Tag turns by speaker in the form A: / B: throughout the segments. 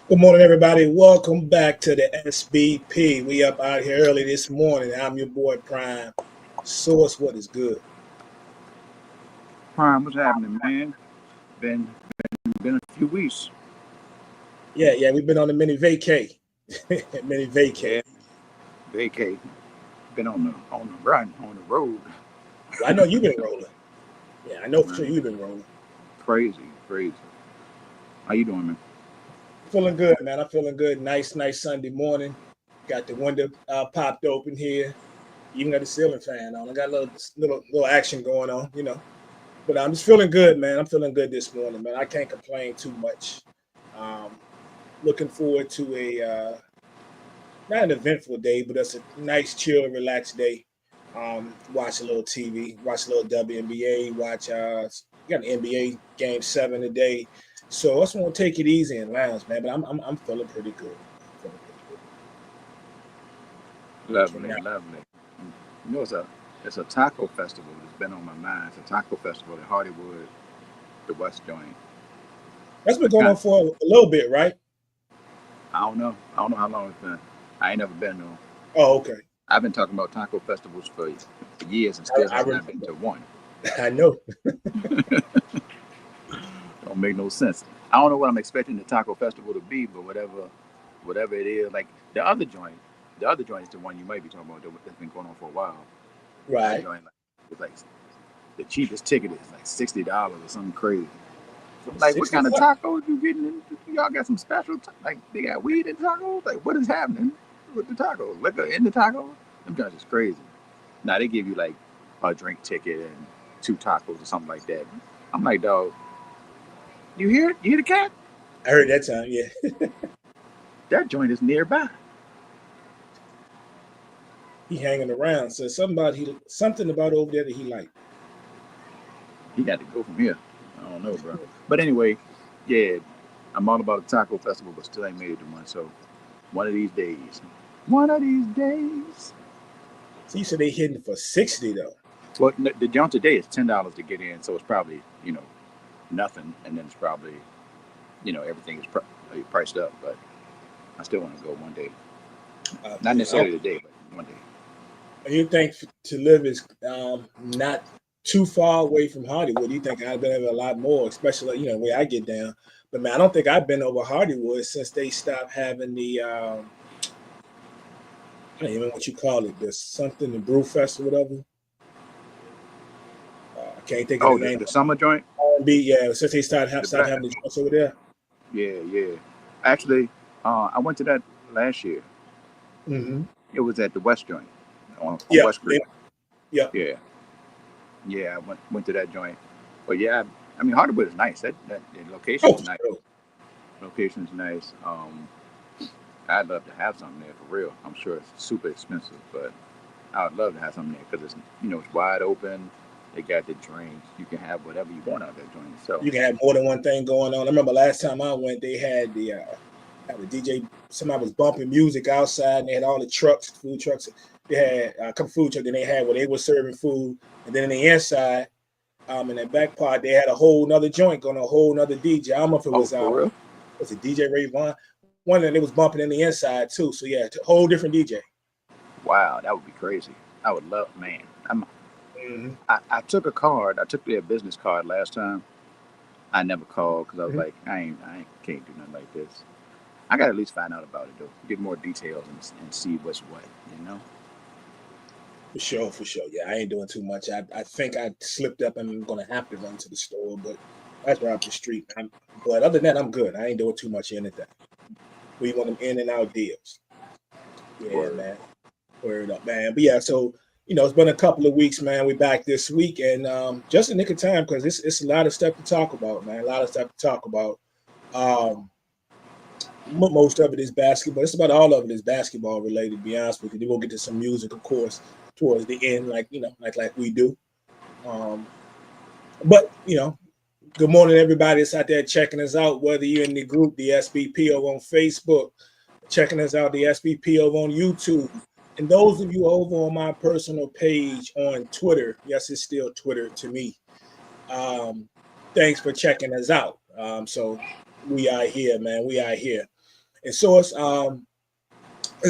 A: Good morning, everybody. Welcome back to the SBP. We up out here early this morning. I'm your boy Prime. Source, what is good?
B: Prime, what's happening, man? Been a few weeks.
A: Yeah. We've been on a mini vacay. Mini vacay.
B: Yeah, vacay. Been on the run, on the road.
A: Well, I know you've been rolling. Yeah, I know for sure
B: Man,
A: you've been rolling.
B: crazy. How you doing, man?
A: Feeling good, man. I'm feeling good. Nice Sunday morning. Got the window popped open here. Even got the ceiling fan on. I got a little action going on. But I'm just feeling good, man. I'm feeling good this morning, man. I can't complain too much. Um, Looking forward to not an eventful day, but it's a nice, chill, relaxed day. Watch a little TV, watch a little WNBA, watch got an NBA game 7 today. So I just want to take it easy and lounge, man. But I'm feeling pretty good. I'm feeling pretty good.
B: Lovely,
A: Cannot.
B: lovely. You know, it's a taco festival that's been on my mind. It's a taco festival in Hollywood, the West Joint.
A: That's been
B: I
A: going on
B: kind,
A: for a little bit, right?
B: I don't know. I don't know how long it's been. I ain't never been though.
A: Oh, okay.
B: I've been talking about taco festivals for years and still
A: I
B: has not been
A: remember.
B: to one.
A: I know.
B: Don't make no sense. I don't know what I'm expecting the taco festival to be, but whatever it is, like the other joint is the one you might be talking about that's been going on for a while. That
A: Right.
B: joint it's like the cheapest ticket is like $60 or something crazy. So I'm like, what kind of
A: 60
B: tacos you getting? Y'all got some special like they got weed in tacos? Like what is happening with the tacos? Liquor in the tacos? Them joints is crazy. Now they give you like a drink ticket and two tacos or something like that. I'm like, dog, you hear it? You hear the cat?
A: I heard that time, yeah.
B: That joint is nearby.
A: He hanging around. So something about over there that he like.
B: He got to go from here. I don't know, bro. But anyway, yeah, I'm all about a taco festival, but still ain't made it to one. So one of these days.
A: So you said they hitting for 60 though.
B: Well, the joint today is $10 to get in, so it's probably nothing, and then it's probably everything is priced up. But I still want to go one day, not
A: Yeah.
B: necessarily today, but one day.
A: You think to live is not too far away from Hollywood? You think I've been over a lot more, especially where I get down. But man, I don't think I've been over Hollywood since they stopped having the I don't even know what you call it. There's something the Brew Fest or whatever. I can't think of the
B: Oh,
A: name.
B: the summer joint.
A: R&B, yeah. Since they
B: The
A: stopped
B: black.
A: having the joints over there.
B: Yeah. Actually, I went to that last year.
A: Mm-hmm.
B: It was at the West Joint on
A: Yeah,
B: West Creek.
A: yeah.
B: Yeah, yeah. I went to that joint. But yeah, I mean Hollywood is nice. That the location
A: Oh,
B: is nice.
A: sure.
B: Location is nice. I'd love to have something there for real. I'm sure it's super expensive, but I would love to have something there because it's wide open. They got the drinks. You can have whatever you want out of that joint. So
A: You can have more than one thing going on. I remember last time I went, they had the DJ. Somebody was bumping music outside, and they had all the trucks, food trucks. They had a couple food trucks, and they had where they were serving food, and then in the inside, in that back part, they had a whole nother joint going, a whole nother DJ. I don't know if it
B: oh, for real?
A: was it DJ Ray Vaughn? One that they was bumping in the inside too. So yeah, a whole different DJ.
B: Wow, that would be crazy. I would love, man.
A: Mm-hmm.
B: I took a card. I took their business card last time. I never called because I was
A: Mm-hmm.
B: like, I ain't, can't do nothing like this. I got to at least find out about it though, get more details and see what's what. You know.
A: For sure. Yeah, I ain't doing too much. I think I slipped up and I'm gonna have to run to the store, but that's right up the street. But other than that, I'm good. I ain't doing too much anything. We want them in and out deals. Yeah,
B: Word.
A: man. Word up, man. But yeah, so it's been a couple of weeks, man. We're back this week, and just a nick of time because it's a lot of stuff to talk about, man. A lot of stuff to talk about. Um, Most of it is basketball. It's about all of it is basketball related. To be honest with you, then we'll get to some music, of course, towards the end, like we do. Um, but good morning, everybody that's out there checking us out. Whether you're in the group, the SBP, over on Facebook, checking us out, the SBP over on YouTube, and those of you over on my personal page on Twitter. Yes, it's still Twitter to me. Um, Thanks for checking us out. So we are here, man. We are here. And so let's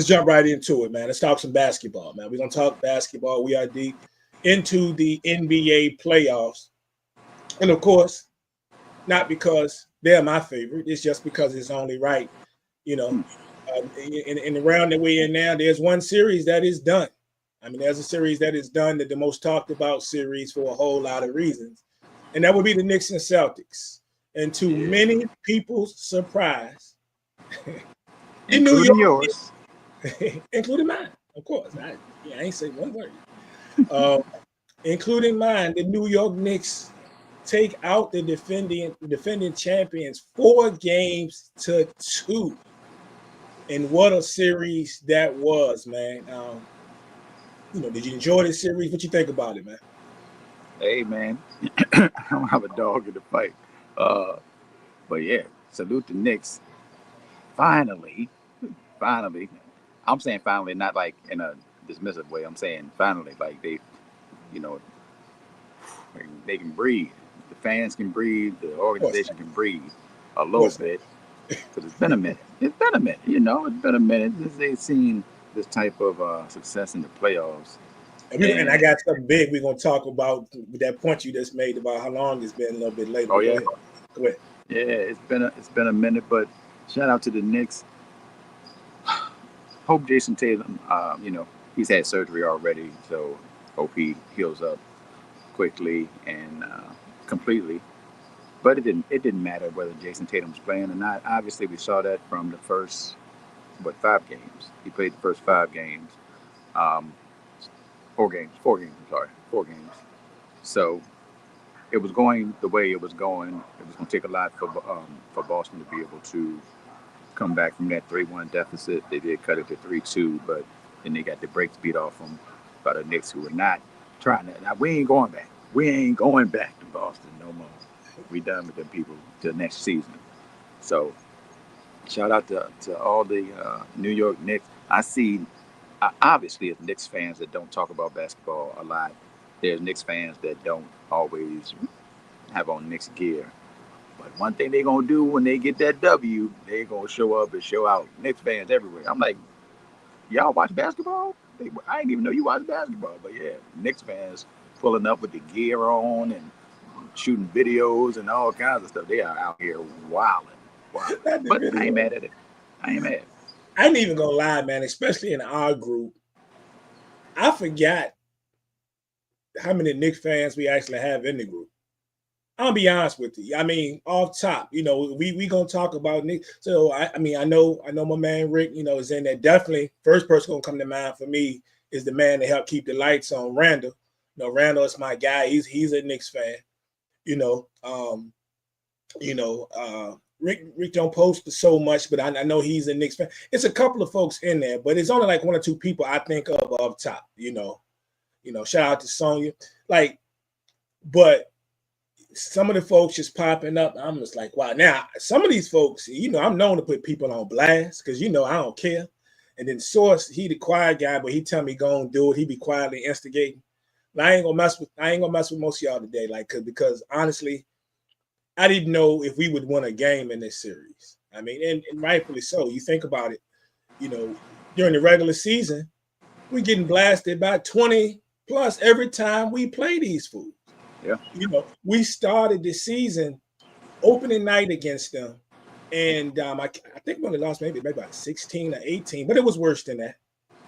A: jump right into it, man. Let's talk some basketball, man. We're gonna talk basketball. We are deep into the NBA playoffs, and of course, not because they're my favorite. It's just because it's only right. You know, in the round that we're in now, there's one series that is done. I mean, there's a series that is done, that the most talked about series for a whole lot of reasons, and that would be the Knicks and Celtics. And to many people's surprise, the New
B: including
A: York,
B: yours,
A: including mine, of course. I ain't say one word. Including mine, the New York Knicks take out the defending champions 4-2. And what a series that was, man. Did you enjoy this series? What you think about it, man?
B: hey man, I don't have a dog in the fight, but yeah, salute the Knicks. Finally, I'm saying finally, not like in a dismissive way. I'm saying finally, like you know, they can breathe. The fans can breathe. The organization can breathe a little bit. Because it's been a minute. It's been a minute. It's been a minute since they've seen this type of success in the playoffs.
A: And I got something big we're gonna talk about with that point you just made about how long it's been a little bit later.
B: Oh yeah,
A: go ahead.
B: Yeah, it's been a minute, but shout out to the Knicks. Hope Jason Tatum, he's had surgery already, so hope he heals up quickly and completely. But it didn't matter whether Jason Tatum's playing or not. Obviously, we saw that from the first 5 games. He played the first 5 games, um, 4 games. 4 games. I'm sorry, 4 games. So it was going the way it was going. It was going to take a lot for Boston to be able to come back from that 3-1 deficit. They did cut it to 3-2, but then they got the brakes beat off them by the Knicks, who were not trying to. Now, we ain't going back. We ain't going back to Boston no more. We done with them people till next season. So shout out to all the New York Knicks. I see, obviously, as Knicks fans that don't talk about basketball a lot, there's Knicks fans that don't always have on Knicks gear. But one thing they're going to do when they get that W, they're going to show up and show out. Knicks fans everywhere. I'm like, y'all watch basketball? I didn't even know you watch basketball. But yeah, Knicks fans pulling up with the gear on and shooting videos and all kinds of stuff. They are out here wilding. But I ain't mad at it. I ain't mad.
A: I ain't even gonna lie, man, especially in our group. I forgot how many Knicks fans we actually have in the group. I'll be honest with you. I mean, off top, we gonna talk about Nick. So I know my man Rick, is in there. Definitely, first person gonna come to mind for me is the man that helped keep the lights on, Randall. Randall is my guy. He's a Knicks fan. Rick don't post so much, but I know he's a Knicks fan. It's a couple of folks in there, but it's only like 1 or 2 people I think of off top. Shout out to Sonya. But some of the folks just popping up. I'm just like, wow. Now, some of these folks, I'm known to put people on blast because, I don't care. And then Source, he the quiet guy, but he tell me go and do it. He be quietly instigating. But I ain't gonna mess with most of y'all today, because honestly, I didn't know if we would win a game in this series. I mean, and rightfully so. You think about it, during the regular season, we're getting blasted by 20 plus every time we play these fools.
B: Yeah.
A: We started the season opening night against them. And I think we only lost maybe about 16 or 18, but it was worse than that.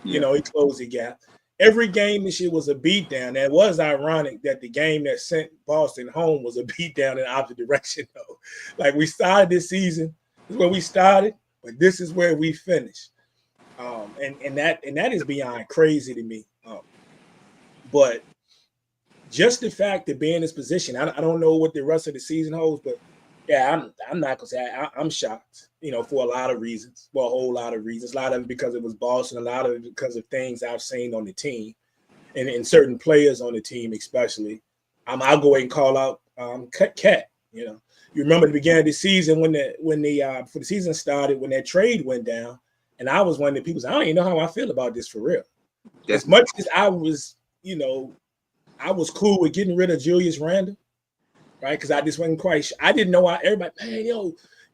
B: Yeah.
A: He closed the gap. Every game this year was a beatdown. And it was ironic that the game that sent Boston home was a beatdown in the opposite direction, though. Like, we started this season, this is where we started, but this is where we finished. And that is beyond crazy to me. But just the fact to be in this position, I don't know what the rest of the season holds, but yeah, I'm not gonna say I'm shocked, for a lot of reasons, a whole lot of reasons. A lot of it because it was Boston, a lot of it because of things I've seen on the team, and certain players on the team, especially. I'll go ahead and call out Cat. You remember the beginning of the season when before the season started, when that trade went down, and I was one of the people. I don't even know how I feel about this for real. As much as I was, I was cool with getting rid of Julius Randle. Right, because I just wasn't quite sure. I didn't know why everybody, man,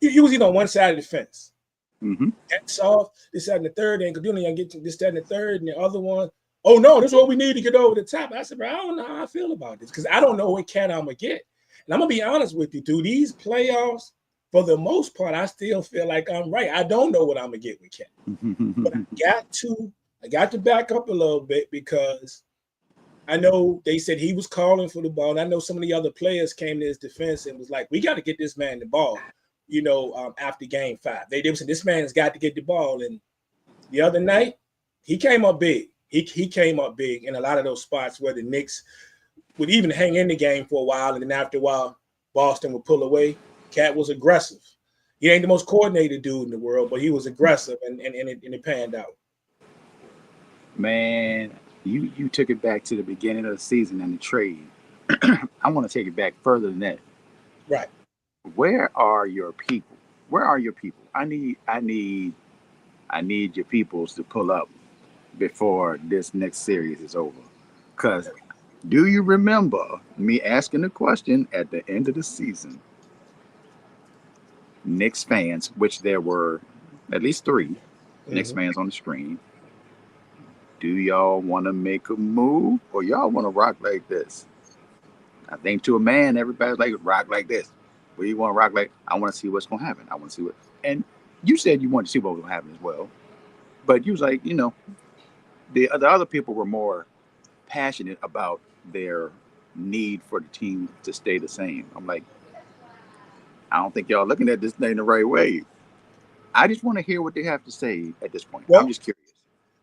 A: you was on one side of the fence.
B: Mm-hmm.
A: That's off. This, that, and the third. And you know, get to this, that, and the third, and the other one. Oh no, this is what we need to get over the top. I said, bro, I don't know how I feel about this because I don't know what cat I'm gonna get. And I'm gonna be honest with you, through these playoffs, for the most part, I still feel like I'm right. I don't know what I'm gonna get with Cat, but I got to back up a little bit because I know they said he was calling for the ball. And I know some of the other players came to his defense and was like, "We got to get this man the ball." You know, after Game 5, they said this man has got to get the ball. And the other night, he came up big. He came up big in a lot of those spots where the Knicks would even hang in the game for a while, and then after a while, Boston would pull away. Cat was aggressive. He ain't the most coordinated dude in the world, but he was aggressive, and it panned out.
B: Man, you took it back to the beginning of the season and the trade. I want to take it back further than that.
A: Right.
B: Where are your people? Where are your people? I need your peoples to pull up before this next series is over. Because do you remember me asking the question at the end of the season? Knicks fans, which there were at least 3 Knicks fans on the screen. Do y'all want to make a move or y'all want to rock like this? I think to a man, everybody's like, rock like this. What do you want to rock like? I want to see what's going to happen. I want to see what. And you said you wanted to see what was going to happen as well. But you was like, the other people were more passionate about their need for the team to stay the same. I'm like, I don't think y'all looking at this thing the right way. I just want to hear what they have to say at this point.
A: Well,
B: I'm just curious.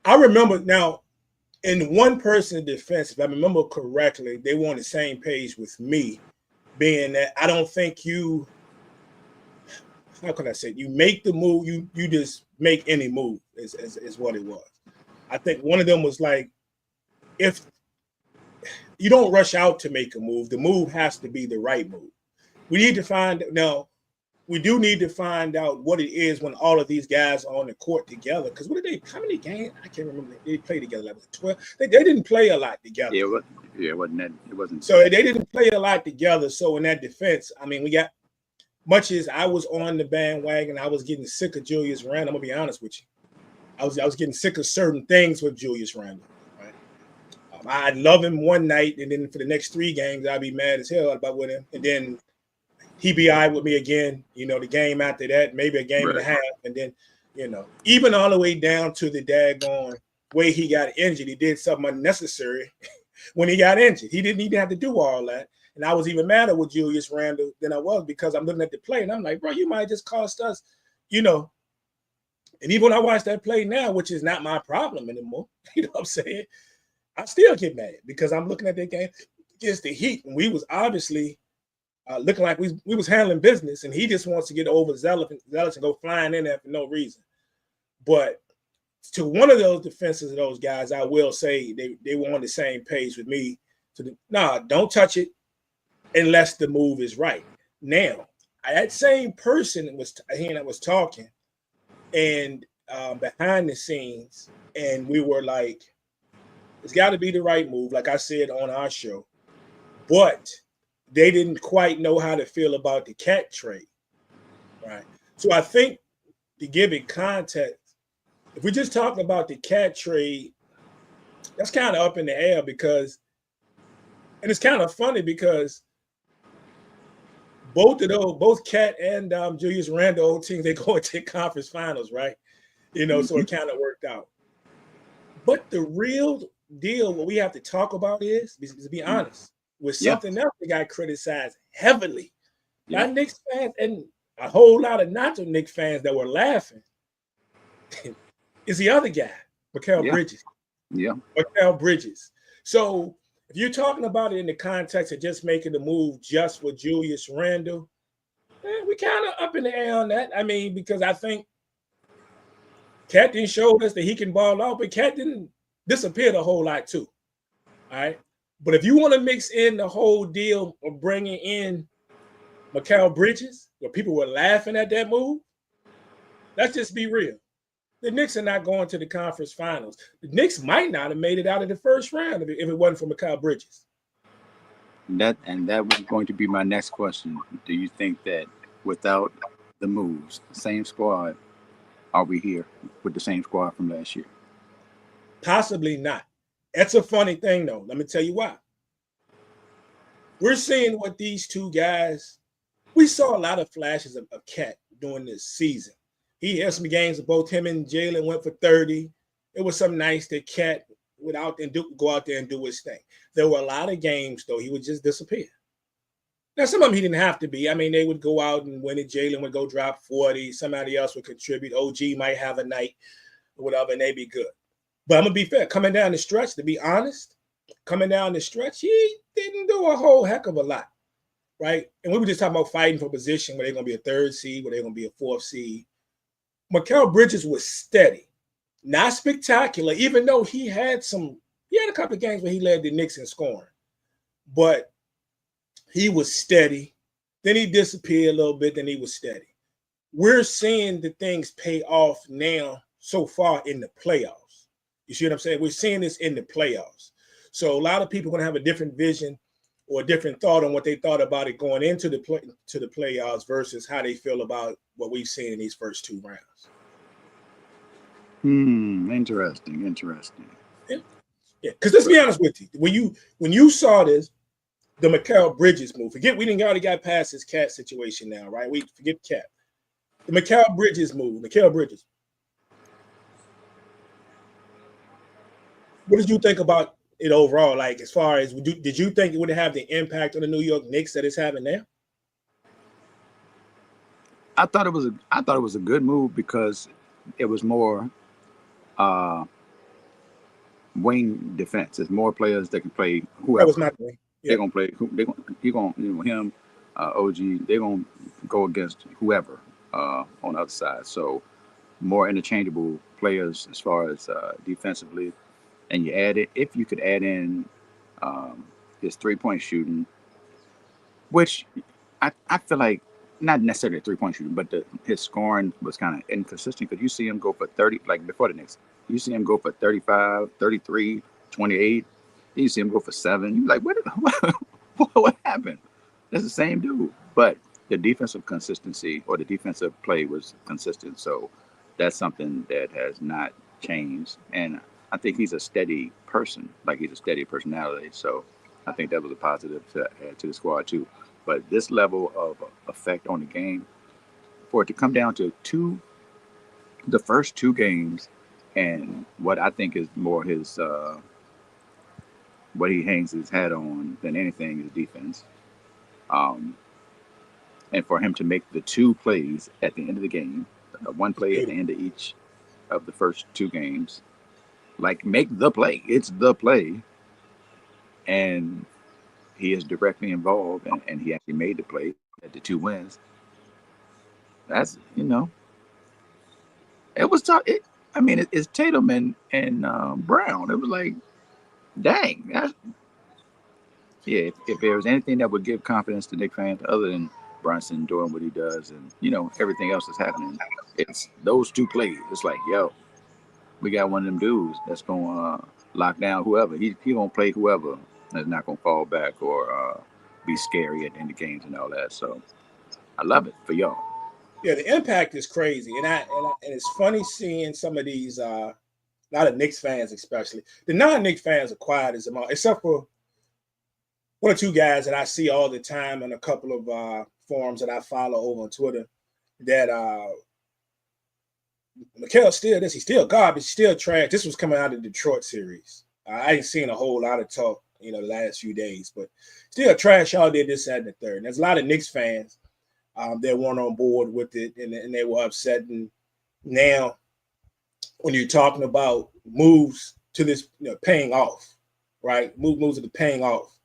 A: I remember now, in one person's defense, if I remember correctly, they were on the same page with me, being that I don't think you, how can I say, you make the move, you just make any move is what it was. I think one of them was like, if you don't rush out to make a move, the move has to be the right move. We need to find now. We do need to find out what it is when all of these guys are on the court together. Because how many games? I can't remember. They played together like 12. They didn't play a lot together.
B: It wasn't.
A: So they didn't play a lot together. So in that defense, I mean, we got much as I was on the bandwagon, I was getting sick of Julius Randle. I'm gonna be honest with you. I was getting sick of certain things with Julius Randle. Right? I'd love him one night, and then for the next 3 games, I'd be mad as hell about with him, and then he be eyed with me again, the game after that, maybe a game and a half. And then, even all the way down to the daggone way he got injured, he did something unnecessary when he got injured. He didn't even have to do all that. And I was even madder with Julius Randle than I was because I'm looking at the play and I'm like, bro, you might just cost us, And even when I watch that play now, which is not my problem anymore, you know what I'm saying? I still get mad because I'm looking at that game against the Heat. And we was obviously looking like we was handling business, and he just wants to get overzealous and go flying in there for no reason. But to one of those defenses of those guys, I will say they were on the same page with me. Don't touch it unless the move is right. Now, that same person was talking, and behind the scenes, and we were like, it's got to be the right move, like I said on our show, but they didn't quite know how to feel about the Cat trade, right? So I think to give it context, if we just talk about the Cat trade, that's kind of up in the air because, and it's kind of funny because both Cat and Julius Randle old teams, they go into conference finals, right? So it kind of worked out. But the real deal, what we have to talk about is, to be honest, with something else that got criticized heavily by Knicks fans and a whole lot of not so Knicks fans that were laughing is the other guy, Mikal Bridges.
B: Yeah.
A: Mikal Bridges. So if you're talking about it in the context of just making the move just for Julius Randle, we kind of up in the air on that. I mean, because I think Cat didn't show us that he can ball out, but Cat didn't disappear a whole lot too. All right. But if you want to mix in the whole deal of bringing in Mikal Bridges, where people were laughing at that move, let's just be real. The Knicks are not going to the conference finals. The Knicks might not have made it out of the first round if it wasn't for Mikal Bridges.
B: That was going to be my next question. Do you think that without the moves, the same squad, are we here with the same squad from last year?
A: Possibly not. That's a funny thing, though. Let me tell you why. We're seeing what these two guys, we saw a lot of flashes of Cat during this season. He had some games of both him and Jalen went for 30. It was some nice that Cat would go out there and do his thing. There were a lot of games, though, he would just disappear. Now, some of them he didn't have to be. I mean, they would go out and win it. Jalen would go drop 40. Somebody else would contribute. OG might have a night or whatever, and they'd be good. But I'm going to be fair. Coming down the stretch, to be honest, he didn't do a whole heck of a lot, right? And we were just talking about fighting for position, where they're going to be a third seed, where they're going to be a fourth seed. Mikal Bridges was steady, not spectacular, even though he had a couple of games where he led the Knicks in scoring. But he was steady. Then he disappeared a little bit. Then he was steady. We're seeing the things pay off now so far in the playoffs. You see what I'm saying? We're seeing this in the playoffs. So a lot of people are going to have a different vision or a different thought on what they thought about it going into the playoffs versus how they feel about what we've seen in these first two rounds.
B: Interesting.
A: Yeah. Because let's be honest with you. When you saw this, the Mikal Bridges move. Forget we didn't already got past this Cat situation now, right? We forget Cat. The Mikal Bridges move. Mikal Bridges. What did you think about it overall? Like, as far as did you think it would have the impact on the New York Knicks that it's having now?
B: I thought it was a good move because it was more wing defense. There's more players that can play whoever.
A: That was my thing.
B: They're gonna play. Him, OG. They're gonna go against whoever on the other side. So more interchangeable players as far as defensively. And if you could add in his 3-point shooting, which I feel like not necessarily a 3-point shooting, but his scoring was kind of inconsistent because you see him go for 30, like before the Knicks, you see him go for 35, 33, 28. You see him go for 7. You're like, what happened? That's the same dude. But the defensive consistency or the defensive play was consistent. So that's something that has not changed. And I think he's a steady person, like he's a steady personality. So I think that was a positive to add to the squad too. But this level of effect on the game, for it to come down to the first 2 games, and what I think is more his what he hangs his hat on than anything is defense. And for him to make the 2 plays at the end of the game, 1 play at the end of each of the first 2 games, like make the play. It's the play. And he is directly involved, and he actually made the play at the 2 wins. That's, it was tough. It's Tatum and Brown. It was like, dang. If there was anything that would give confidence to Knicks fans other than Brunson doing what he does and, everything else that's happening, it's those 2 plays. It's like, yo, we got one of them dudes that's going to lock down whoever. He going to play whoever that's not going to fall back or be scary at the end of games and all that. So I love it for y'all.
A: Yeah, the impact is crazy. And it's funny seeing some of these, a lot of Knicks fans especially. The non-Knicks fans are quiet as a mouse, except for 1 or 2 guys that I see all the time on a couple of forums that I follow over on Twitter that Mikal's still this. He's still garbage, still trash. This was coming out of the Detroit series. I ain't seen a whole lot of talk, the last few days, but still trash. Y'all did this, that, and the third. And there's a lot of Knicks fans that weren't on board with it, and they were upset. And now, when you're talking about moves to this, paying off, right? Moves to the paying off.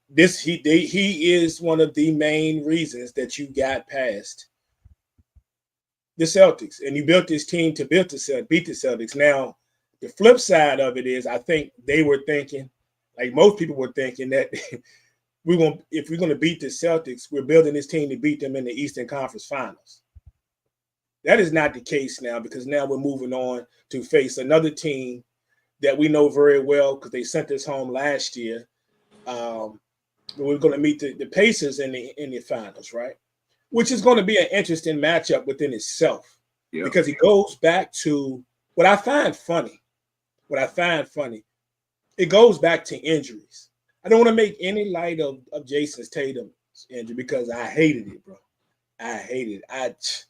A: This he is one of the main reasons that you got past the Celtics, and you built this team to beat the Celtics. Now, the flip side of it is, I think they were thinking, like most people were thinking, that if we're going to beat the Celtics, we're building this team to beat them in the Eastern Conference Finals. That is not the case now, because now we're moving on to face another team that we know very well because they sent us home last year. We're going to meet the Pacers in the finals, right? Which is going to be an interesting matchup within itself.
B: Yeah.
A: because he goes back to what I find funny. What I find funny, it goes back to injuries. I don't want to make any light of Jason Tatum's injury because I hated it, bro. I hated it.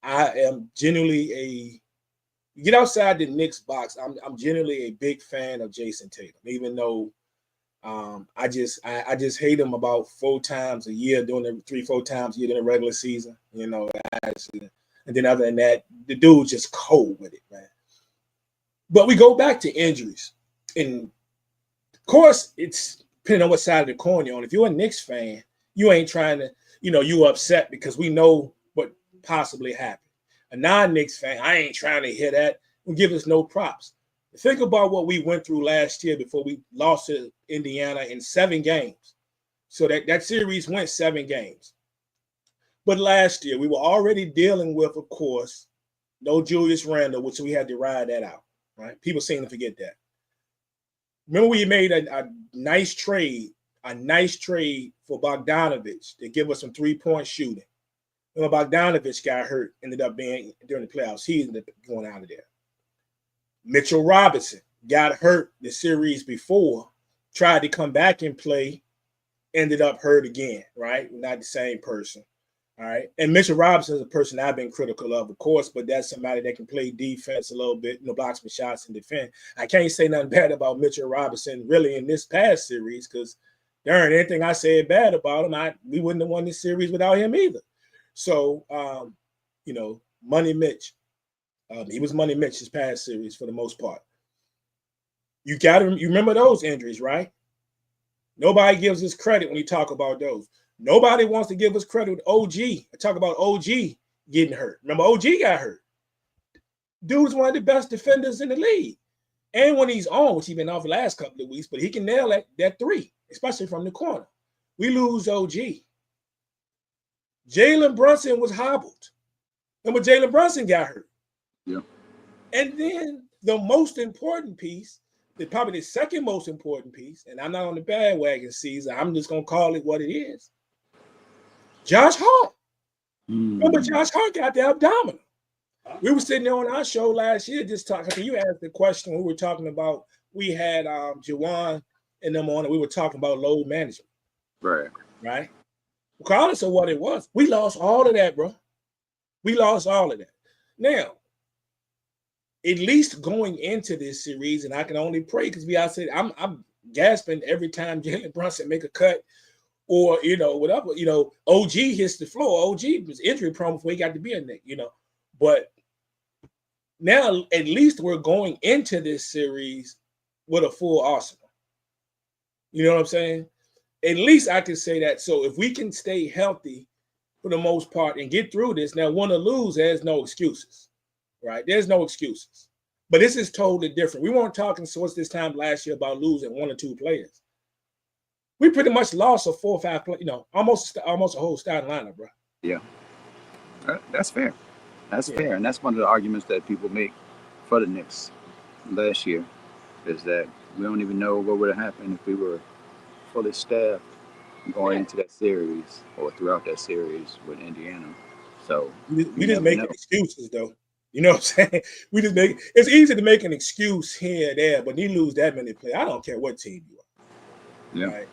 A: I am genuinely get outside the Knicks box. I'm generally a big fan of Jason Tatum, even though I just hate him about 4 times a year, doing it 3-4 times a year in the regular season. You know, and then other than that, the dude's just cold with it, man. But we go back to injuries, and of course, it's depending on what side of the coin you're on. If you're a Knicks fan, you ain't trying to, you upset because we know what possibly happened. A non-Knicks fan, I ain't trying to hear that. Will give us no props. Think about what we went through last year before we lost to Indiana in 7 games. So that series went 7 games. But last year, we were already dealing with, of course, no Julius Randle, which we had to ride that out, right? People seem to forget that. Remember we made a nice trade for Bogdanovich to give us some 3-point shooting. When Bogdanovich got hurt, ended up being during the playoffs, he ended up going out of there. Mitchell Robinson got hurt the series before, tried to come back and play, ended up hurt again, right? Not the same person, all right? And Mitchell Robinson is a person I've been critical of course, but that's somebody that can play defense a little bit, box for shots and defend. I can't say nothing bad about Mitchell Robinson really in this past series because darn, anything I said bad about him, we wouldn't have won this series without him either. So, Money Mitch. He was Money Mitch this past series for the most part. You remember those injuries, right? Nobody gives us credit when you talk about those. Nobody wants to give us credit with OG. I talk about OG getting hurt. Remember, OG got hurt. Dude's one of the best defenders in the league. And when he's on, which he's been off the last couple of weeks, but he can nail that 3, especially from the corner. We lose OG. Jalen Brunson was hobbled. And when Jalen Brunson got hurt.
B: Yeah.
A: And then the most important piece, probably the second most important piece, and I'm not on the bandwagon season, I'm just going to call it what it is. Josh Hart. Remember, Josh Hart got the abdominal. We were sitting there on our show last year just talking. You asked the question we were talking about. We had Jawan and them on, and we were talking about load management. Right? Regardless of what it was, we lost all of that, bro. We lost all of that. Now, at least going into this series, and I can only pray because I'm gasping every time Jalen Brunson make a cut or, whatever. OG hits the floor. OG was injury prone before he got to be a Knick, But now at least we're going into this series with a full arsenal. You know what I'm saying? At least I can say that. So if we can stay healthy for the most part and get through this, now win or lose, there's no excuses, right? There's no excuses. But this is totally different. We weren't talking towards this time last year about losing 1 or 2 players. We pretty much lost a 4 or 5 players, almost a whole starting lineup, bro.
B: Yeah. That's fair. That's fair. And that's one of the arguments that people make for the Knicks last year is that we don't even know what would have happened if we were fully staffed going into that series or throughout that series with Indiana. So
A: we just making excuses, though. You know what I'm saying? It's easy to make an excuse here and there, but you lose that many players. I don't care what team you are.
B: Yeah.
A: Right?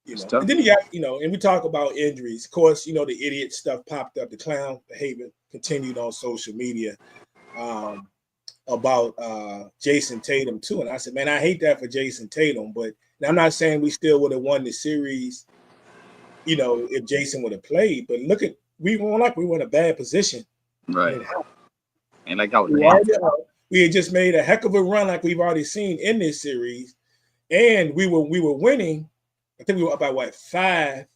A: And then you got, and we talk about injuries. Of course, the idiot stuff popped up. The clown behavior continued on social media about Jason Tatum too. And I said, man, I hate that for Jason Tatum, but I'm not saying we still would have won the series, if Jason would have played. But look we were in a bad position.
B: Right. And
A: we had just made a heck of a run like we've already seen in this series. And we were winning. I think we were up by 5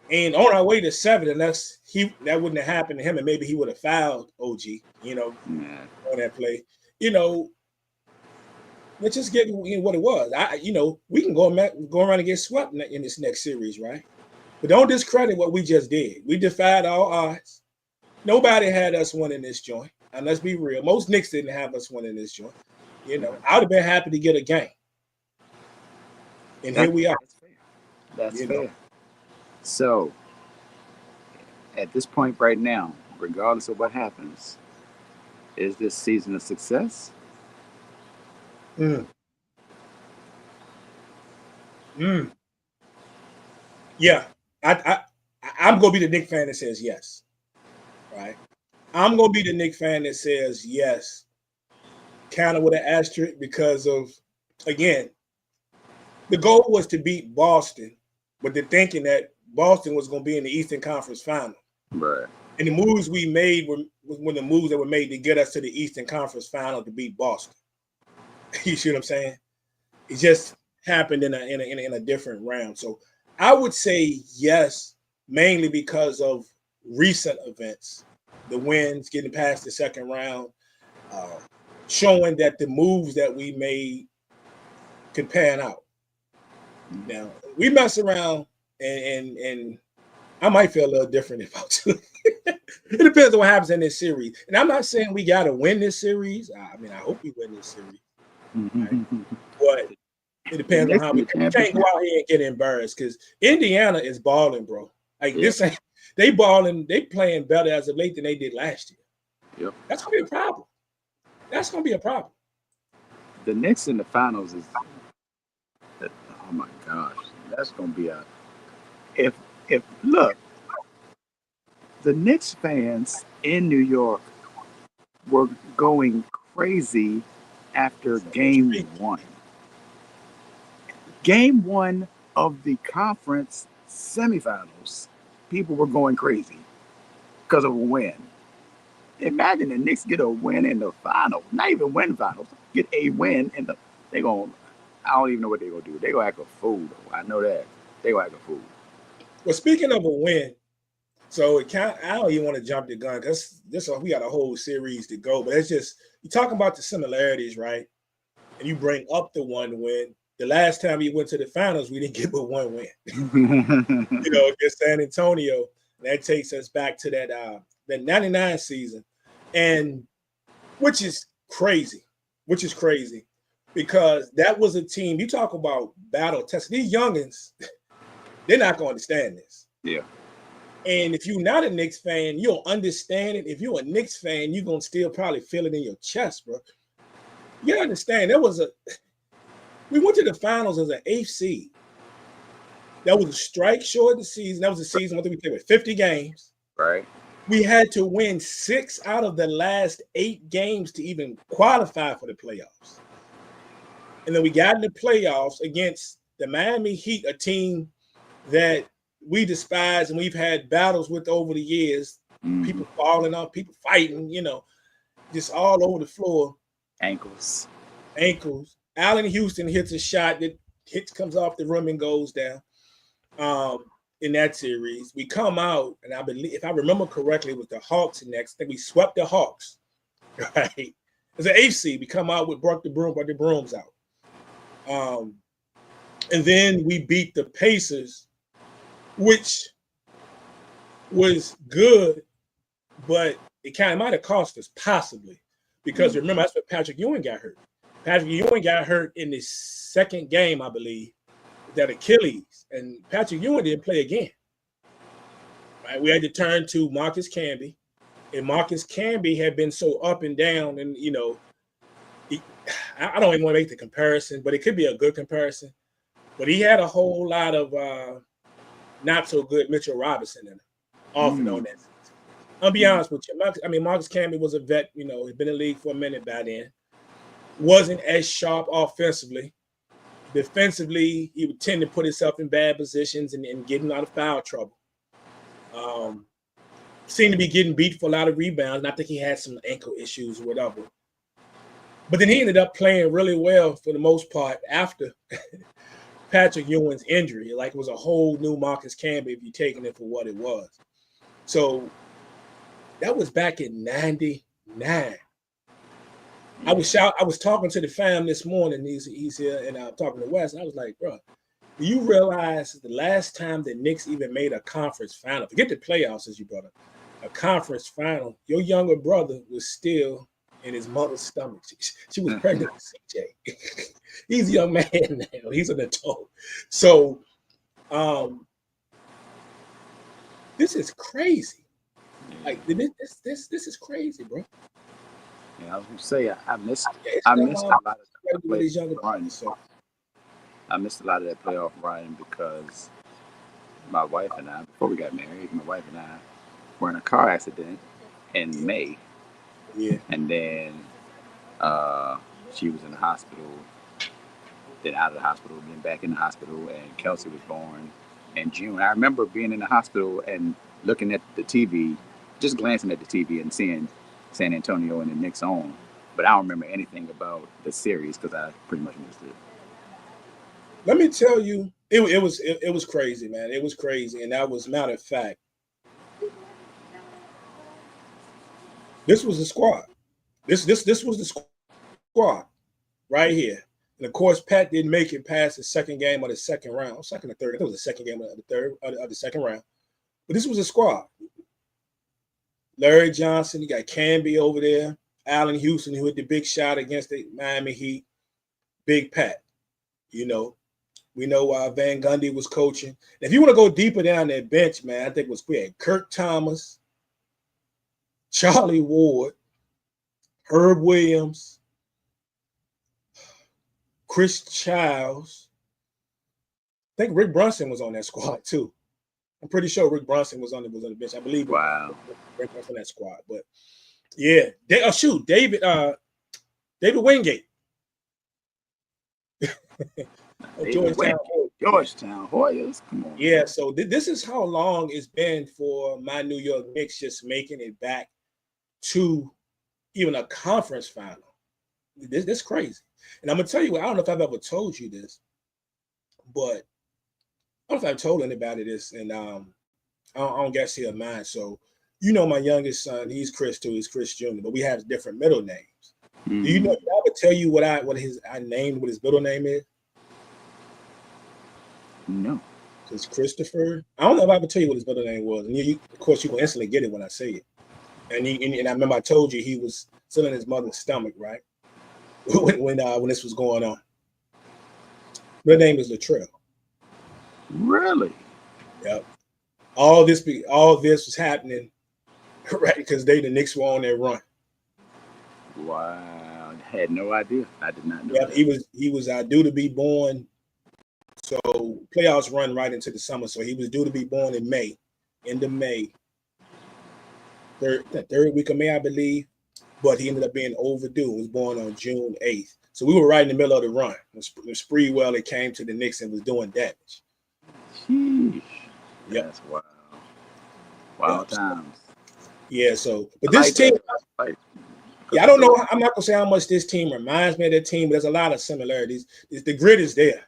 A: and on our way to 7, unless that wouldn't have happened to him, and maybe he would have fouled OG, on that play. Let's just get what it was. We can go around and get swept in this next series, right? But don't discredit what we just did. We defied all odds. Nobody had us winning this joint. And let's be real. Most Knicks didn't have us winning this joint. I would have been happy to get a game. And here we are.
B: That's fair. So, at this point right now, regardless of what happens, Is this season a success?
A: Mm. Mm. Yeah, I'm gonna be the Knicks fan that says yes. Right. I'm gonna be the Knicks fan that says yes, kind of with an asterisk because of, again, the goal was to beat Boston, but the thinking that Boston was going to be in the Eastern Conference Final.
B: Right.
A: And the moves we made were the moves that were made to get us to the Eastern Conference Final to beat Boston. You see what I'm saying? It just happened in a different round. So I would say yes, mainly because of recent events, the wins, getting past the second round, uh, showing that the moves that we made could pan out. Now we mess around and I might feel a little different if I do. It depends on what happens in this series. And I'm not saying we got to win this series. I mean, I hope we win this series, right? But it
B: The
A: depends on
B: Knicks
A: how
B: in
A: we.
B: the
A: We can't go
B: championship.
A: out here and get embarrassed because Indiana is balling, bro. Like
B: Yeah.
A: this ain't they balling. They playing better as of late than they did last year.
B: Yep.
A: That's gonna be a problem. That's gonna be a problem.
B: The Knicks in the finals is. Oh my gosh, that's gonna be a. If look, the Knicks fans in New York were going crazy after game one. Game one of the conference semifinals, people were going crazy because of a win. Imagine the Knicks get a win in the final, not even win finals, get a win in the. They going I don't even know what they're gonna do. They gonna act a fool though. I know that they gonna act a fool.
A: Well, speaking of a win, so it can't. I don't even want to jump the gun because we got a whole series to go. But it's just you talking about the similarities, right? And you bring up the one win. The last time we went to the finals, we didn't get but one win. Against San Antonio. That takes us back to that 99 season, and which is crazy, because that was a team. You talk about battle test. These youngins, they're not going to understand this.
B: Yeah.
A: And if you're not a Knicks fan, you'll understand it. If you're a Knicks fan, you're gonna still probably feel it in your chest, bro. You understand? We went to the finals as an eighth seed. That was a strike short of the season. That was a season where we played with 50 games.
B: Right.
A: We had to win 6 out of the last 8 games to even qualify for the playoffs. And then we got in the playoffs against the Miami Heat, a team that we despise and we've had battles with over the years. People falling off, people fighting, just all over the floor.
B: Ankles.
A: Allen Houston hits a shot that comes off the rim and goes down. In that series, we come out, and I believe, if I remember correctly, it was the Hawks next. I think we swept the Hawks, right? As an AC, we come out with brought the brooms out. And then we beat the Pacers, which was good, but it kind of might have cost us, possibly, because remember, that's what Patrick Ewing got hurt. Patrick Ewing got hurt in the second game, I believe, that Achilles, and Patrick Ewing didn't play again. Right? We had to turn to Marcus Camby, and Marcus Camby had been so up and down, and I don't even want to make the comparison, but it could be a good comparison. But he had a whole lot of not so good Mitchell Robinson in him, off and on that season. I'll be honest with you. Marcus Camby was a vet, he'd been in the league for a minute by then. Wasn't as sharp offensively. Defensively, he would tend to put himself in bad positions and getting out of foul trouble. Seemed to be getting beat for a lot of rebounds, and I think he had some ankle issues or whatever. But then he ended up playing really well for the most part after Patrick Ewing's injury. Like it was a whole new Marcus Camby if you're taking it for what it was. So that was back in '99. I was talking to the fam this morning. He's here, and I'm talking to Wes. And I was like, bro, do you realize the last time the Knicks even made a conference final? Forget the playoffs, as you brought up. A conference final. Your younger brother was still in his mother's stomach. She was pregnant with CJ. He's a young man now. He's an adult. So, this is crazy. Like this is crazy, bro.
B: Yeah, I was gonna say
A: Yeah, it's
B: I
A: that
B: missed a lot of
A: gotta
B: the
A: be with
B: playoff
A: these younger
B: run.
A: brothers. So
B: I missed a lot of that playoff run because my wife and I, before we got married, my wife and I were in a car accident in
A: yeah,
B: May,
A: yeah.
B: and then uh, she was in the hospital, then out of the hospital, then back in the hospital, and Kelsey was born in June. I remember being in the hospital and looking at the TV, just glancing at the TV and seeing San Antonio and the Knicks on, but I don't remember anything about the series because I pretty much missed it.
A: Let me tell you, it was crazy, man. It was crazy, and that was matter of fact. This was the squad. This was the squad right here. And of course, Pat didn't make it past the second game of the second round, second or third. I think it was the second game of the third of the second round. But this was a squad. Larry Johnson, you got Canby over there, Allen Houston, who hit the big shot against the Miami Heat, Big Pat. You know, we know Van Gundy was coaching. And if you want to go deeper down that bench, man, I think we had Kirk Thomas, Charlie Ward, Herb Williams, Chris Childs. I think Rick Brunson was on that squad too. I'm pretty sure Rick Brunson was on the bench. I believe
B: Wow.
A: Rick Brunson on that squad. But yeah, David Wingate. Georgetown.
B: Georgetown Hoyas. Come on.
A: Yeah, so this is how long it's been for my New York Knicks just making it back to even a conference final. This is crazy. And I'm gonna tell you what, I don't know if I've ever told you this, but I don't know if I've told anybody this, and I don't guess he'll mind. So, you know, my youngest son, he's Chris too. He's Chris Jr., but we have different middle names. Do you know? Did I ever tell you what I named what his middle name is?
B: No.
A: It's Christopher. I don't know if I ever tell you what his middle name was, and of course, you can instantly get it when I say it. And I remember I told you he was still in his mother's stomach, right? when this was going on. Her name is Latrell.
B: Really?
A: Yep. All this was happening, right? Because the Knicks were on their run.
B: Wow. I had no idea. I did not know.
A: Yep.
B: That.
A: He was due to be born. So playoffs run right into the summer. So he was due to be born in May, end of May, third week of May, I believe. But he ended up being overdue. He was born on June 8th. So we were right in the middle of the run. When Spreewell came to the Knicks and was doing damage.
B: Sheesh.
A: Yep.
B: That's wild. Wild times.
A: Yeah, so but this team, yeah, I don't know. I'm not gonna say how much this team reminds me of that team, but there's a lot of similarities. The grit is there.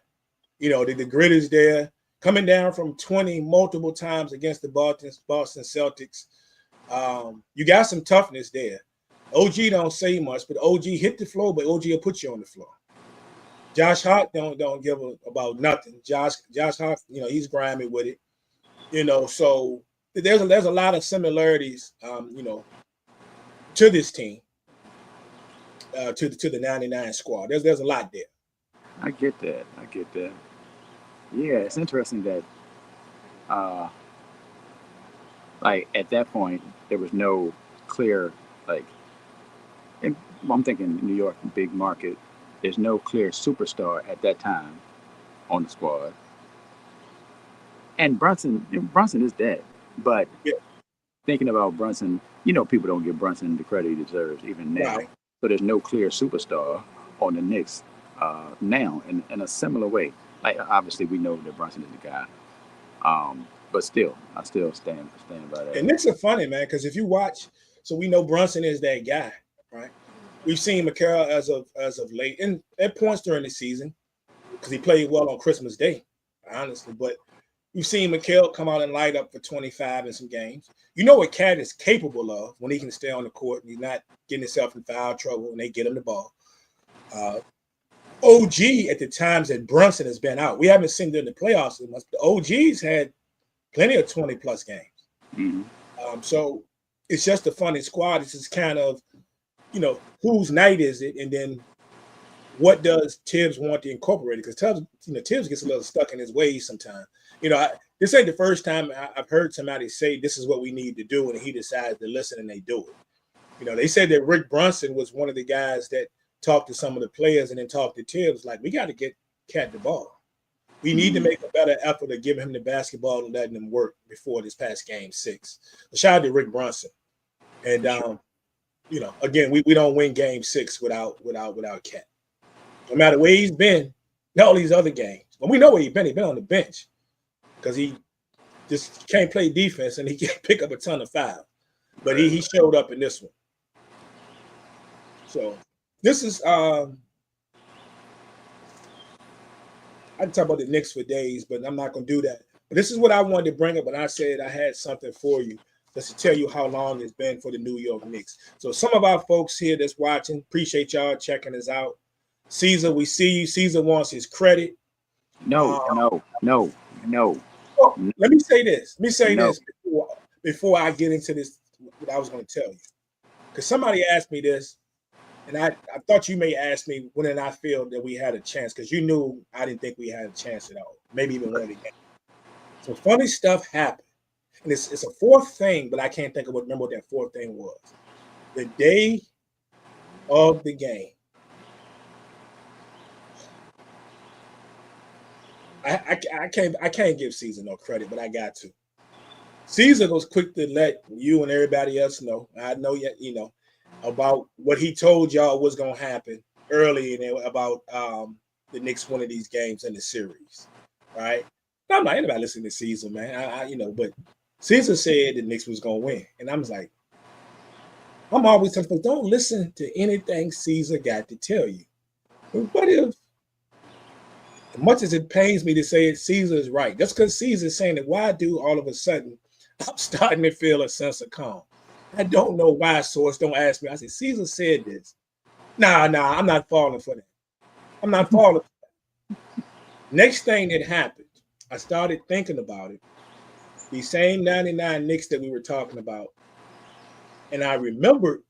A: You know, the grit is there. Coming down from 20 multiple times against the Boston Celtics. You got some toughness there. OG don't say much, but OG hit the floor, but OG will put you on the floor. Josh Hart don't give about nothing. Josh Hart, you know, he's grimy with it. You know, so there's a lot of similarities, you know, to this team, to the 99 squad. There's a lot there.
B: I get that. Yeah, it's interesting that like at that point there was no clear like I'm thinking New York big market, there's no clear superstar at that time on the squad. And Brunson is dead. But
A: Yeah.
B: thinking about Brunson, you know, people don't give Brunson the credit he deserves even now.
A: Right.
B: So there's no clear superstar on the Knicks now in a similar way. Like obviously we know that Brunson is the guy, but still, I still stand by that.
A: And Knicks are funny, man, because if you watch, so we know Brunson is that guy, right? We've seen McCarroll as of late, and at points during the season, because he played well on Christmas Day, honestly. But we've seen McHale come out and light up for 25 in some games. You know what Cat is capable of when he can stay on the court and he's not getting himself in foul trouble and they get him the ball. OG at the times that Brunson has been out, we haven't seen during the playoffs as much. The OG's had plenty of 20-plus games.
B: Mm-hmm.
A: So it's just a funny squad. It's just kind of, you know, whose night is it? And then what does Tibbs want to incorporate it? Because Tibbs gets a little stuck in his ways sometimes. You know, this ain't the first time I've heard somebody say this is what we need to do, and he decides to listen and they do it. They said that Rick Brunson was one of the guys that talked to some of the players and then talked to Tibbs. Like, we got to get Cat the ball. We need to make a better effort of giving him the basketball and letting him work before this past game 6. But shout out to Rick Brunson. And again, we don't win game 6 without Cat. No matter where he's been, all these other games. But we know where he's been. He's been on the bench because he just can't play defense and he can't pick up a ton of fouls. But he showed up in this one. So this is I can talk about the Knicks for days, but I'm not going to do that. But this is what I wanted to bring up when I said I had something for you, just to tell you how long it's been for the New York Knicks. So some of our folks here that's watching, appreciate y'all checking us out. Caesar, we see you. Caesar wants his credit.
B: No.
A: Well, let me say this. This before I get into this, what I was going to tell you. Because somebody asked me this, and I thought you may ask me when did I feel that we had a chance, because you knew I didn't think we had a chance at all, maybe even win the game. So funny stuff happened. And it's a fourth thing, but I can't remember what that fourth thing was. The day of the game, I can't give Caesar no credit, but I got to. Caesar was quick to let you and everybody else know. I know about what he told y'all was gonna happen early about the Knicks winning these games in the series, right? I'm not anybody listening to Caesar, man. But Caesar said the Knicks was gonna win, and I was like, I'm always telling people, don't listen to anything Caesar got to tell you. But what if, as much as it pains me to say it, Caesar is right? Just because Caesar is saying it, why do all of a sudden I'm starting to feel a sense of calm? I don't know why, source. Don't ask me. I said, Caesar said this. Nah, I'm not falling for that. I'm not falling for that. Next thing that happened, I started thinking about it. The same 99 Knicks that we were talking about. And I remembered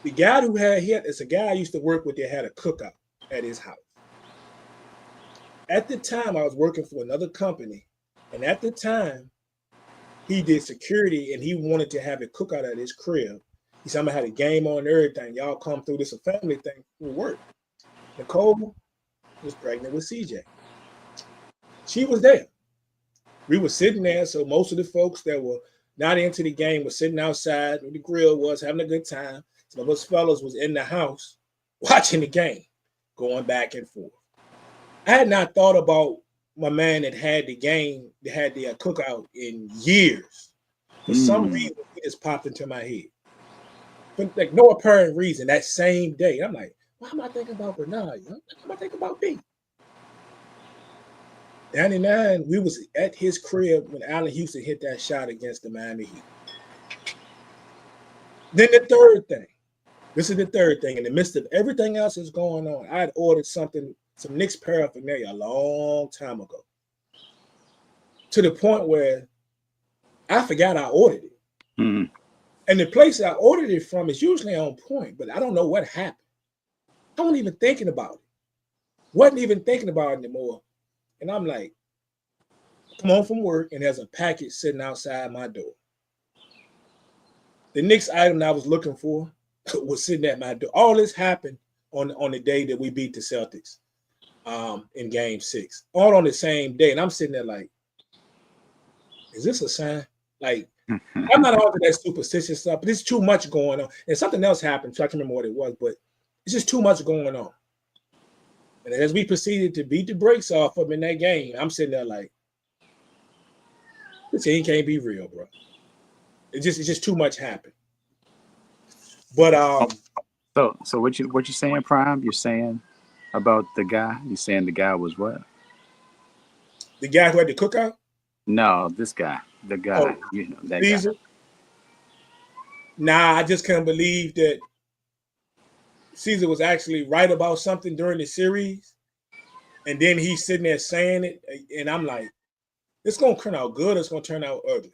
A: the guy it's a guy I used to work with that had a cookout at his house. At the time, I was working for another company. And at the time, he did security and he wanted to have a cookout at his crib. He said, I'm going to have a game on and everything. Y'all come through. This a family thing for work. Nicole was pregnant with CJ. She was there. We were sitting there. So most of the folks that were not into the game were sitting outside where the grill was, having a good time. Some of us fellas was in the house watching the game, going back and forth. I had not thought about my man that had the game, that had the cookout in years. For some reason, it just popped into my head. But like no apparent reason, that same day, I'm like, why am I thinking about Bernard? Why am I thinking about B? 99, we was at his crib when Allen Houston hit that shot against the Miami Heat. Then the third thing. This is the third thing. In the midst of everything else that's going on, I had ordered some Knicks paraphernalia a long time ago. To the point where I forgot I ordered it. Mm-hmm. And the place I ordered it from is usually on point, but I don't know what happened. I wasn't even thinking about it. Wasn't even thinking about it anymore. And I'm like, come home from work, and there's a package sitting outside my door. The next item that I was looking for was sitting at my door. All this happened on the day that we beat the Celtics in Game 6. All on the same day. And I'm sitting there like, is this a sign? Like, I'm not all that superstitious stuff, but there's too much going on. And something else happened, so I can't remember what it was, but it's just too much going on. And as we proceeded to beat the brakes off of him in that game, I'm sitting there like, this team can't be real, bro. It's just too much happened. But
B: so what you saying, Prime? You're saying about the guy? You saying the guy was what?
A: The guy who had the cookout?
B: No, this guy. The guy. That Caesar?
A: Guy. Nah, I just couldn't believe that Caesar was actually right about something during the series. And then he's sitting there saying it. And I'm like, it's going to turn out good. It's going to turn out ugly.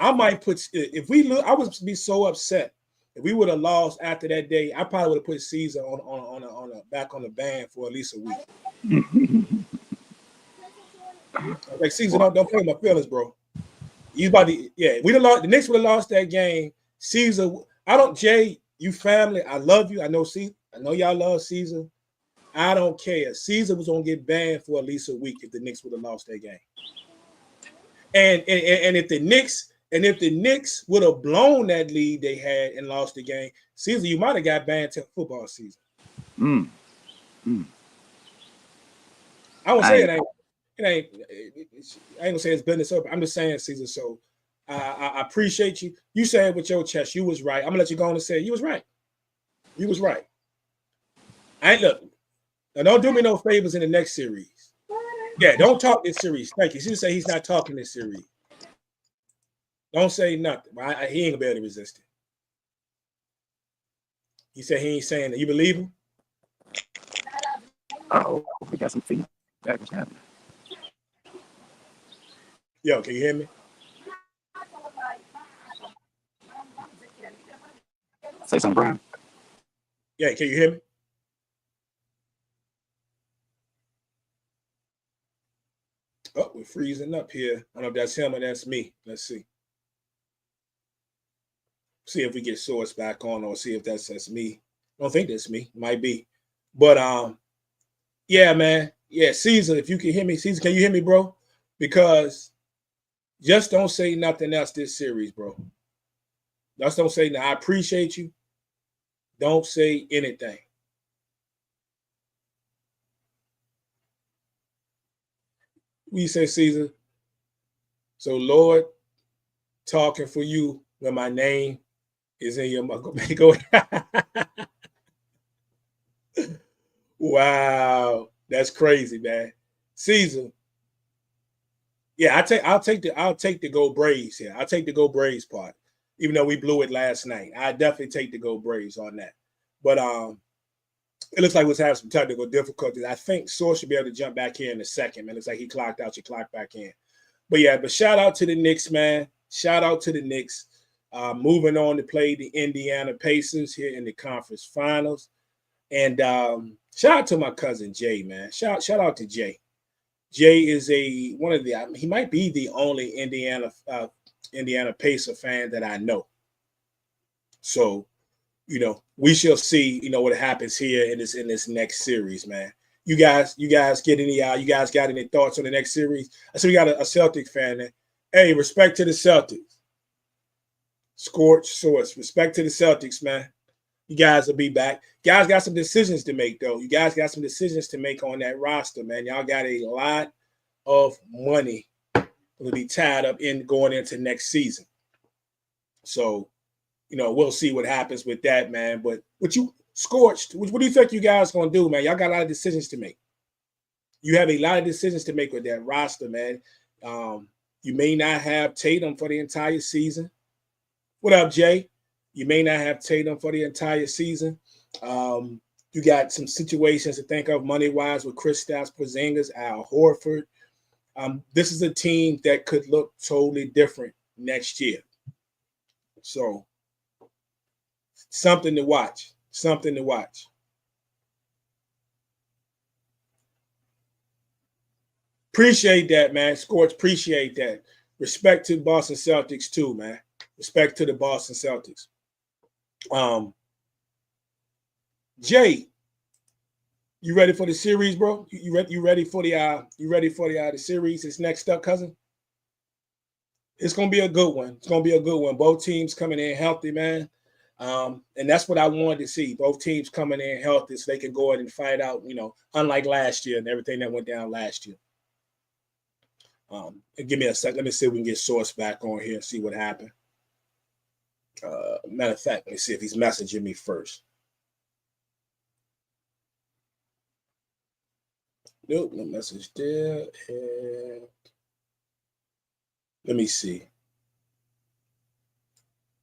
A: I might put, if we look, I would be so upset. If we would have lost after that day, I probably would have put Caesar back on the ban for at least a week. Like, Caesar, don't play with my feelings, bro. He's about to, we the Knicks would have lost that game. Caesar, I don't, Jay, you family, I love you. I know y'all love Caesar. I don't care. Caesar was gonna get banned for at least a week if the Knicks would have lost their game. And if the Knicks would have blown that lead they had and lost the game, Caesar, you might have got banned till football season. I won't say I ain't gonna say it's business up. I'm just saying, Caesar. So I appreciate you. You said with your chest, you was right. I'm gonna let you go on and say you was right. You was right. I ain't look. Now don't do me no favors in the next series. Yeah, don't talk this series. Thank you. She say he's not talking this series. Don't say nothing. He ain't gonna be able to resist it. He said he ain't saying that. You believe him?
B: Oh, we got some feedback. What's happening?
A: Yo, can you hear me?
B: Say something, Brian.
A: Yeah, can you hear me? Oh, we're freezing up here. I don't know if that's him or that's me. Let's see. See if we get Source back on or see if that's me. I don't think that's me. Might be. But yeah, man. Yeah, Caesar, if you can hear me. Caesar, can you hear me, bro? Because just don't say nothing else this series, bro. Just don't say nothing. I appreciate you. Don't say anything. We say, Caesar. So, Lord, talking for you when my name is in your mouth. Go ahead. Wow, that's crazy, man. Caesar. Yeah, I'll take the Go Braves here. I'll take the Go Braves part, even though we blew it last night. I definitely take the Go Braves on that. But it looks like we're having some technical difficulties. I think Source should be able to jump back here in a second, man. It looks like he clocked out. You clocked back in. But yeah, but shout out to the Knicks, man. Shout out to the Knicks. Moving on to play the Indiana Pacers here in the conference finals. And shout out to my cousin Jay, man. Shout out to Jay. Jay is he might be the only Indiana Pacer fan that I know. So, we shall see, what happens here in this next series, man. You guys get any you guys got any thoughts on the next series? I see we got a Celtic fan there. Hey, respect to the Celtics. Scorch Source. Respect to the Celtics, man. You guys will be back. You guys got some decisions to make, though. You guys got some decisions to make on that roster, man. Y'all got a lot of money to be tied up in going into next season. So, we'll see what happens with that, man. But what do you think you guys going to do, man? Y'all got a lot of decisions to make. You have a lot of decisions to make with that roster, man. You may not have Tatum for the entire season. What up, Jay? You may not have Tatum for the entire season. You got some situations to think of money-wise with Kristaps Porzingis, Al Horford. This is a team that could look totally different next year. So, something to watch. Something to watch. Appreciate that, man. Scorch, appreciate that. Respect to Boston Celtics, too, man. Respect to the Boston Celtics. Jay, you ready for the series, bro? You ready for the series? It's next up, cousin. It's gonna be a good one. It's gonna be a good one. Both teams coming in healthy, man. And that's what I wanted to see. Both teams coming in healthy so they can go ahead and fight out, unlike last year and everything that went down last year. Give me a sec. Let me see if we can get Source back on here and see what happened. Matter of fact, let me see if he's messaging me first. Nope, no message there. And let me see.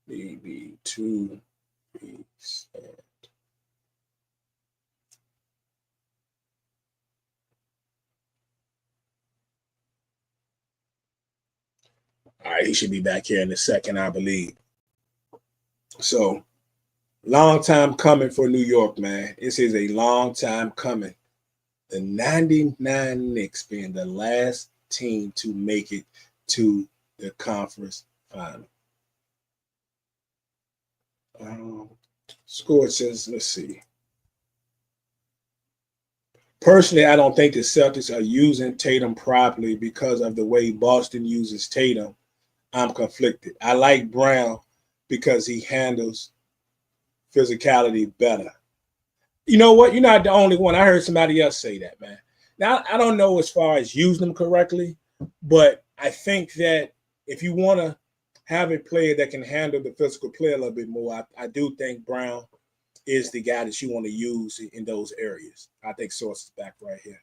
A: Maybe 2, 3, 7. All right, he should be back here in a second, I believe. So, long time coming for New York, man. This is a long time coming. The 99 Knicks being the last team to make it to the conference final. Um, Score says, let's see. Personally, I don't think the Celtics are using Tatum properly because of the way Boston uses Tatum. I'm conflicted. I like Brown because he handles physicality better. You know what? You're not the only one. I heard somebody else say that, man. Now, I don't know as far as using them correctly, but I think that if you want to have a player that can handle the physical play a little bit more, I do think Brown is the guy that you want to use in those areas. I think Source is back right here.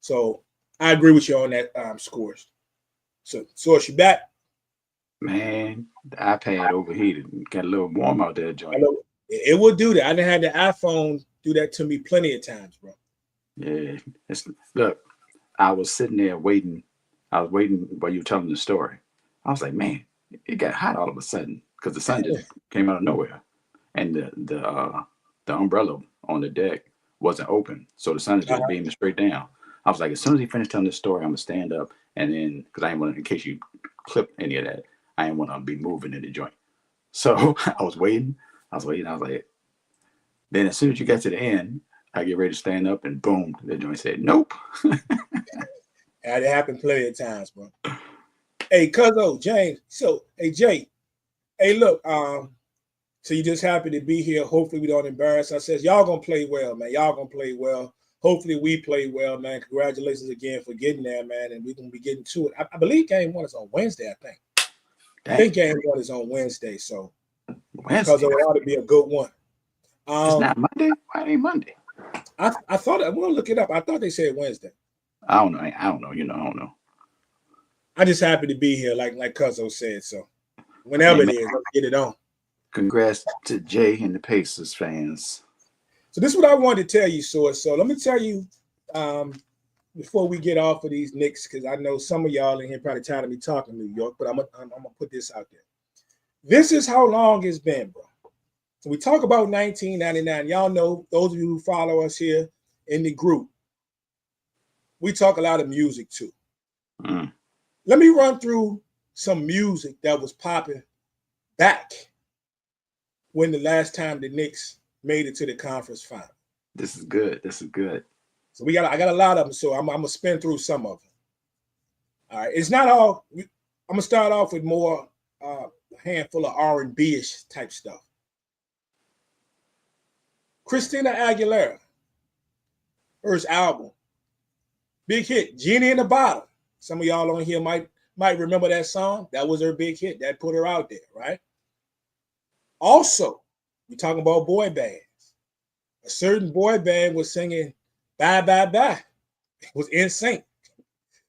A: So I agree with you on that scores. So Source, you back?
B: Man, the iPad overheated and got a little warm out there,
A: I
B: joint.
A: know it will do that. I done had the iPhone do that to me plenty of times, bro.
B: Yeah. Look, I was sitting there waiting. I was waiting while you were telling the story. I was like, man, it got hot all of a sudden because the sun just came out of nowhere, and the umbrella on the deck wasn't open, so the sun is just beaming straight down. I was like, as soon as he finished telling the story, I'm gonna stand up and then because I didn't want to, in case you clip any of that, I didn't want to be moving in the joint. So I was waiting. I was waiting. I was like, then as soon as you got to the end, I get ready to stand up, and boom, the joint said, nope.
A: Had it happened plenty of times, bro. Hey, Cuzzo, James. So, hey, Jay. Hey, look. So you just happy to be here. Hopefully we don't embarrass ourselves. Y'all gonna play well, man. Y'all gonna play well. Hopefully we play well, man. Congratulations again for getting there, man. And we're gonna be getting to it. I believe game one is on Wednesday. I think.
B: Dang.
A: I think game one is on Wednesday. So
B: Wednesday.
A: Cuzzo, it ought to be a good one.
B: It's not Monday. Why ain't Monday?
A: I thought I'm gonna look it up. I thought they said Wednesday.
B: I don't know. I don't know. You know, I don't know.
A: I'm just happy to be here, like Cuzzo said. So whenever it is, let's get it on.
B: Congrats to Jay and the Pacers fans.
A: So this is what I wanted to tell you, Source. So let me tell you before we get off of these Knicks, because I know some of y'all in here probably tired of me talking New York, but I'm gonna put this out there. This is how long it's been, bro. So we talk about 1999. Y'all know, those of you who follow us here in the group, we talk a lot of music too. Let me run through some music that was popping back when the last time the Knicks made it to the conference final.
B: This is good. This is good.
A: So I got a lot of them, so I'm gonna spin through some of them. All right, it's not all. I'm gonna start off with more a handful of R&B-ish type stuff. Christina Aguilera, first album, big hit, "Genie in the Bottle." Some of y'all on here might remember that song. That was her big hit. That put her out there, right? Also, we're talking about boy bands. A certain boy band was singing "Bye Bye Bye." It was NSYNC,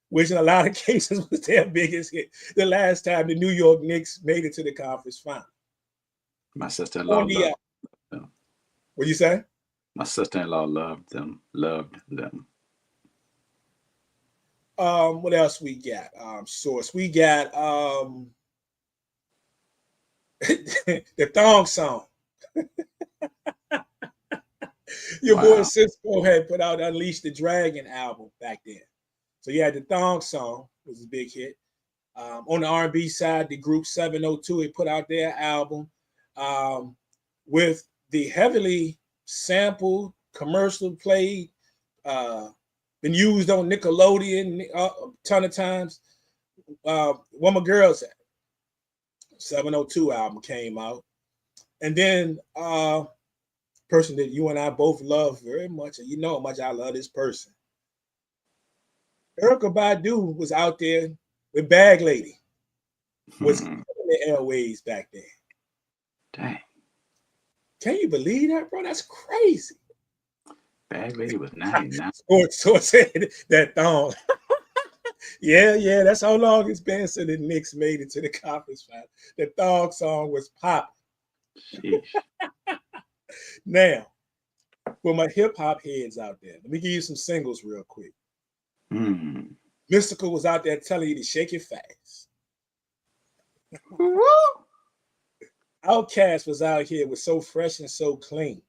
A: which in a lot of cases was their biggest hit. The last time the New York Knicks made it to the conference final.
B: My sister-in-law loved them.
A: What you say?
B: My sister-in-law loved them. Loved them.
A: What else we got? Source. We got the thong song. Your boy Cisco had put out Unleash the Dragon album back then. So you had the thong song, was a big hit. On the R&B side, the group 702, they put out their album with the heavily sampled, commercial played, been used on Nickelodeon a ton of times. Where My Girls At? 702 album came out. And then person that you and I both love very much, and you know how much I love this person. Erykah Badu was out there with Bag Lady. Was in the airways back then.
B: Dang.
A: Can you believe that, bro? That's crazy.
B: Bag Lady was 99.
A: So said that thong. yeah, that's how long it's been since the Knicks made it to the conference final. The thong song was popping. Now, for my hip hop heads out there, let me give you some singles real quick. Mystical was out there telling you to shake it fast. Outkast was out here with So Fresh and So Clean.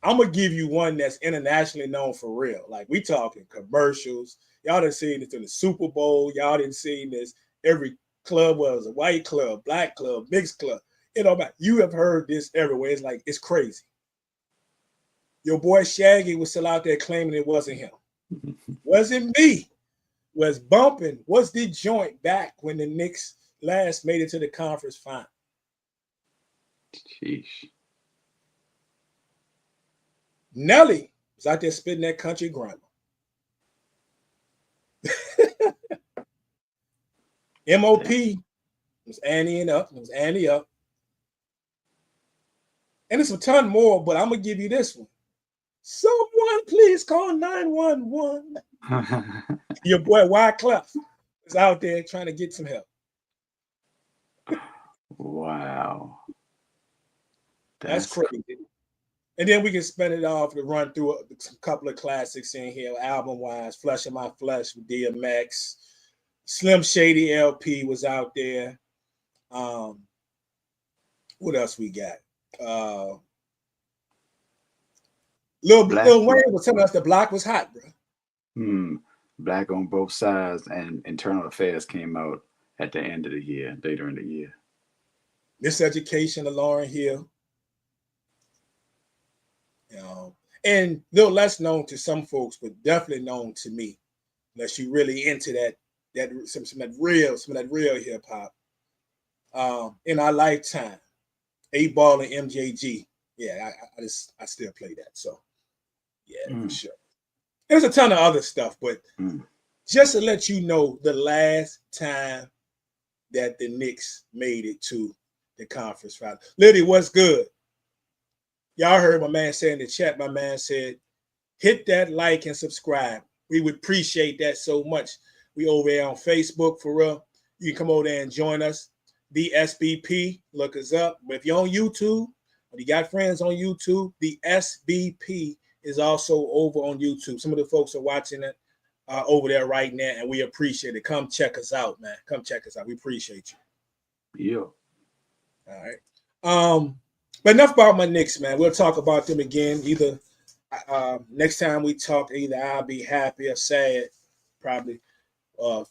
A: I'm gonna give you one that's internationally known for real. Like, we talking commercials. Y'all done seen this in the Super Bowl. Y'all done seen this every club, was a white club, black club, mixed club. You have heard this everywhere. It's like, it's crazy. Your boy Shaggy was still out there claiming it wasn't him. Wasn't me. Was bumping. Was the joint back when the Knicks last made it to the conference final?
B: Sheesh.
A: Nelly was out there spitting that country grammar. MOP was Annie up. It was Annie up. And it's a ton more, but I'm going to give you this one. Someone please call 911. Your boy Wyclef is out there trying to get some help.
B: Wow.
A: That's crazy. And then we can spin it off to run through a couple of classics in here, album-wise. Flesh of My Flesh with DMX. Slim Shady LP was out there. What else we got? Lil Wayne was telling us the block was hot, bro.
B: Black on Both Sides and Internal Affairs came out at the end of the year, later in the year.
A: Miseducation of Lauryn Hill. And little less known to some folks, but definitely known to me, unless you really into some of that real hip hop. In our lifetime, 8-Ball and MJG. Yeah, I still play that. So yeah, for sure. There's a ton of other stuff, but just to let you know, the last time that the Knicks made it to the conference final. Liddy, what's good? Y'all heard my man say in the chat, my man said, hit that like and subscribe. We would appreciate that so much. We over there on Facebook, for real. You can come over there and join us. The SBP, look us up. But if you're on YouTube, or you got friends on YouTube, the SBP is also over on YouTube. Some of the folks are watching it over there right now, and we appreciate it. Come check us out, man. Come check us out. We appreciate you.
B: Yeah.
A: All right. But enough about my Knicks, man. We'll talk about them again. Either next time we talk, either I'll be happy or sad, probably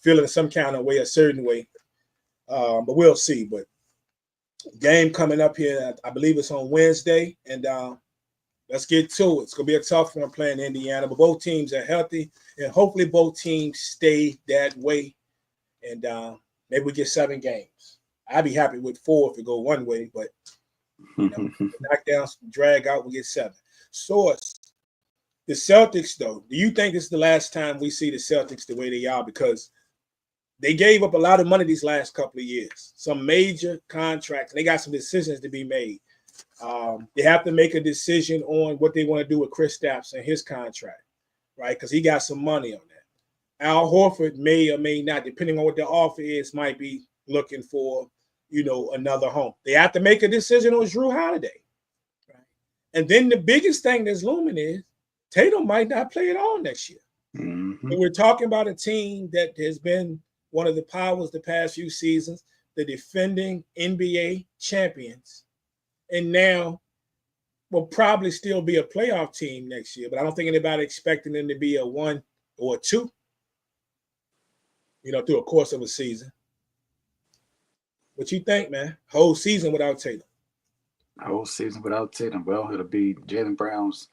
A: feeling some kind of way, a certain way. But we'll see. But game coming up here, I believe it's on Wednesday, and let's get to it. It's going to be a tough one playing Indiana, but both teams are healthy, and hopefully both teams stay that way, and maybe we get 7 games. I'd be happy with 4 if it go one way, but knock down, drag out, we get 7. Source, the Celtics, though, do you think this is the last time we see the Celtics the way they are? Because they gave up a lot of money these last couple of years, some major contracts. They got some decisions to be made. They have to make a decision on what they want to do with Kristaps and his contract, right? Because he got some money on that. Al Horford may or may not, depending on what the offer is, might be looking for, another home. They have to make a decision on Jrue Holiday, right? And then the biggest thing that's looming is Tatum might not play at all next year. And we're talking about a team that has been one of the powers the past few seasons, the defending NBA champions, and now will probably still be a playoff team next year, but I don't think anybody expecting them to be a 1 or a 2, through a course of a season. What you think, man? Whole season without Tatum.
B: Whole season without Tatum. Well, it'll be Jaylen Brown's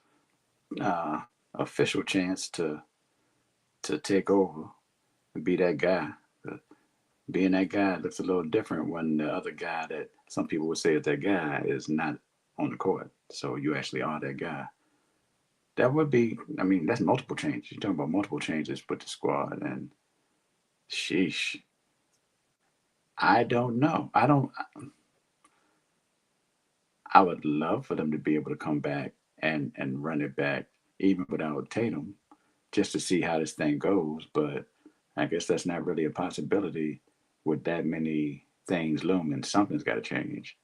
B: official chance to take over and be that guy. Being that guy looks a little different when the other guy that some people would say is that guy is not on the court. So you actually are that guy. That would be, that's multiple changes. You're talking about multiple changes with the squad, and sheesh. I don't know. I would love for them to be able to come back and run it back even without Tatum, just to see how this thing goes. But I guess that's not really a possibility with that many things looming. Something's got to change,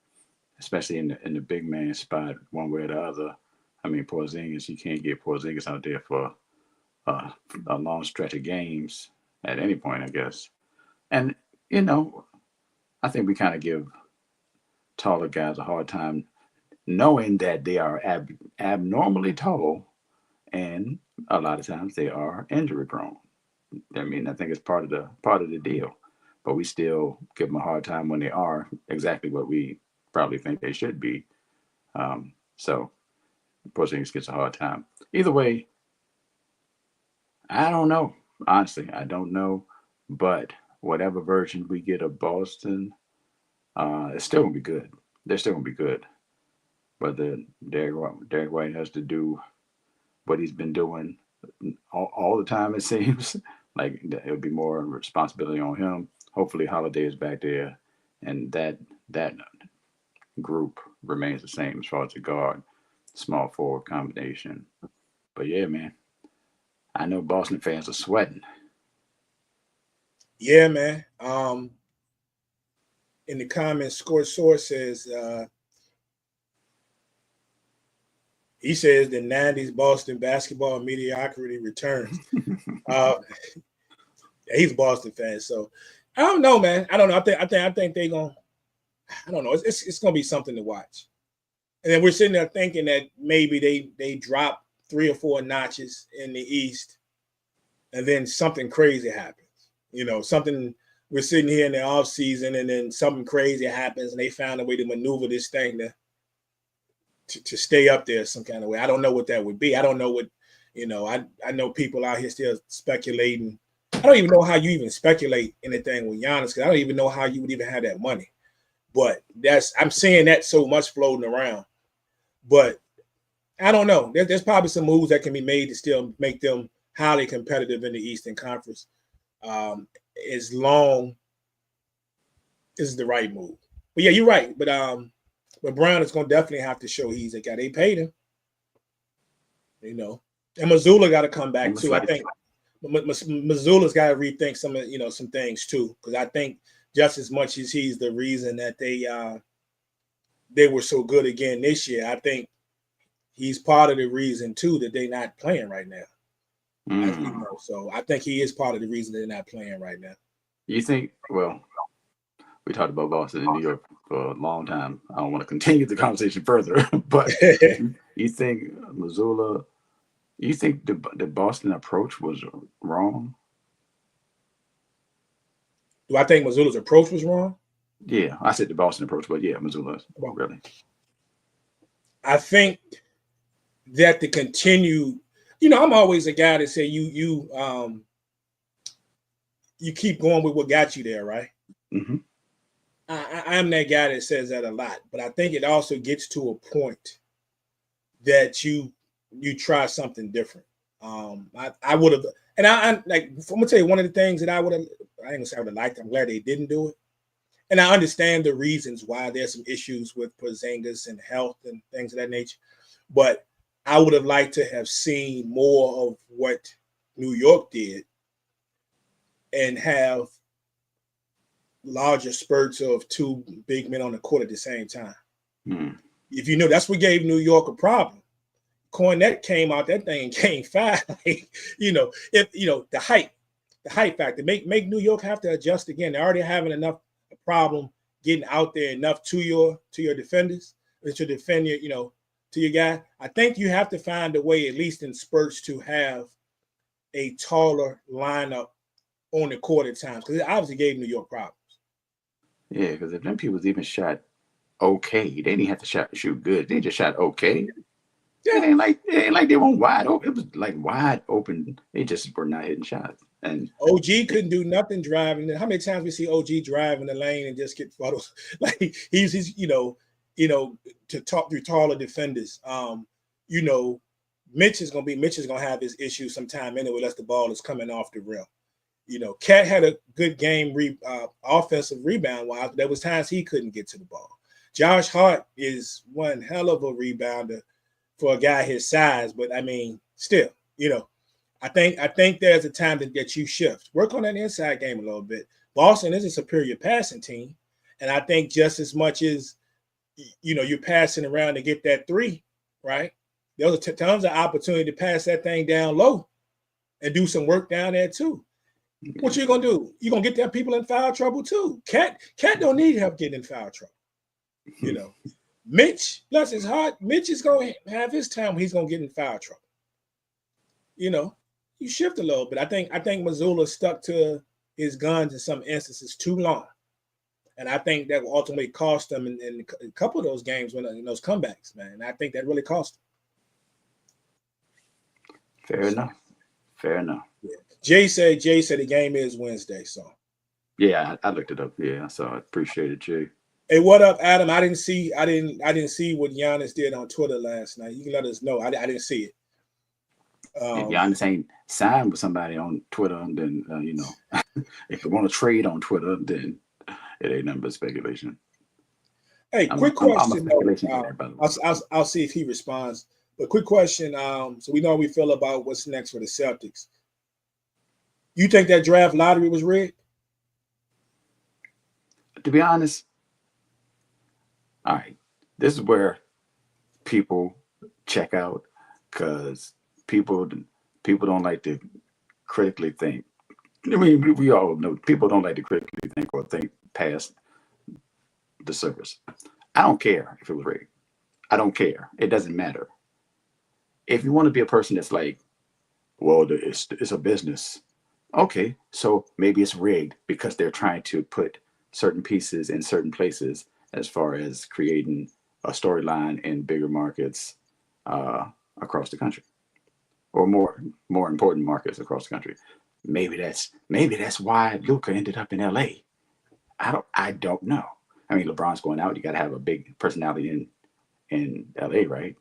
B: especially in the big man spot, one way or the other. Porzingis, you can't get Porzingis out there for a long stretch of games at any point, I guess. And, I think we kind of give taller guys a hard time knowing that they are abnormally tall, and a lot of times they are injury prone. I think it's part of the deal, but we still give them a hard time when they are exactly what we probably think they should be. So Porzingis gets a hard time. Either way, I don't know. Honestly, I don't know. But whatever version we get of Boston, it's still gonna be good. They're still gonna be good. But Derek White has to do what he's been doing all the time. It seems like it'll be more responsibility on him. Hopefully, Holiday is back there, and that group remains the same as far as the guard, small forward combination. But yeah, man, I know Boston fans are sweating.
A: Yeah, man. In the comments, Score Source says he says the '90s Boston basketball mediocrity returns. He's a Boston fan, so I don't know, man. I don't know. I think they're gonna. I don't know. It's gonna be something to watch. And then we're sitting there thinking that maybe they drop 3 or 4 notches in the East, and then something crazy happens. Something we're sitting here in the off season, and then something crazy happens, and they found a way to maneuver this thing to stay up there some kind of way. I don't know what that would be. I don't know what I know people out here still speculating. I don't even know how you even speculate anything with Giannis, because I don't even know how you would even have that money. But I'm seeing that so much floating around. But I don't know. There's probably some moves that can be made to still make them highly competitive in the Eastern Conference, as long as the right move. But yeah, you're right. But Brown is going to definitely have to show he's a guy. They paid him, and Missoula got to come back too. I think Missoula's got to rethink some things too, because I think just as much as he's the reason that they were so good again this year, I think he's part of the reason too that they're not playing right now. So I think he is part of the reason they're not playing right now.
B: You think? Well, we talked about Boston and New York for a long time. I don't want to continue the conversation further, but you think Missoula? You think the Boston approach was wrong?
A: Do I think Missoula's approach was wrong?
B: Yeah, I said the Boston approach, but yeah, Missoula's really.
A: I think that to continue, I'm always a guy that say you keep going with what got you there, right?
B: Mm-hmm.
A: I'm that guy that says that a lot, but I think it also gets to a point that you try something different. I would have, and I'm gonna tell you one of the things that I ain't gonna say I would have liked. I'm glad they didn't do it, and I understand the reasons why there's some issues with Porzingis and health and things of that nature, but I would have liked to have seen more of what New York did and have larger spurts of 2 big men on the court at the same time. If you know, that's what gave New York a problem. Cornette came out that thing and came fast. If the height factor make New York have to adjust again. They're already having enough problem getting out there enough to your defenders to defend your to your guy. I think you have to find a way, at least in spurts, to have a taller lineup on the court at times, because it obviously gave New York problems.
B: Yeah, because if them people even shot okay, they didn't have to shoot good. They just shot okay. Yeah. It ain't like they weren't wide open. It was like wide open. They just were not hitting shots. And
A: OG couldn't do nothing driving. How many times we see OG drive in the lane and just get photos? Like he's to talk through taller defenders. Mitch is gonna have his issues sometime anyway, unless the ball is coming off the rim. Cat had a good game offensive rebound wise, but there was times he couldn't get to the ball. Josh Hart is one hell of a rebounder for a guy his size, but I mean, still, I think there's a time that you shift. Work on that inside game a little bit. Boston is a superior passing team, and I think just as much as you're passing around to get that 3, right? There was tons of opportunity to pass that thing down low and do some work down there too. What you gonna do? You gonna get that people in foul trouble too. Cat don't need help getting in foul trouble. Mitch, bless his heart, Mitch is gonna have his time when he's gonna get in foul trouble. You shift a little bit. I think Missoula stuck to his guns in some instances too long. And I think that will ultimately cost them in a couple of those games when in those comebacks, man. And I think that really cost them.
B: Fair enough. Fair enough.
A: Yeah. Jay said the game is Wednesday. So
B: yeah, I looked it up. Yeah, so I appreciate it, Jay.
A: Hey, what up, Adam? I didn't see what Giannis did on Twitter last night. You can let us know. I didn't see it.
B: If Giannis ain't signed with somebody on Twitter, then if you want to trade on Twitter, then it ain't nothing but speculation.
A: Hey, quick question.
B: I'll
A: I'll see if he responds. But quick question. So we know how we feel about what's next for the Celtics. You think that draft lottery was rigged?
B: To be honest, all right, this is where people check out because people don't like to critically think. I mean, we all know people don't like to critically think or think past the surface. I don't care if it was rigged. I don't care. It doesn't matter. If you want to be a person that's like, well, it's a business. Okay, so maybe it's rigged because they're trying to put certain pieces in certain places as far as creating a storyline in bigger markets across the country, or more important markets across the country. Maybe that's why Luka ended up in LA. I don't know. I mean, LeBron's going out. You got to have a big personality in LA, right?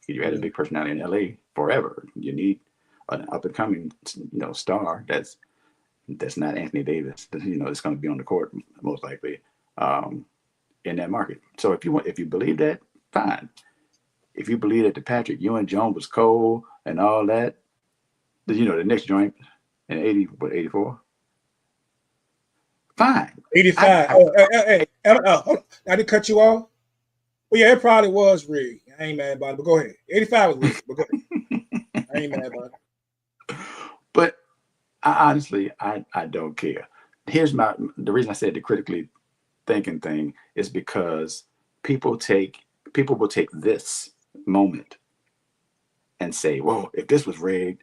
B: You had a big personality in LA forever. You need an up and coming, star that's not Anthony Davis. It's going to be on the court most likely in that market. So if you believe that, fine. If you believe that the Patrick Ewing Jones was cold and all that, the Knicks joint in 84. Fine.
A: 85. Hey. I didn't cut you off. Well, yeah, it probably was rigged. I ain't mad about it, but go ahead. 85 was rigged, but go ahead. I ain't mad about it.
B: But honestly, I don't care. Here's the reason I said the critically thinking thing is because people will take this moment and say, well, if this was rigged,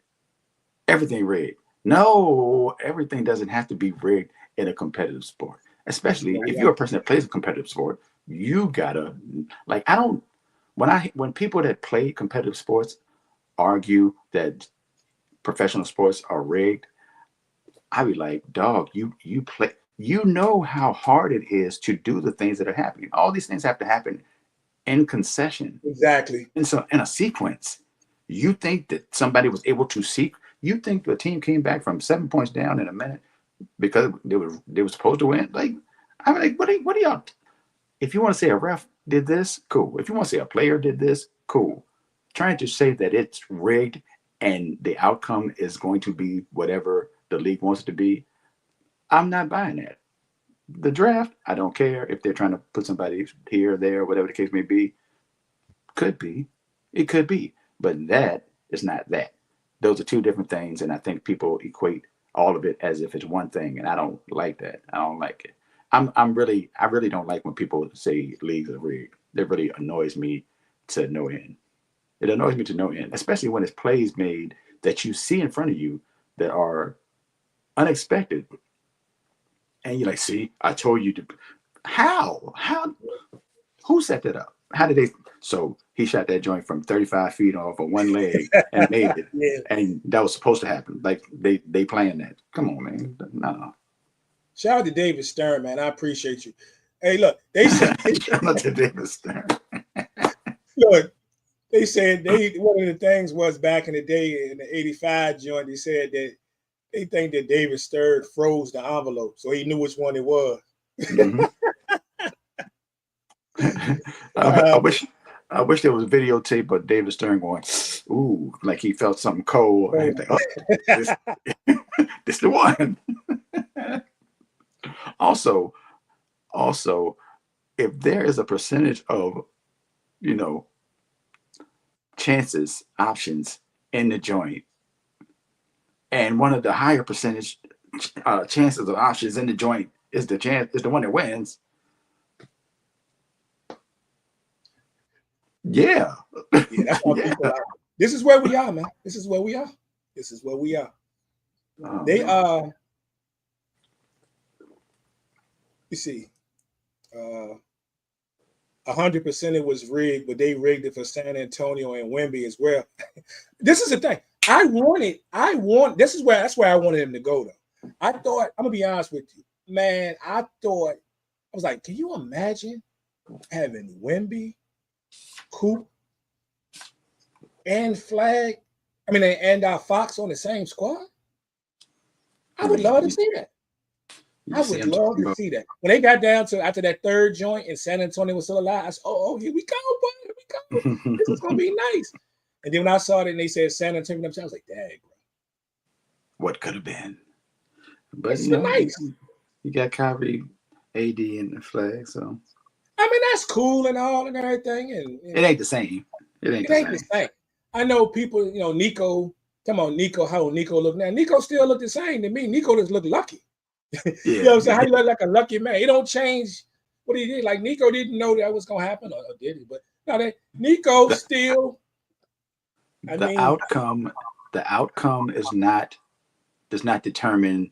B: everything rigged. No, everything doesn't have to be rigged in a competitive sport. Especially if you're a person that plays a competitive sport, you gotta when people that play competitive sports argue that professional sports are rigged, I be like, dog, you play, how hard it is to do the things that are happening. All these things have to happen in concession.
A: Exactly.
B: And so in a sequence, you think that somebody was able to you think the team came back from 7 points down in a minute because they were supposed to win? Like, I'm like, what are y'all? If you want to say a ref did this, cool. If you want to say a player did this, cool. Trying to say that it's rigged and the outcome is going to be whatever the league wants it to be, I'm not buying that. The draft, I don't care if they're trying to put somebody here, there, whatever the case may be. Could be. It could be. But that is not that. Those are two different things, and I think people equate all of it as if it's one thing, and I don't like that. I don't like it. I really don't like when people say leagues are rigged. That really annoys me to no end. It annoys me to no end, especially when it's plays made that you see in front of you that are unexpected. And you're like, see, I told you to. How? Who set that up? How did they? So he shot that joint from 35 feet off of one leg and made it.
A: Yeah.
B: And that was supposed to happen. Like they planned that. Come on, man. No.
A: Shout out to David Stern, man. I appreciate you. Hey, look, they said
B: shout out to David Stern.
A: Look, they said one of the things was back in the day in the 85 joint, they said that they think that David Stern froze the envelope, so he knew which one it was.
B: Mm-hmm. I wish there was a videotape of David Stern going, ooh, like he felt something cold. Like, this the one. Also, if there is a percentage of, options in the joint, and one of the higher percentage chances of options in the joint is the one that wins. Yeah.
A: That's how people are. This is where we are, man. This is where we are. They you see, 100% it was rigged, but they rigged it for San Antonio and Wemby as well. This is the thing. That's where I wanted him to go though. I thought, I'm gonna be honest with you, man. I was like, can you imagine having Wemby, Coop, and Flag? And Fox on the same squad? I would love to see that. I would love to see that. When they got down to after that third joint and San Antonio was still alive, I said, oh, here we go, boy. Here we go. This is going to be nice. And then when I saw it and they said San Antonio, I was like, dang, bro.
B: What could have been? But
A: it's nice.
B: You got Kyrie, AD, and the Flag, so.
A: That's cool and all and everything. And
B: it ain't the same. It ain't the same.
A: I know people, Nico, come on, Nico, how Nico look now? Nico still look the same to me. Nico just look lucky. Yeah. You know what I'm saying? How you look like a lucky man. He don't change what he did. Like Nico didn't know that was gonna happen, or did he? But no, Nico still.
B: The outcome does not determine.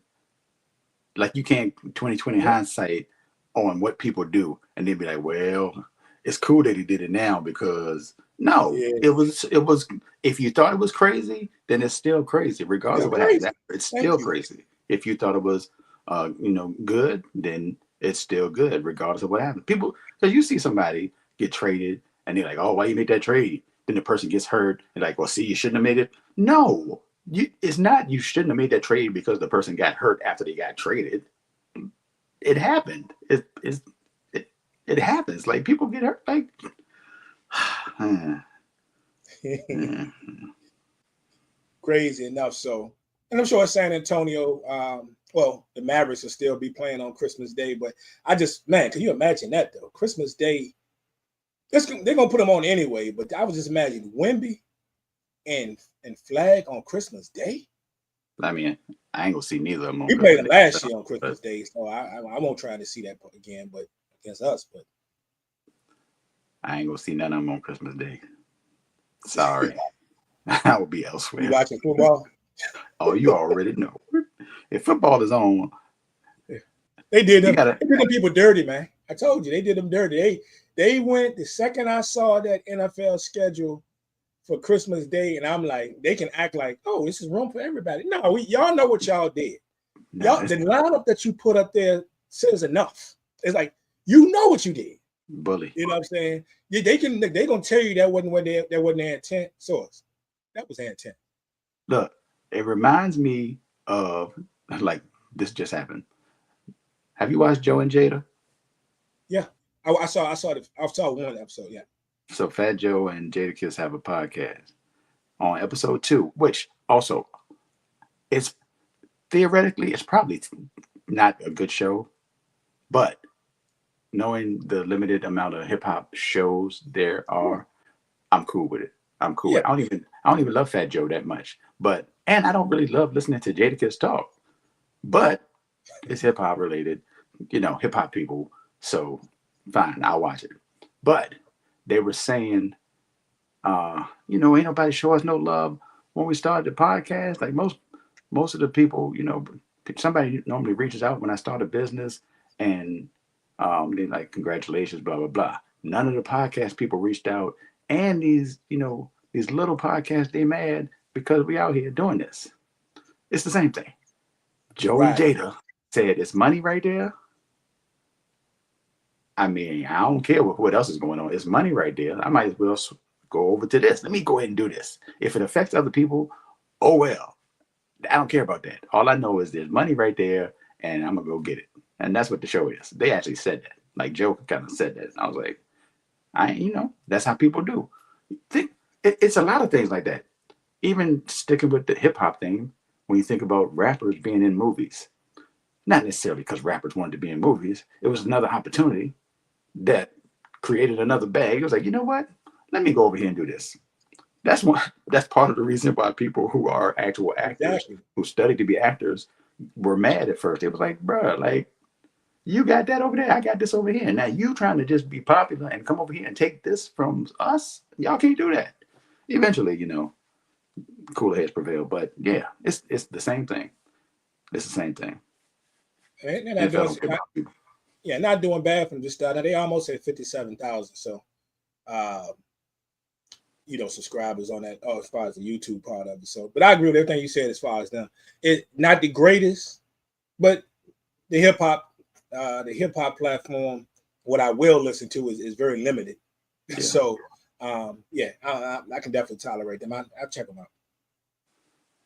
B: Like you can't 2020 hindsight on what people do and then be like, well, it's cool that he did it now because it was. If you thought it was crazy, then it's still crazy, regardless of what happens. It's still crazy. If you thought it was good, then it's still good, regardless of what happens. People, because you see somebody get traded and they're like, oh, why you make that trade? Then the person gets hurt and like, well, see, you shouldn't have made it. No, it's not. You shouldn't have made that trade because the person got hurt after they got traded. It happened. It happens. Like people get hurt. Like,
A: crazy enough. So, and I'm sure San Antonio. The Mavericks will still be playing on Christmas Day, but can you imagine that though? Christmas Day, they're gonna put them on anyway. But I was just imagining Wemby and Flag on Christmas Day.
B: I ain't gonna see neither of them.
A: We played them last year on Christmas Day, so I won't try to see that again. But against us, but
B: I ain't gonna see none of them on Christmas Day. Sorry, I will be elsewhere.
A: You watching football?
B: Oh, you already know. If football is on,
A: they did them people dirty, man. I told you they did them dirty. They went the second I saw that NFL schedule for Christmas Day, and I'm like, they can act like, oh, this is room for everybody. No, y'all know what y'all did. The lineup that you put up there says enough. It's like you know what you did.
B: Bully.
A: You know what I'm saying? They gonna tell you that wasn't their intent. Source. That was their intent.
B: Look, it reminds me of like this just happened. Have you watched Joe and Jada?
A: Yeah, I saw one episode. Yeah.
B: So Fat Joe and Jada Kiss have a podcast on episode 2, which also it's theoretically it's probably not a good show, but knowing the limited amount of hip hop shows there are, I'm cool with it. I'm cool. Yeah. I don't even love Fat Joe that much, and I don't really love listening to Jadakiss talk, but it's hip hop related, hip hop people. So fine, I'll watch it. But they were saying, ain't nobody show us no love when we started the podcast. Like most of the people, somebody normally reaches out when I start a business and they're like, congratulations, blah, blah, blah. None of the podcast people reached out. And these little podcasts, they mad because we out here doing this. It's the same thing. Joe and Jada said, it's money right there. I don't care what else is going on. It's money right there. I might as well go over to this. Let me go ahead and do this. If it affects other people, oh well. I don't care about that. All I know is there's money right there, and I'm going to go get it. And that's what the show is. They actually said that. Like Joe kind of said that. I was like, that's how people do. It's a lot of things like that. Even sticking with the hip hop thing, when you think about rappers being in movies, not necessarily because rappers wanted to be in movies. It was another opportunity that created another bag. It was like, you know what? Let me go over here and do this. That's part of the reason why people who are actual actors, who studied to be actors, were mad at first. It was like, bruh, like, you got that over there, I got this over here. Now you trying to just be popular and come over here and take this from us? Y'all can't do that. Eventually, cooler heads prevail. But yeah, it's the same thing. It's the same thing.
A: And Yeah, not doing bad from just now. They almost at 57,000. So, subscribers on that. Oh, as far as the YouTube part of it. So, but I agree with everything you said as far as them. It not the greatest, but the hip hop platform. What I will listen to is very limited. Yeah. So, I can definitely tolerate them. I'll check them out.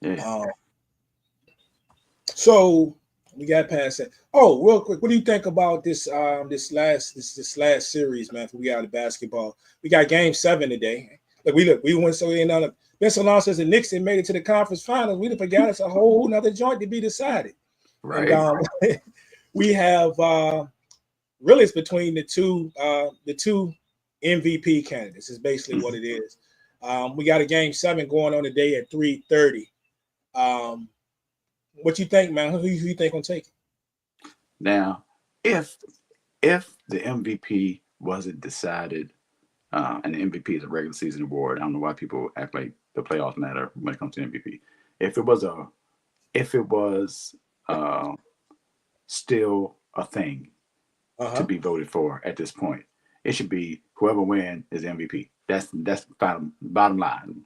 B: Yeah.
A: So we got past that. Oh, real quick, what do you think about this last series, man? We got the basketball. We got Game 7 today. We went so in on it. Been so long since the Knicks had made it to the conference finals. We forgot it's a whole nother joint to be decided.
B: Right.
A: And we have really it's between the two MVP candidates. Is basically what it is. We got a Game 7 going on today at 3:30. What you think, man? Who you think gonna take it?
B: Now, if the MVP wasn't decided, and the MVP is a regular season award, I don't know why people act like the playoffs matter when it comes to MVP. If it was still a thing to be voted for at this point, it should be whoever wins is MVP. That's bottom line.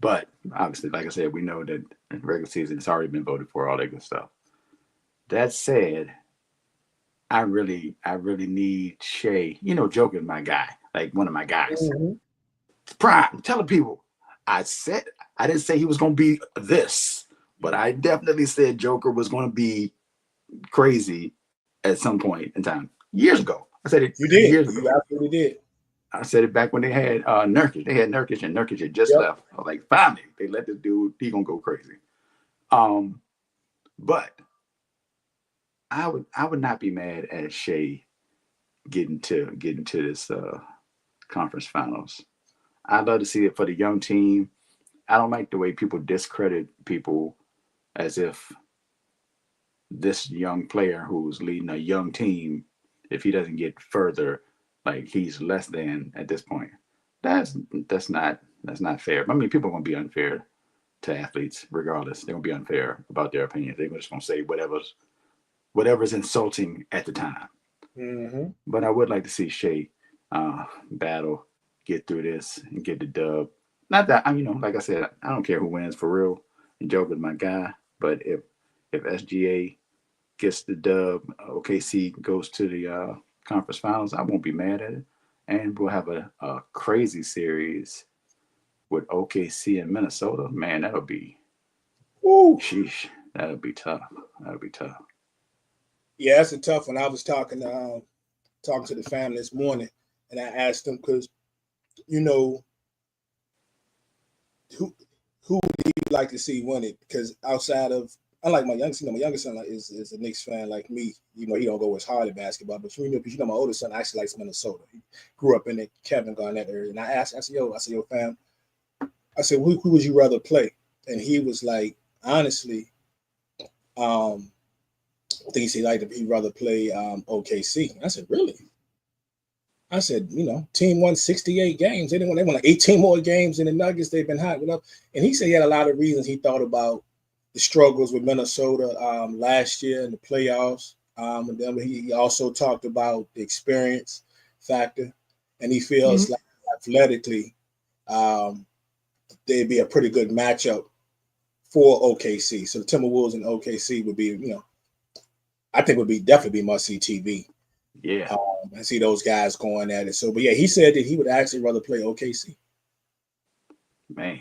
B: But obviously, like I said, we know that in regular season it's already been voted for, all that good stuff. That said, I really need Shea. Joker's my guy, like one of my guys.
A: Mm-hmm.
B: Prime, tell the people. I didn't say he was going to be this, but I definitely said Joker was going to be crazy at some point in time. Years ago. I said it.
A: You did.
B: Years ago.
A: You absolutely did.
B: I said it back when they had Nurkic. They had Nurkic, and Nurkic had just left. I was like, finally, they let this dude. He gonna go crazy. But I would not be mad at Shea getting to this conference finals. I'd love to see it for the young team. I don't like the way people discredit people as if this young player who's leading a young team, if he doesn't get further, like he's less than at this point. That's not fair. I mean, people are gonna be unfair to athletes regardless. They're gonna be unfair about their opinions. They're just gonna say whatever's insulting at the time.
A: Mm-hmm.
B: But I would like to see Shea battle, get through this, and get the dub. Not that like I said, I don't care who wins for real. And Joker's my guy. But if SGA gets the dub, OKC goes to the conference finals, I won't be mad at it. And we'll have a crazy series with OKC and Minnesota. Man, that'll be sheesh. That'll be tough.
A: Yeah, that's a tough one. I was talking to the family this morning, and I asked them because, who would you like to see win it? Because outside of, unlike my youngest son is a Knicks fan like me. He don't go as hard at basketball, but my older son actually likes Minnesota. He grew up in the Kevin Garnett area, and I said, yo, fam, I said, who would you rather play? And he was like, honestly, I think he'd rather play OKC. I said, really? I said, team won 68 games. They won like 18 more games than the Nuggets. They've been hot. And he said he had a lot of reasons he thought about the struggles with Minnesota last year in the playoffs. And then he also talked about the experience factor. And he feels like athletically they'd be a pretty good matchup for OKC. So the Timberwolves and OKC would be, I think would definitely be must-see TV.
B: Yeah.
A: I see those guys going at it. So, but yeah, he said that he would actually rather play OKC.
B: Man,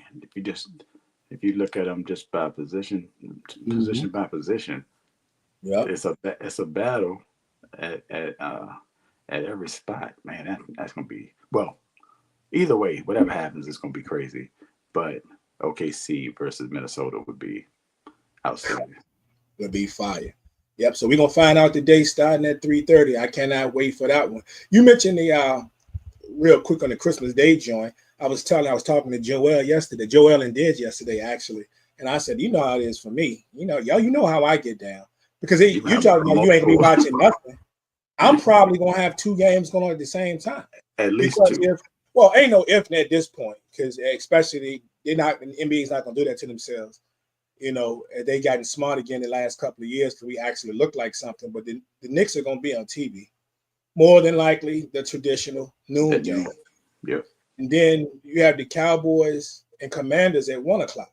B: if you look at them just by position by position, it's a battle at every spot. Man, that's gonna be, well, either way, whatever happens, it's gonna be crazy. But OKC versus Minnesota would be outstanding.
A: Would be fire. Yep. So we're gonna find out the day starting at 3:30. I cannot wait for that one. You mentioned the real quick on the Christmas Day joint. I was talking to Joel yesterday. Joel and Didge yesterday actually, and I said, how it is for me. Y'all, how I get down because you talking about you ain't gonna be watching nothing. I'm probably gonna have 2 games going on at the same time.
B: At least
A: because
B: 2.
A: Ain't no if at this point because especially the NBA is not gonna do that to themselves. they gotten smart again the last couple of years because we actually look like something. But the Knicks are going to be on TV. More than likely, the traditional noon game.
B: Yep.
A: And then you have the Cowboys and Commanders at 1 o'clock.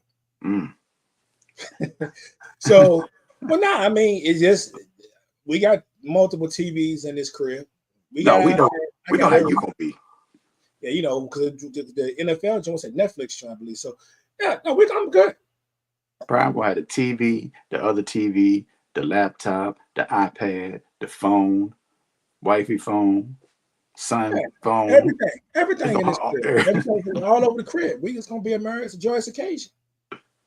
A: So, I mean, it's just we got multiple TVs in this crib.
B: We know how you're gonna be.
A: Yeah, because the NFL joint said Netflix joint, I believe. So, yeah, no, I'm good.
B: Brian will have the TV, the other TV, the laptop, the iPad, the phone, wifey phone, son phone,
A: everything in this crib, everything all over the crib. We just gonna be a merry, it's a joyous occasion.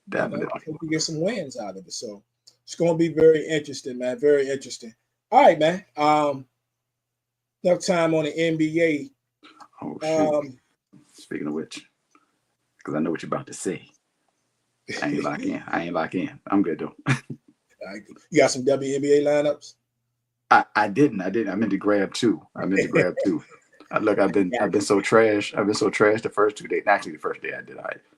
B: Definitely,
A: we get some wins out of it. So it's gonna be very interesting, man. Very interesting. All right, man. Enough time on the NBA.
B: Oh shoot! Speaking of which, because I know what you're about to say. I ain't lock in. I'm good though.
A: You got some WNBA lineups?
B: I didn't. I meant to grab two. Look, I've been so trash. I've been so trash the first 2 days. Actually, the first day I did.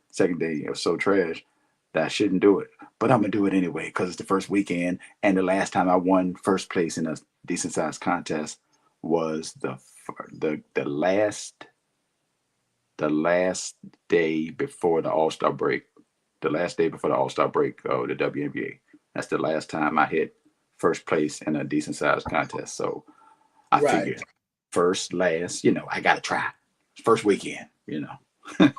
B: Second day it was so trash that I shouldn't do it. But I'm gonna do it anyway because it's the first weekend, and the last time I won first place in a decent sized contest was the last day before the All-Star break. The last day before the All-Star break of the WNBA. That's the last time I hit first place in a decent sized contest. So I figured first, last, I got to try. First weekend,
A: I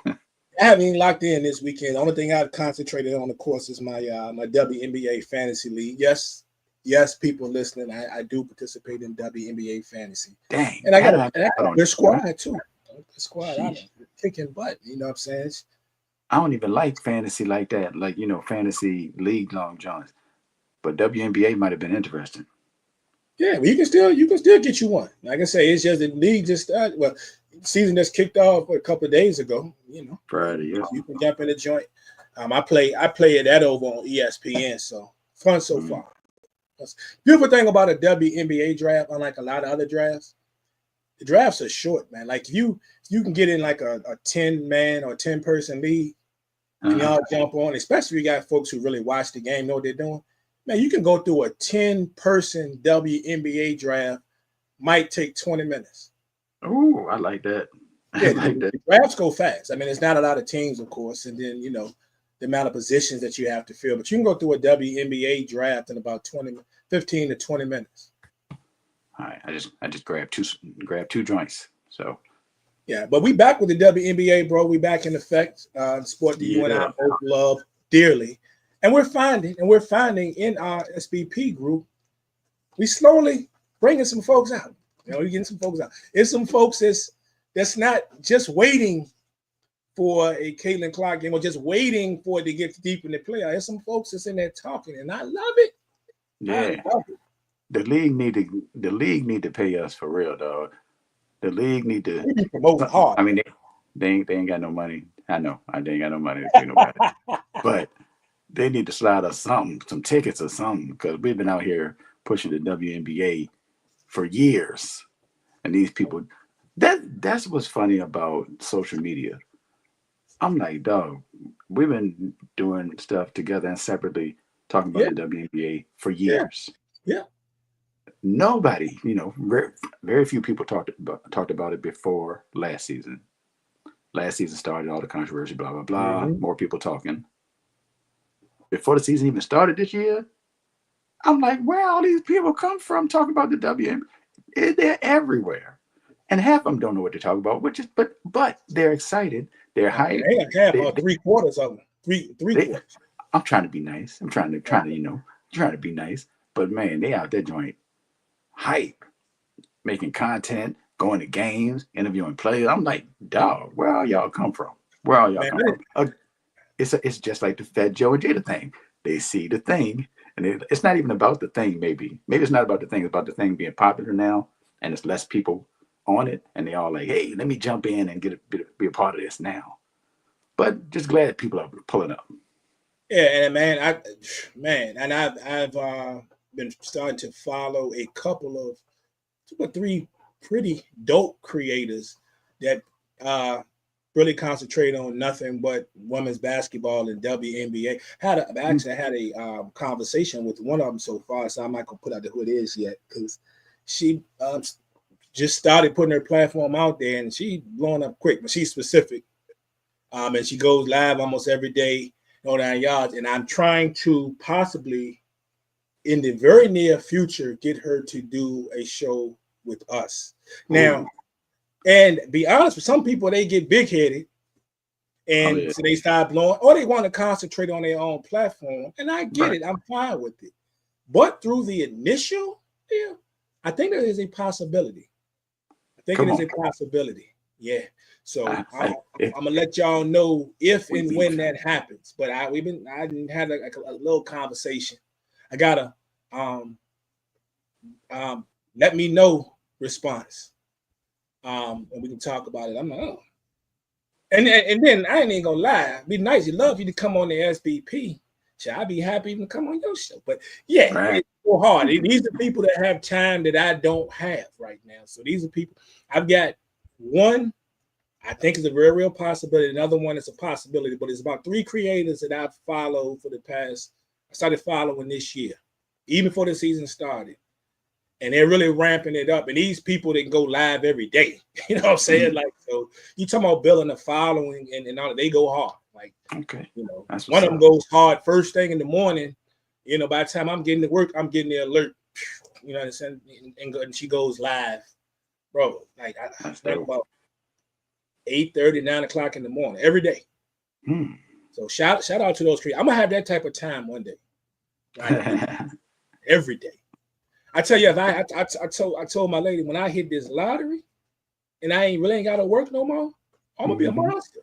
A: haven't even locked in this weekend. The only thing I've concentrated on, of course, is my WNBA fantasy league. Yes, people listening, I do participate in WNBA fantasy.
B: Dang.
A: And I got a good squad, too. The squad, I'm kicking butt. You know what I'm saying?
B: I don't even like fantasy like that, like, fantasy league long johns. But WNBA might have been interesting.
A: Yeah, well, you can still get you one. Like I say, it's just the league just started. Well, season just kicked off a couple of days ago.
B: Friday. Yeah.
A: You can jump in the joint. I play that over on ESPN. So fun so far. Beautiful thing about a WNBA draft, unlike a lot of other drafts, the drafts are short, man. Like you can get in like a 10-man or 10-person league, and y'all jump on. Especially if you got folks who really watch the game, know what they're doing. Man, you can go through a 10-person WNBA draft. Might take 20 minutes.
B: Oh, I like that.
A: The drafts go fast. I mean, it's not a lot of teams, of course, and then the amount of positions that you have to fill. But you can go through a WNBA draft in about 15 to 20 minutes.
B: All right, I just grabbed two joints. So
A: yeah, but we back with the WNBA, bro. We back in effect. Sport that you and I both love dearly. And we're finding in our SBP group, we slowly bringing some folks out. We're getting some folks out. It's some folks that's not just waiting for a Caitlin Clark game or just waiting for it to get deep in the playoff. There's some folks that's in there talking, and I love it.
B: Yeah. I love it. The league need to pay us for real, dog. The league need to
A: promote hard.
B: I mean, they ain't got no money. I know. They ain't got no money to pay nobody. But they need to slide us something, some tickets or something, because we've been out here pushing the WNBA for years. And these people, that's what's funny about social media. I'm like, dog, we've been doing stuff together and separately talking about the WNBA for years.
A: Yeah.
B: Nobody, very few people talked about it before last season. Last season started, all the controversy, blah, blah, blah. Mm-hmm. More people talking. Before the season even started this year, I'm like, where all these people come from talking about the WNBA? They're everywhere. And half of them don't know what to talk about, but they're excited. They're hyped.
A: They got half, three-quarters of them. Three quarters.
B: I'm trying to be nice. I'm trying to be nice. But man, they out there joint hype, making content, going to games, interviewing players. I'm like, dog, where all y'all come from? Where all y'all come from? It's just like the Fat Joe and Jada thing. They see the thing, and it's not even about the thing. Maybe it's not about the thing. It's about the thing being popular now, and it's less people on it, and they all like, hey, let me jump in and be a part of this now. But just glad people are pulling up.
A: Yeah, and I've been starting to follow a couple of 2 or 3 pretty dope creators that really concentrate on nothing but women's basketball and WNBA. I had a conversation with one of them so far, so I'm not gonna put out who it is yet because she just started putting her platform out there and she blowing up quick, but she's specific. And she goes live almost every day, 9 yards. And I'm trying to possibly in the very near future get her to do a show with us. Now, and be honest, with some people they get big headed and so they start blowing, or they want to concentrate on their own platform. And I get it, I'm fine with it. But through the initial, I think there is a possibility. It is a possibility. Yeah. So I'm gonna let y'all know if and when that happens. But I didn't have a little conversation. I got a let me know response. And we can talk about it. I'm like, oh. And then I ain't even gonna lie. It'd be nice. You'd love you to come on the SBP. Should I be happy even to come on your show? But yeah, it's so hard. These are people that have time that I don't have right now. So these are people. I've got one I think is a very real possibility. Another one is a possibility, but it's about 3 creators that I've followed for the past. I started following this year, even before the season started. And they're really ramping it up. And these people, they can go live every day. You know what I'm saying? Like, so you talking about building a following and all, they go hard. Like, one of them goes hard first thing in the morning. By the time I'm getting to work, I'm getting the alert. You know what I'm saying? And she goes live. Bro, like, I think about 8:30, 9 o'clock in the morning every day. So shout out to those creators. I'm gonna have that type of time one day. Right? Every day. I tell you, if I told my lady when I hit this lottery and I ain't gotta work no more, I'm gonna be a monster.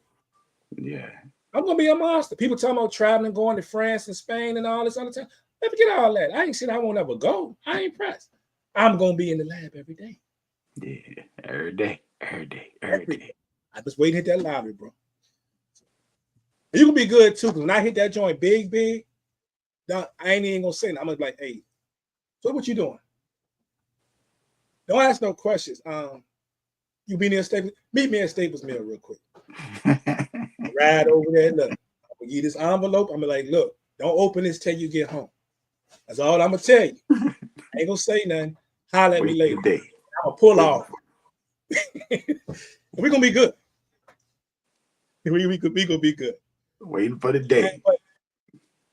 B: Yeah.
A: I'm gonna be a monster. People talking about traveling, going to France and Spain and all this other time. Let me get all that. I ain't saying I won't ever go. I ain't pressed. I'm gonna be in the lab every day.
B: Yeah, every day.
A: I just wait to hit that lottery, bro. You can be good too, because when I hit that joint big, I ain't even gonna say nothing. I'm gonna be like, hey, so what you doing? Don't ask no questions. You be near Staples? Meet me at Staples Mill real quick. Ride over there. Look, I'm gonna give you this envelope. I'm gonna like, look, don't open this till you get home. That's all I'm gonna tell you. I ain't gonna say nothing. Holler at me later. I'm gonna pull off. We're gonna be good. We gonna be good.
B: Waiting for the day.
A: But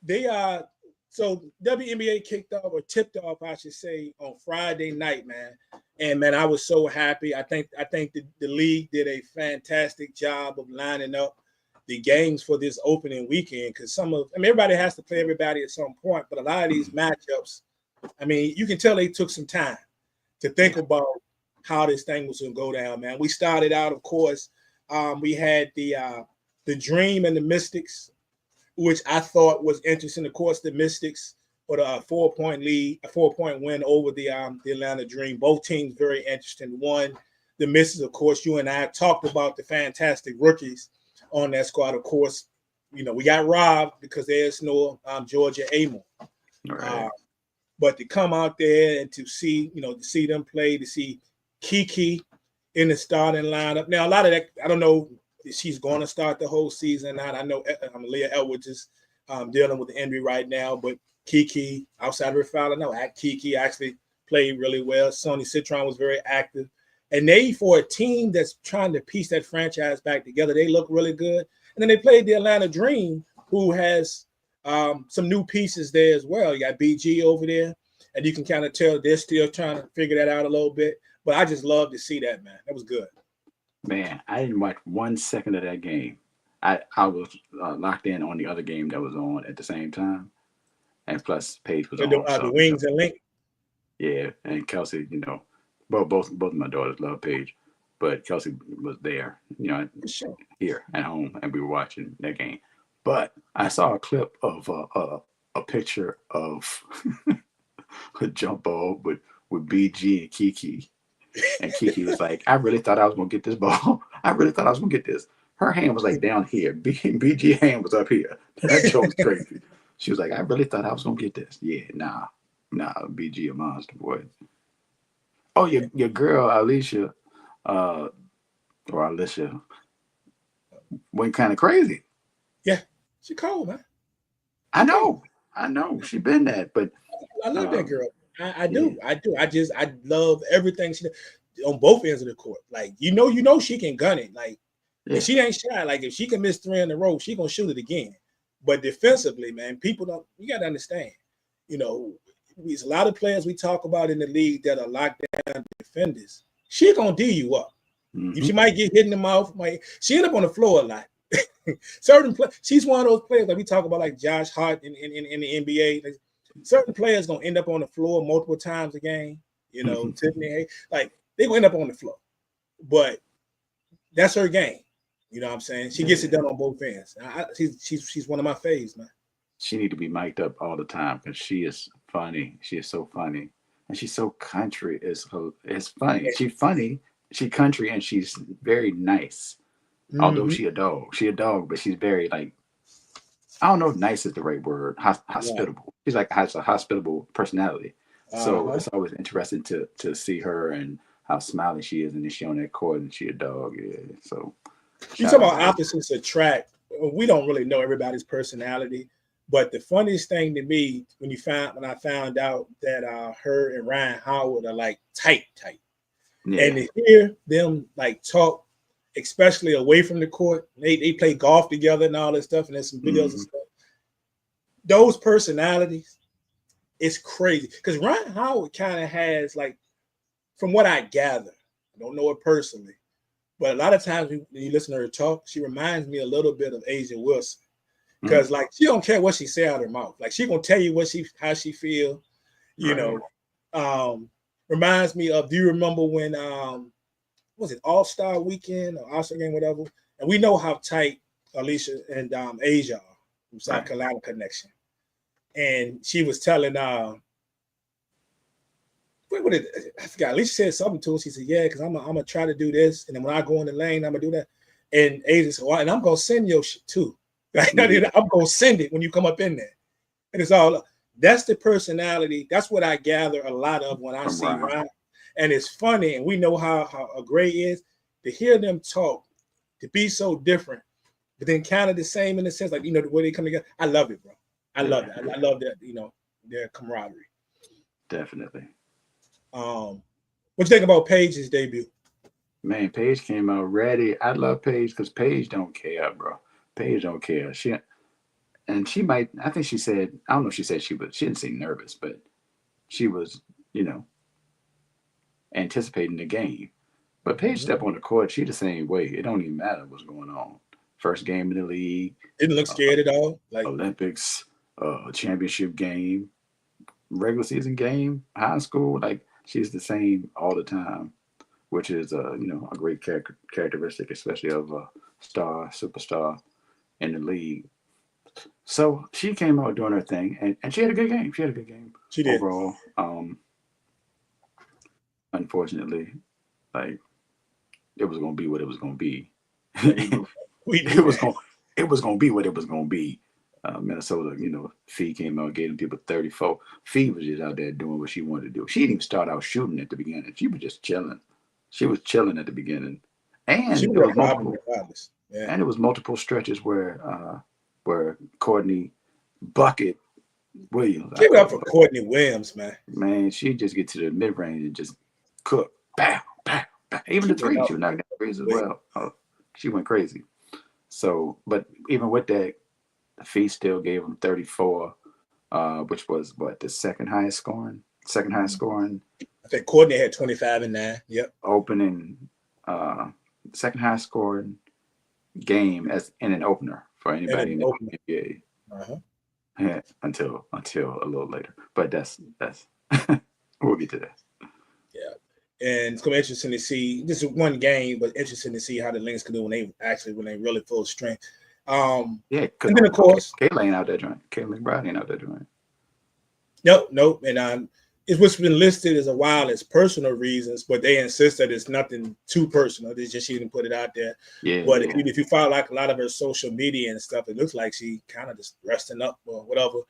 A: they are so WNBA kicked off or tipped off, I should say, on Friday night, man. And man, I was so happy. I think the league did a fantastic job of lining up the games for this opening weekend because everybody has to play everybody at some point, but a lot of these matchups, I mean, you can tell they took some time to think about how this thing was gonna go down, man. We started out, of course, we had the Dream and the Mystics, which I thought was interesting. Of course, the Mystics put a 4-point lead, a 4-point win over the Atlanta Dream. Both teams very interesting. One, the Mystics, of course, you and I talked about the fantastic rookies on that squad. Of course, we got robbed because there's no Georgia Amon.
B: Right.
A: But to come out there and to see them play, to see Kiki in the starting lineup. Now, a lot of that, I don't know if she's going to start the whole season. I know Leah Edwards is dealing with the injury right now, but Kiki, outside of her foul, Kiki actually played really well. Sonny Citron was very active. And they, for a team that's trying to piece that franchise back together, they look really good. And then they played the Atlanta Dream, who has some new pieces there as well. You got BG over there, and you can kind of tell they're still trying to figure that out a little bit. But I just love to see that, man. That was good.
B: Man, I didn't watch 1 second of that game. I was locked in on the other game that was on at the same time. And plus, Paige was on.
A: The Wings and Link.
B: Yeah, and Kelsey, both of my daughters love Paige, but Kelsey was there, here at home, and we were watching that game. But I saw a clip of a picture of a jump ball with BG and Kiki. And Kiki was like, I really thought I was going to get this ball. I really thought I was going to get this. Her hand was like down here. BG hand was up here. That joke was crazy. She was like, I really thought I was going to get this. Yeah, nah, BG a monster, boy. Oh, your girl, Alicia, or Alicia. went kind of crazy.
A: Yeah, she cold, man.
B: I know. She been that, but
A: I love that girl. I
B: yeah,
A: do. I love everything she does on both ends of the court. Like, you know she can gun it. Like, and
B: yeah.
A: she ain't shy. Like, if she can miss 3 in a row, she gonna shoot it again. But defensively, man, people don't. You got to understand. You know, there's a lot of players we talk about in the league that are lockdown defenders. She gonna D you up.
B: Mm-hmm.
A: She might get hit in the mouth. She end up on the floor a lot. Certain she's one of those players that we talk about, like Josh Hart in the NBA. Like, certain players gonna end up on the floor multiple times a game. You know, Tiffany, like they gonna end up on the floor, but that's her game. You know what I'm saying? She gets it done on both ends. She's one of my faves, man.
B: She need to be mic'd up all the time because she is funny. She is so funny, and she's so country. It's funny. She's funny. She country, and she's very nice. Although she a dog, but she's very like, I don't know if nice is the right word. Hospitable. She's like has a hospitable personality. So it's always interesting to see her and how smiling she is, and then she on that court and she a dog. Yeah. So
A: you talk about opposites attract. We don't really know everybody's personality, but the funniest thing to me when I found out that her and Ryan Howard are like tight,
B: yeah.
A: and to hear them like talk, especially away from the court, they play golf together and all this stuff, and there's some videos and stuff. Those personalities, it's crazy because Ryan Howard kind of has like, from what I gather, I don't know her personally, but a lot of times when you listen to her talk, she reminds me a little bit of Asia Wilson. Because like she don't care what she say out of her mouth. Like she gonna tell you how she feel, you know. Reminds me of, do you remember when was it All-Star weekend or All-Star game, whatever? And we know how tight Alicia and Asia are from South Carolina connection. And she was telling I forgot. Alicia said something to her. She said, "Yeah, because I'm gonna try to do this, and then when I go in the lane, I'm gonna do that." And Asia said, "Well, and I'm gonna send your shit too. I'm gonna send it when you come up in there." And it's all that's the personality. That's what I gather a lot of when I see Ryan. And it's funny, and we know how a Gray is. To hear them talk, to be so different, but then kind of the same in the sense, like, you know, the way they come together. I love it, bro. I love it. I love that, you know, their camaraderie.
B: Definitely.
A: What you think about Paige's debut?
B: Man, Paige came out ready. I love Paige because Paige don't care, bro. Paige don't care. She might. I think she said. I don't know if she said she didn't seem nervous, but she was, you know, anticipating the game. But Paige stepped on the court. She the same way. It don't even matter what's going on. First game in the league.
A: Didn't look scared at all. Like
B: Olympics, championship game, regular season game, high school. Like she's the same all the time, which is you know, a great characteristic, especially of a superstar in the league. So she came out doing her thing, and she had a good game. She had a good game.
A: She did.
B: Overall. Unfortunately, like it was gonna be what it was gonna be. It was gonna be what it was gonna be. Minnesota, you know, Fee came out, gave them people 34. Fee was just out there doing what she wanted to do. She didn't even start out shooting at the beginning. She was just chilling. She was chilling at the beginning, and it was multiple. Yeah. And it was multiple stretches where Courtney Bucket Williams.
A: Give it up for Courtney Williams, man.
B: Man, she just get to the mid range and just cook. Bam, bam, bam. Even the three, she was knocking down threes as well. She went crazy. So, but even with that, the Fee still gave them 34, which was what, the second highest scoring.
A: I think Courtney had 25 and 9. Yep.
B: Opening, second highest scoring game as in an opener for anybody in the NBA. Yeah, until a little later, but that's we'll get to that.
A: Yeah, and it's gonna be interesting to see. This is one game, but interesting to see how the Lynx can do when they really full strength.
B: Yeah,
A: and then of course,
B: Caitlin out there doing. Caitlin Brown ain't out there doing.
A: Nope, and it's what's been listed as a while as personal reasons, but they insist that it's nothing too personal. They just she didn't put it out there.
B: Yeah.
A: But if you follow like a lot of her social media and stuff, it looks like she kind of just resting up or whatever.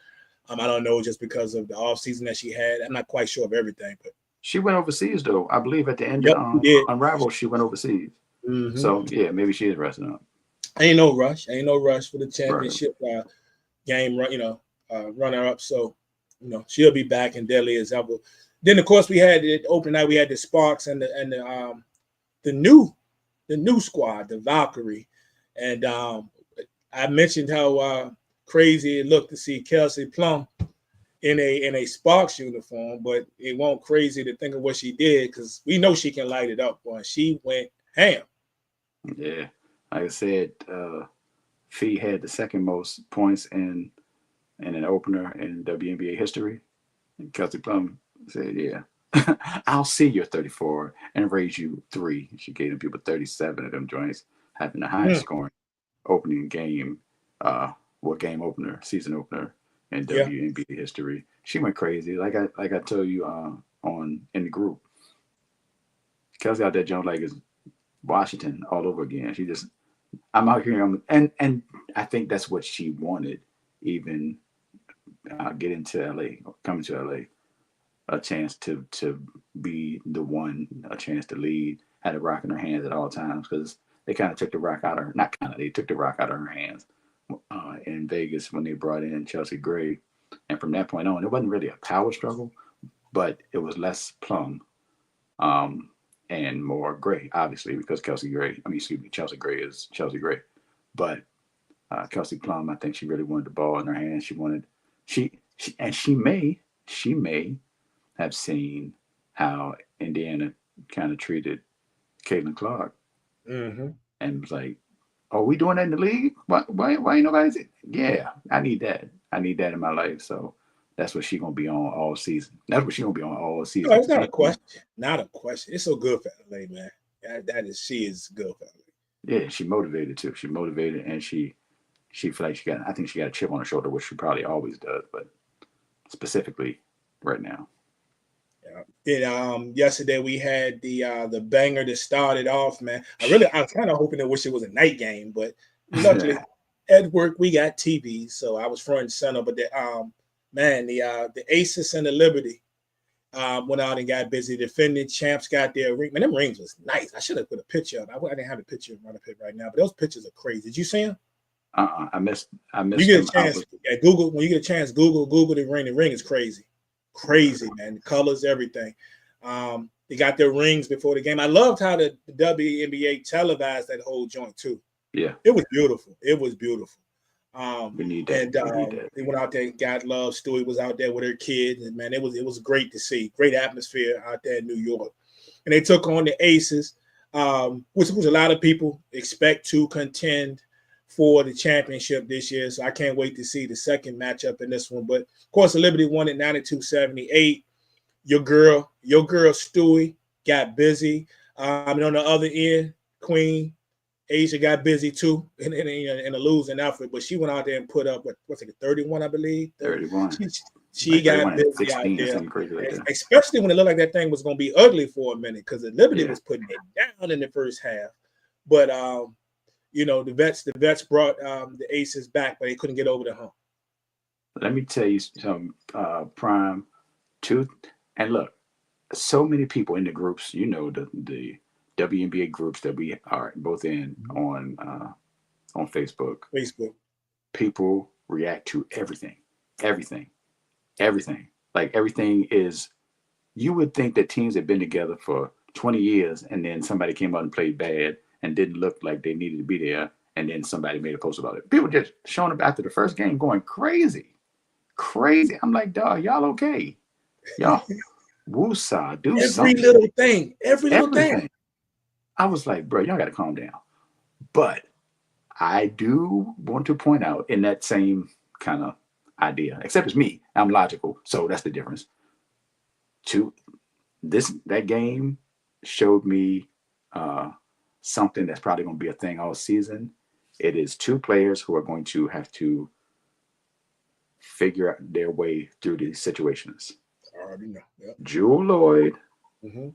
A: I don't know, just because of the off season that she had. I'm not quite sure of everything, but
B: she went overseas though. I believe at the end of Rivalry, she went overseas. So yeah, maybe she is resting up.
A: Ain't no rush. Ain't no rush for the
B: Right.
A: championship game. Runner up. So she'll be back in deadly as ever. Then of course we had the opening night. We had the Sparks and the new squad, the Valkyrie, and I mentioned how crazy it looked to see Kelsey Plum in a Sparks uniform, but it won't crazy to think of what she did because we know she can light it up. Boy, she went ham.
B: Yeah. Like I said, Fee had the second most points in an opener in WNBA history. And Kelsey Plum said, "Yeah, I'll see your 34 and raise you 3." She gave them people 37 of them joints, having the highest
A: Mm,
B: scoring opening game, game opener, season opener in
A: yeah,
B: WNBA history. She went crazy. Like I told you on in the group, Kelsey out there jumped like it's Washington all over again. She just I'm out here and I think that's what she wanted. Even getting to LA, coming to LA, a chance to be the one, a chance to lead, had a rock in her hands at all times because they kind of took the rock out of her. Not kind of, they took the rock out of her hands in Vegas when they brought in Chelsea Gray, and from that point on, it wasn't really a power struggle, but it was less Plum um, and more Gray, obviously, because Chelsea Gray is Chelsea Gray, but Kelsey Plum, I think she really wanted the ball in her hands. She may have seen how Indiana kind of treated Caitlin Clark
A: mm-hmm.
B: and was like, "Are we doing that in the league? Why ain't nobody?" Yeah, I need that. I need that in my life. So that's what she gonna be on all season. That's what she gonna be on all
A: No,
B: season.
A: it's not a question. Not a question. It's so good for LA, man. She is good for LA.
B: Yeah, she motivated too. She motivated, and she feel like she got. I think she got a chip on her shoulder, which she probably always does, but specifically right now.
A: Yeah. Then yesterday we had the banger that started off, man. I was kind of hoping wish it was a night game, but luckily at work we got TV, so I was front and center. But the Aces and the Liberty went out and got busy. Defending champs got their ring. Man, them rings was nice. I should have put a picture up. I didn't have a picture in front of it right now, but those pictures are crazy. Did you see them?
B: I missed. I
A: You
B: missed
A: get a
B: them. I
A: chance,
B: was.
A: Google when you get a chance, Google the ring. The ring is crazy, crazy, man. The colors, everything. They got their rings before the game. I loved how the WNBA televised that whole joint too.
B: Yeah,
A: It was beautiful. It was beautiful.
B: we need that.
A: And
B: We need that.
A: they went out there and got love. Stewie was out there with her kids, and man, it was great to see. Great atmosphere out there in New York. And they took on the Aces, which a lot of people expect to contend for the championship this year. So I can't wait to see the second matchup in this one. But of course, the Liberty won at 92-78. Your girl Stewie got busy. And on the other end, Queen Asia got busy too in a losing effort, but she went out there and put up what's it, 31, I believe.
B: 31.
A: She
B: Like
A: got
B: 31 and
A: busy out
B: 16 or
A: there,
B: something crazy like that.
A: especially when it looked like that thing was going to be ugly for a minute because the Liberty
B: Yeah.
A: was putting it down in the first half. But the vets brought the Aces back, but they couldn't get over the hump.
B: Let me tell you some prime truth. And look, so many people in the groups, the WNBA groups that we are both in on Facebook.
A: Facebook.
B: People react to everything, everything, everything. Like everything is. You would think that teams have been together for 20 years, and then somebody came out and played bad and didn't look like they needed to be there, and then somebody made a post about it. People just showing up after the first game, going crazy, crazy. I'm like, dog, y'all okay? Y'all, woosah, do
A: Every
B: something.
A: little thing. Every little thing.
B: Everything. I was like, bro, y'all got to calm down. But I do want to point out in that same kind of idea, except it's me, I'm logical, so that's the difference. To that game showed me uh, something that's probably going to be a thing all season. It is two players who are going to have to figure out their way through these situations.
A: I already know. Yep.
B: Jewel Lloyd
A: Mm-hmm.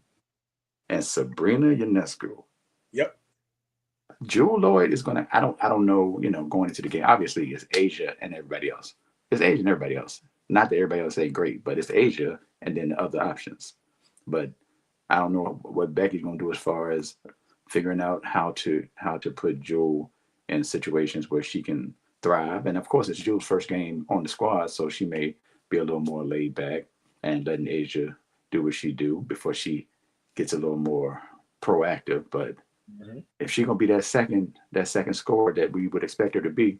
B: and Sabrina Ionescu.
A: Yep.
B: Jewel Lloyd is gonna. I don't know. Going into the game, obviously it's Asia and everybody else. It's Asia and everybody else. Not that everybody else ain't great, but it's Asia and then the other options. But I don't know what Becky's gonna do as far as figuring out how to put Jewel in situations where she can thrive. And of course, it's Jules' first game on the squad, so she may be a little more laid back and letting Asia do what she do before she gets a little more proactive. But if she's gonna be that second scorer that we would expect her to be,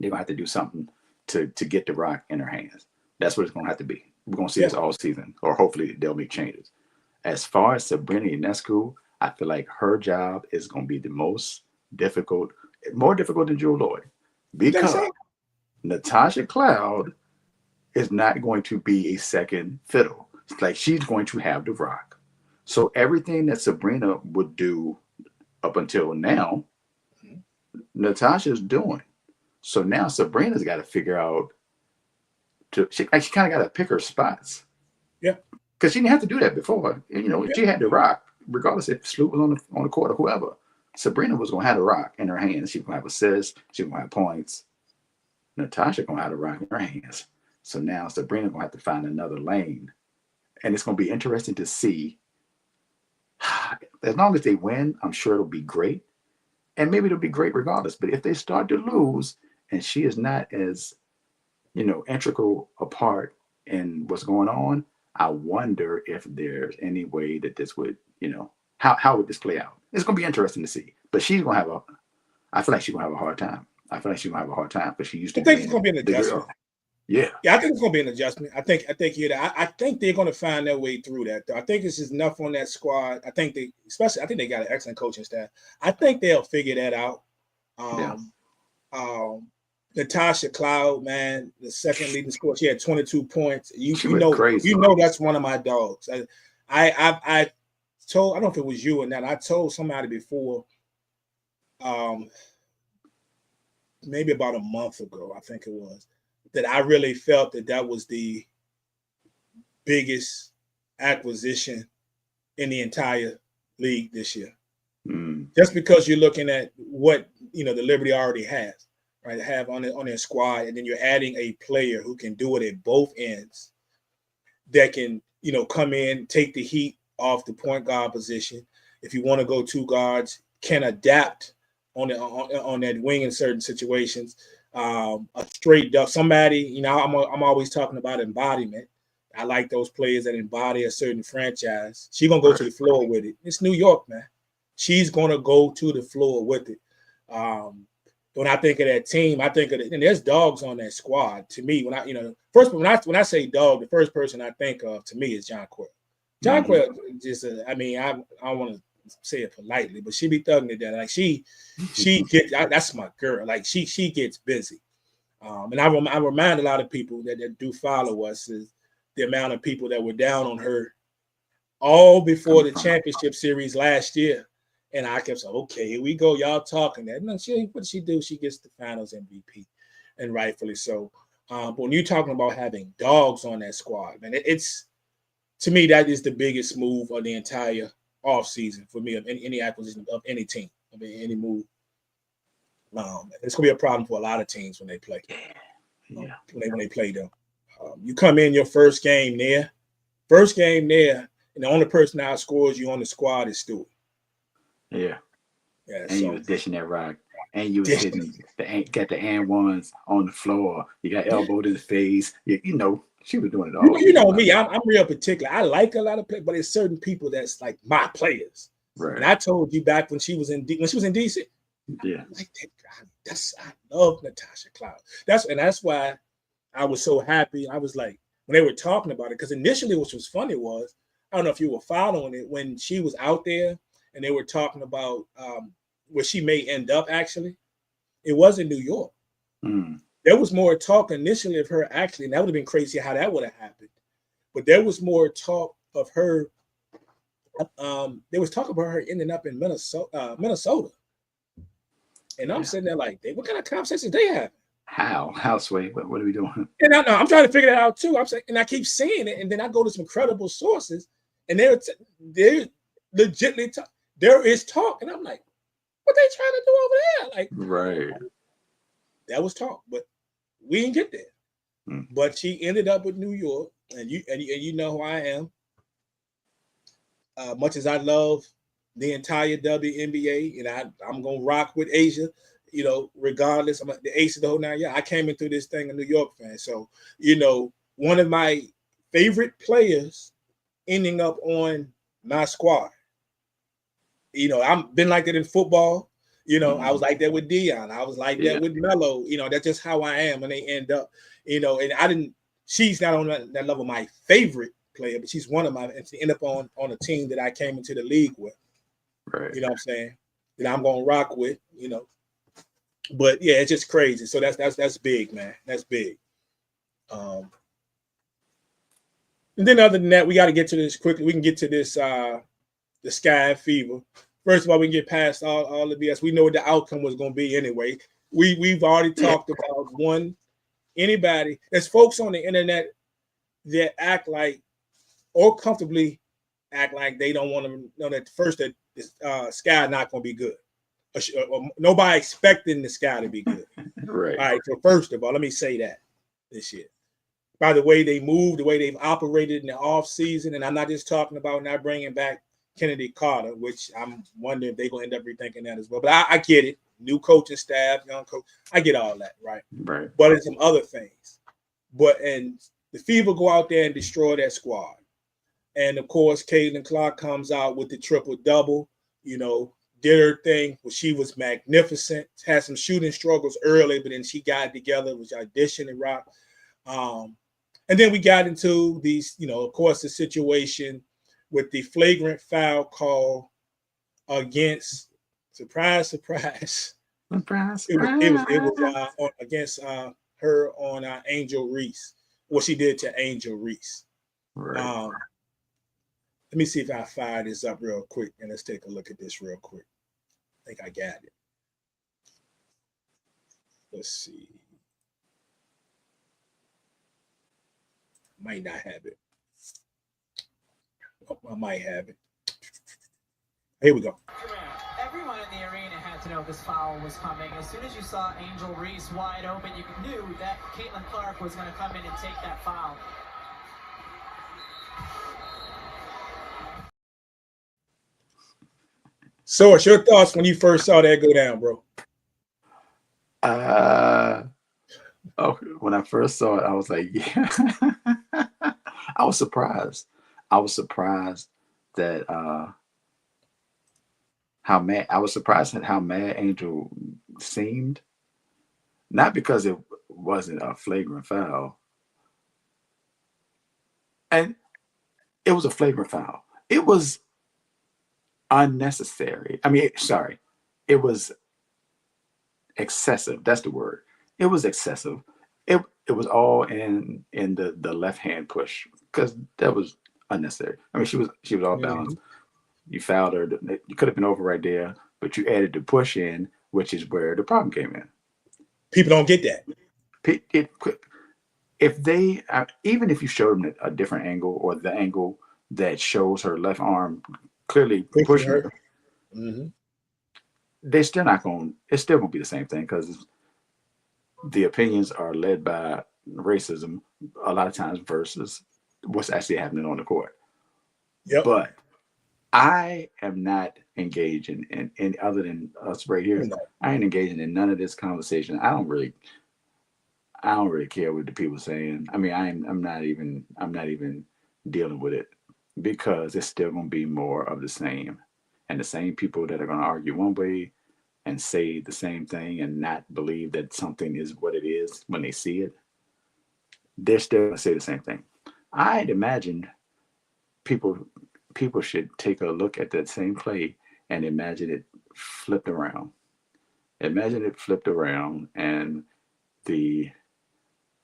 B: they're gonna have to do something to get the rock in her hands. That's what it's gonna have to be. We're gonna see this all season, or hopefully they'll make changes. As far as Sabrina Ionescu, I feel like her job is gonna be the most difficult, more difficult than Jewel Lloyd, because Natasha Cloud is not going to be a second fiddle. It's like she's going to have the rock. So everything that Sabrina would do up until now, Natasha's doing. So now Sabrina's got to figure out she kind of got to pick her spots.
A: Yeah.
B: Because she didn't have to do that before. She had the rock, regardless if Sloot was on the court or whoever. Sabrina was going to have the rock in her hands. She was going to have assists. She was going to have points. Natasha going to have the rock in her hands. So now Sabrina going to have to find another lane. And it's going to be interesting to see. As long as they win, I'm sure it'll be great. And maybe it'll be great regardless. But if they start to lose and she is not as, integral a part in what's going on, I wonder if there's any way that this would, how would this play out? It's going to be interesting to see. But she's going to I feel like she's going to have a hard time. Because she used to.
A: I think it's going to be an adjustment.
B: Yeah,
A: I think it's going to be an adjustment. I think they're going to find their way through that. Though I think it's just enough on that squad. I think they got an excellent coaching staff. I think they'll figure that out. Natasha Cloud, man, the second leading scorer, she had 22 points. You know that's one of my dogs. I told, I don't know if it was you or not. I told somebody before, maybe about a month ago, I think it was, that I really felt that was the biggest acquisition in the entire league this year. Just because you're looking at what the Liberty already has, right? Have on their squad, and then you're adding a player who can do it at both ends, that can come in, take the heat off the point guard position. If you want to go two guards, can adapt on that wing in certain situations. A straight up somebody, I'm always talking about embodiment. I like those players that embody a certain franchise. She's gonna go to the floor with it. It's New York, man. She's gonna go to the floor with it. When I think of that team, I think of it, and there's dogs on that squad. To me, when I say dog, the first person I think of to me is John Quill. John Quill just, I don't want to say it politely, but she be thugging it down. Like she gets, that's my girl. Like she gets busy. And I remind a lot of people that do follow us is the amount of people that were down on her all before the championship series last year. And I kept saying, okay, here we go. Y'all talking that. No, what does she do? She gets the finals MVP, and rightfully so. But when you're talking about having dogs on that squad, man, it's, to me, that is the biggest move of the entire offseason for me, of any acquisition of any team, of any move. It's going to be a problem for a lot of teams when they play. When they play, though. You come in your first game there, and the only person that outscores you on the squad is Stewart.
B: Yeah. And you was dishing that rock. And you was hitting got the and ones on the floor. You got elbowed in the face. She was doing it all.
A: You know me, I'm real particular. I like a lot of players, but there's certain people that's like my players. Right. And I told you back when she was in DC. Yeah. I like that guy. I love Natasha Cloud. That's why I was so happy. I was like, when they were talking about it, because initially what was funny was, I don't know if you were following it, when she was out there and they were talking about where she may end up, actually, it was in New York. There was more talk initially of her actually, and that would have been crazy how that would have happened. But there was more talk of her. There was talk about her ending up in Minnesota. And I'm sitting there like, what kind of conversations they have?
B: How, Sway? What are we doing?
A: And I'm trying to figure that out too. I'm saying, and I keep seeing it, and then I go to some credible sources, and they're legitimately there is talk, and I'm like, what they trying to do over there? Like, right. That was talk, but we didn't get there. But she ended up with New York, and you know who I am. Much as I love the entire WNBA, and I'm gonna rock with Asia, regardless. I'm the ace of the whole 9 years. I came into this thing a New York fan, so one of my favorite players ending up on my squad. I've been like that in football. I was like that with Dion. I was like that with Melo. That's just how I am when they end up. And I didn't. She's not on that level my favorite player, but she's one of my. And to end up on a team that I came into the league with.
B: Right.
A: You know what I'm saying? That I'm gonna rock with. But yeah, it's just crazy. So that's big, man. That's big. And then other than that, we got to get to this quickly. We can get to this the Sky Fever. First of all, we can get past all the BS. We know what the outcome was going to be anyway. We've already talked about anybody. There's folks on the internet that act like or comfortably act like they don't want to know that first that Sky not going to be good. Nobody expecting the Sky to be good.
B: Right.
A: All right. So first of all, let me say that this year. By the way they moved, the way they've operated in the off season, and I'm not just talking about not bringing back Kennedy Carter, which I'm wondering if they're going to end up rethinking that as well. But I get it. New coaching staff, young coach. I get all that, right?
B: Right.
A: But there's some other things. And the Fever go out there and destroy that squad. And, of course, Caitlin Clark comes out with the triple-double, did her thing. Well, she was magnificent. Had some shooting struggles early, but then she got it together, was auditioning and rock. And then we got into these, of course, the situation with the flagrant foul call against surprise. It was against her on Angel Reese. What she did to Angel Reese.
B: Right.
A: Let me see if I fire this up real quick, and let's take a look at this real quick. I think I got it. Let's see. Might not have it. Oh, I might have it. Here we go.
C: Everyone in the arena had to know this foul was coming. As soon as you saw Angel Reese wide open, you knew that Caitlin Clark was going to come in and take that foul.
A: So, what's your thoughts when you first saw that go down, bro?
B: When I first saw it, I was like, yeah. I was surprised. I was surprised that I was surprised at how mad Angel seemed. Not because it wasn't a flagrant foul. And it was a flagrant foul. It was unnecessary. It was excessive. That's the word. It was excessive. It was all in the left hand push because that was unnecessary. She was all balanced. You fouled her. You could have been over right there, but you added the push in, which is where the problem came in.
A: People don't get that.
B: If they, even if you showed them a different angle or the angle that shows her left arm clearly pushing her, they're still not going. It's still going to be the same thing because the opinions are led by racism a lot of times versus what's actually happening on the court.
A: Yep.
B: But I am not engaging in other than us right here. I ain't engaging in none of this conversation. I don't really care what the people are saying. I'm not even dealing with it because it's still going to be more of the same, and the same people that are going to argue one way and say the same thing and not believe that something is what it is when they see it, they're still going to say the same thing. I'd imagine people should take a look at that same play and imagine it flipped around. Imagine it flipped around and the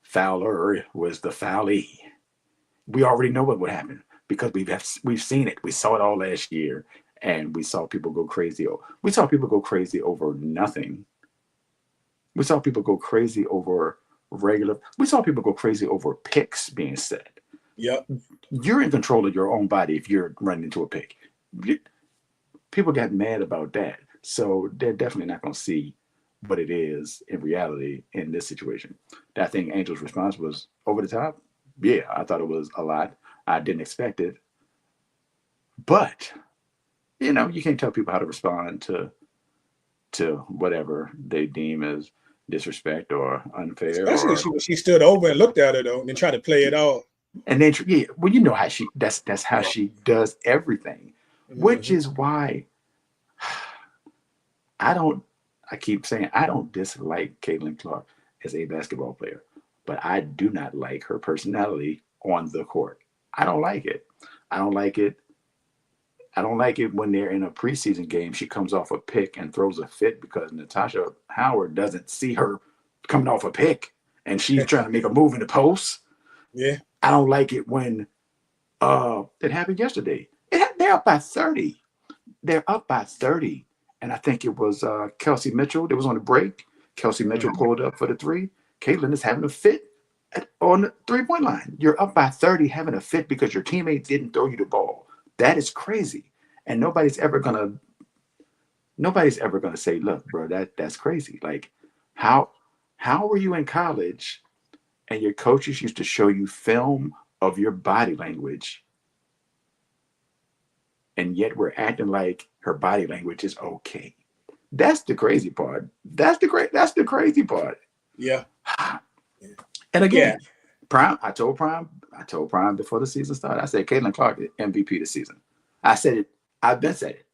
B: fouler was the foulee. We already know what would happen because we've seen it. We saw it all last year, and we saw people go crazy. We saw people go crazy over nothing. We saw people go crazy over regular. We saw people go crazy over picks being set.
A: Yep.
B: You're in control of your own body if you're running into a pick. People got mad about that. So they're definitely not going to see what it is in reality in this situation. I think Angel's response was over the top. Yeah, I thought it was a lot. I didn't expect it. But you can't tell people how to respond to whatever they deem as disrespect or unfair,
A: Especially
B: or
A: when she stood over and looked at her though, and then tried to play it off.
B: and then yeah, well, how that's how
A: Yeah.
B: she does everything, which is why I keep saying I don't dislike Caitlin Clark as a basketball player, but I do not like her personality on the court. I don't like it. I don't like it. I don't like it when they're in a preseason game. She comes off a pick and throws a fit because Natasha Howard doesn't see her coming off a pick and she's trying to make a move in the post.
A: Yeah.
B: I don't like it when it happened yesterday. They're up by 30. They're up by 30. And I think it was Kelsey Mitchell that was on the break. Kelsey Mitchell pulled up for the three. Caitlin is having a fit on the 3-point line. You're up by 30 having a fit because your teammate didn't throw you the ball. That is crazy. And nobody's ever gonna say, look, bro, that's crazy. Like, how were you in college and your coaches used to show you film of your body language, and yet we're acting like her body language is okay? That's the crazy part. That's the crazy part.
A: Yeah.
B: And again, Prime, I told Prime before the season started, I said Caitlin Clark is MVP this season. I said it. I've been said it.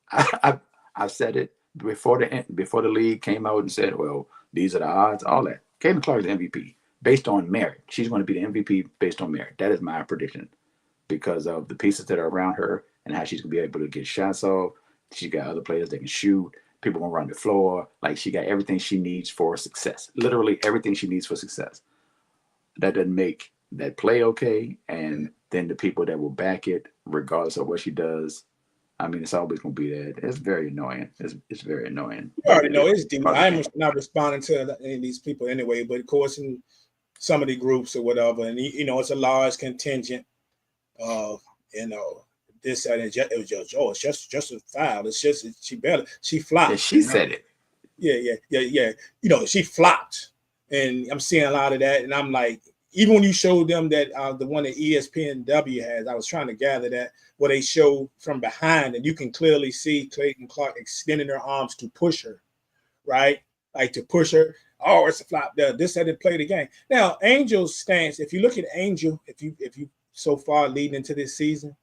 B: I've said it before the league came out and said, well, these are the odds, all that. Caitlin Clark is the MVP based on merit. She's going to be the MVP based on merit. That is my prediction because of the pieces that are around her and how she's going to be able to get shots off. She got other players that can shoot. People going to run the floor. Like, she got everything she needs for success. Literally everything she needs for success. That doesn't make that play okay, and then the people that will back it, regardless of what she does, I mean, it's always going to be there. It's very annoying. It's very annoying.
A: You already know it's deep. I'm not responding to any of these people anyway, but of course, in some of the groups or whatever, and it's a large contingent of this and it was just a foul. It's just she flopped.
B: Yeah, she said it.
A: Yeah. She flopped, and I'm seeing a lot of that, and I'm like, even when you showed them that the one that ESPNW has, I was trying to gather that where they show from behind, and you can clearly see Caitlin Clark extending her arms to push her, right? Like to push her. Oh, it's a flop. This had to play the game. Now, Angel's stance. If you look at Angel, if you so far leading into this season,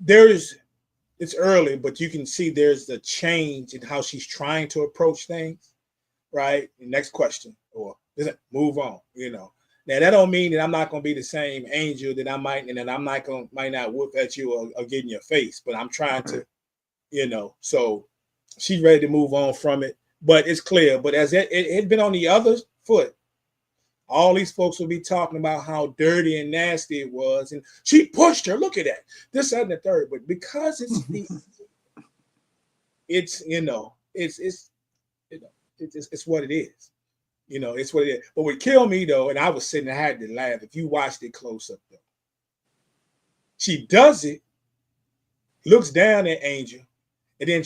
A: it's early, but you can see there's the change in how she's trying to approach things, right? The next question, or move on, Now that don't mean that I'm not going to be the same Angel that I might, and that I'm not might not whoop at you or get in your face, but I'm trying to, So she's ready to move on from it, but it's clear. But as it had been on the other foot, all these folks will be talking about how dirty and nasty it was, and she pushed her. Look at that, this, that, and the third. But because it's it's what it is. It's what it is. But what killed me though, and I was sitting, I had to laugh. If you watched it close up though, she does it, looks down at Angel, and then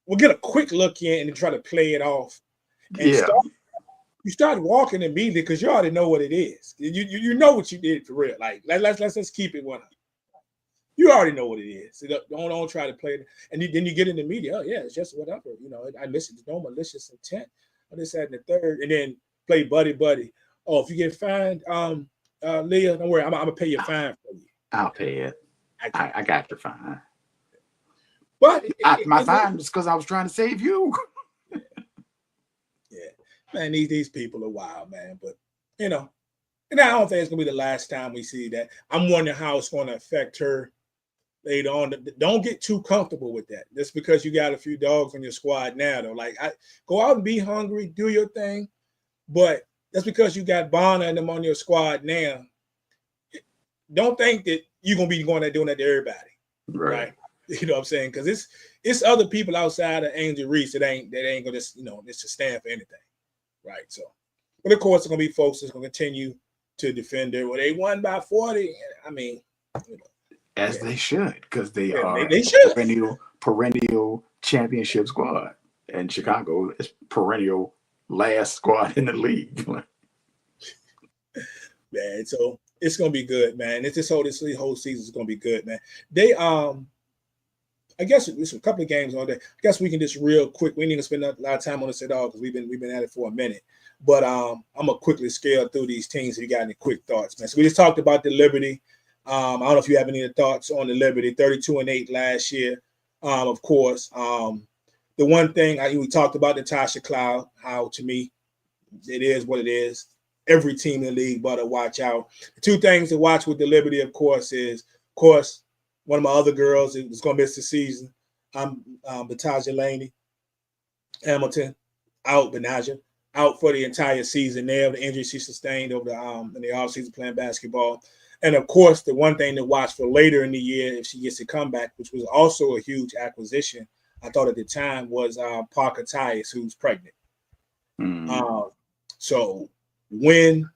A: we'll get a quick look in and then try to play it off. And you start walking immediately because you already know what it is. You know what you did for real. Like let's keep it 100. You already know what it is. So don't try to play it. And then you get in the media. Oh yeah, it's just whatever. I listen to no malicious intent. This, that, and the third, and then play buddy. Oh, if you get fined, Leah, don't worry, I'm gonna pay your fine for you.
B: I'll pay it. I got your fine.
A: But
B: my fine is because I was trying to save you.
A: Yeah, man, these people are wild, man. But and I don't think it's gonna be the last time we see that. I'm wondering how it's gonna affect her later on. Don't get too comfortable with that. Just because you got a few dogs on your squad now, though. Like, go out and be hungry, do your thing. But that's because you got Bonner and them on your squad now. Don't think that you're gonna be going there doing that to everybody, right? You know what I'm saying? Because it's other people outside of Angel Reese that ain't gonna just stand for anything, right? So, but of course, it's gonna be folks that's gonna continue to defend her. Well, they won by 40. I mean,
B: as they should, because they are
A: they should.
B: perennial championship squad, and Chicago is perennial last squad in the league.
A: Man, so it's gonna be good, man. This whole season is gonna be good, man. They I guess there's a couple of games on there. I guess we can just real quick. We need to spend a lot of time on this at all because we've been at it for a minute. But I'm gonna quickly scale through these teams. If you got any quick thoughts, man? So we just talked about the Liberty. I don't know if you have any thoughts on the Liberty. 32-8 last year. Of course. The one thing we talked about Natasha Cloud. How to me, it is what it is. Every team in the league better watch out. The two things to watch with the Liberty, of course, is one of my other girls is going to miss the season. Bataja Laney Hamilton out. Benaja out for the entire season. There, the injury she sustained over in the offseason playing basketball. And of course, the one thing to watch for later in the year, if she gets to come back, which was also a huge acquisition, I thought at the time, was Parker Tyus, who's pregnant. So when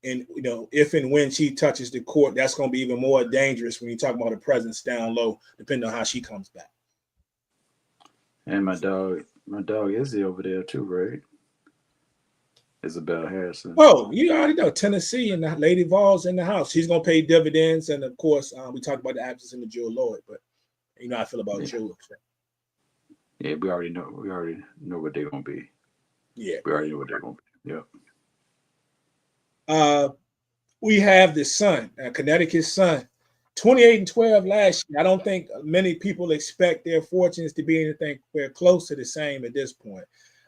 A: and if and when she touches the court, that's going to be even more dangerous when you talk about a presence down low, depending on how she comes back.
B: And my dog Izzy over there too, right? Isabel Harrison.
A: Oh, you already know Tennessee and the Lady Vols in the house. She's going to pay dividends, and of course, we talked about the absence of Jewel Lloyd, but you know how I feel about Jewel. So.
B: Yeah, we already know what they're going to be.
A: Yeah,
B: we already know what they're going to be. Yep.
A: We have the Sun, Connecticut Sun, 28-12 last year. I don't think many people expect their fortunes to be anything close to the same at this point.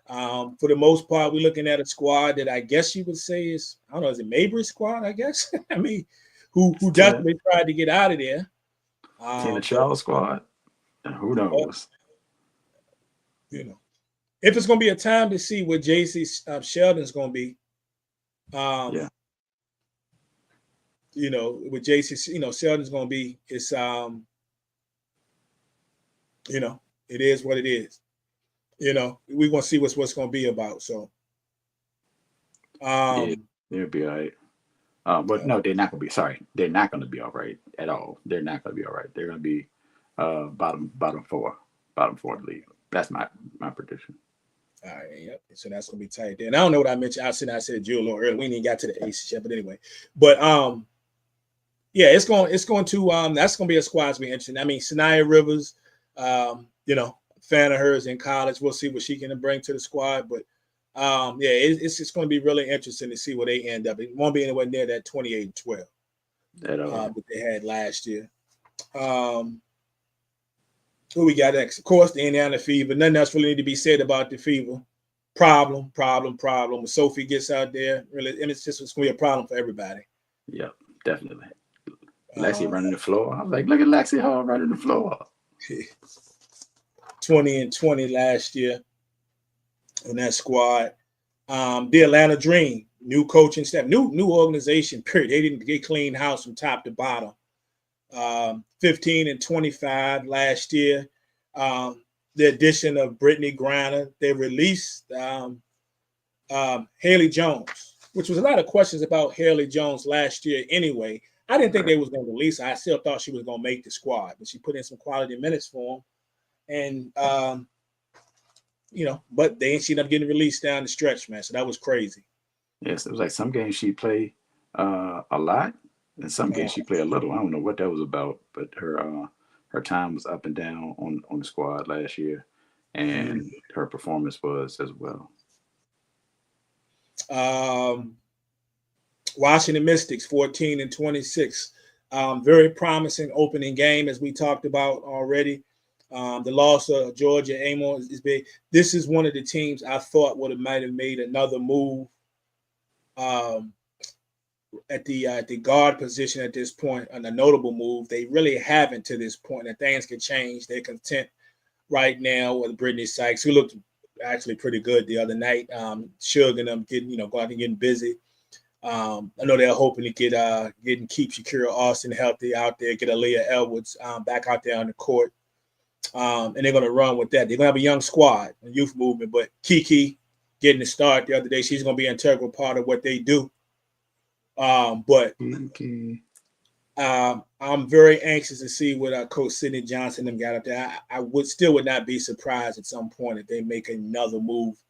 A: For the most part, we're looking at a squad that I guess you would say is, I don't know, is it Mabry's squad, I guess? I mean, who definitely tried to get out of there.
B: Tina Child squad? Who knows?
A: If it's going to be a time to see what J.C. Sheldon's going to be,
B: yeah.
A: With J.C., Sheldon's going to be, it's, it is what it is. We're going to see what's going to be about. So,
B: yeah, they'll be all right. But no, they're not going to be. Sorry, they're not going to be all right at all. They're not going to be all right. They're going to be bottom four league. That's my prediction.
A: All right, yep. So that's going to be tight there. And I don't know what I mentioned. I said Jewel a little early. We didn't get to the aces yet, but anyway. But yeah, it's going to that's going to be a squad to be interesting. I mean, Sanaya Rivers, fan of hers in college. We'll see what she can bring to the squad. But it's just going to be really interesting to see where they end up. It won't be anywhere near that 28-12 that they had last year. Who we got next? Of course, the Indiana Fever. Nothing else really need to be said about the Fever. Problem. When Sophie gets out there, really, and it's going to be a problem for everybody.
B: Yeah, definitely. Lexi running the floor. I was like, look at Lexi Hall running the floor.
A: 20-20 last year on that squad. The Atlanta Dream, new coaching staff, new organization, period. They didn't get clean house from top to bottom. 15-25 last year. The addition of Brittany Griner. They released Haley Jones, which was a lot of questions about Haley Jones last year anyway. I didn't think they was going to release her. I still thought she was going to make the squad, but she put in some quality minutes for them. And, but they ended up getting released down the stretch, man. So that was crazy.
B: Yes, it was like some games she played a lot, and some games she played a little. I don't know what that was about, but her time was up and down on the squad last year, and her performance was as well.
A: Washington Mystics, 14-26. Very promising opening game, as we talked about already. The loss of Georgia Amos is big. This is one of the teams I thought might have made another move at the guard position at this point, and a notable move. They really haven't to this point, and things can change. They're content right now with Brittany Sykes, who looked actually pretty good the other night. Suge and them getting, going out and getting busy. I know they're hoping to keep Shakira Austin healthy out there, get Aaliyah Edwards back out there on the court. And they're going to run with that. They're going to have a young squad, a youth movement, but Kiki getting the start the other day, she's going to be an integral part of what they do. But I'm very anxious to see what Coach Sidney Johnson them got up there. I would not be surprised at some point if they make another move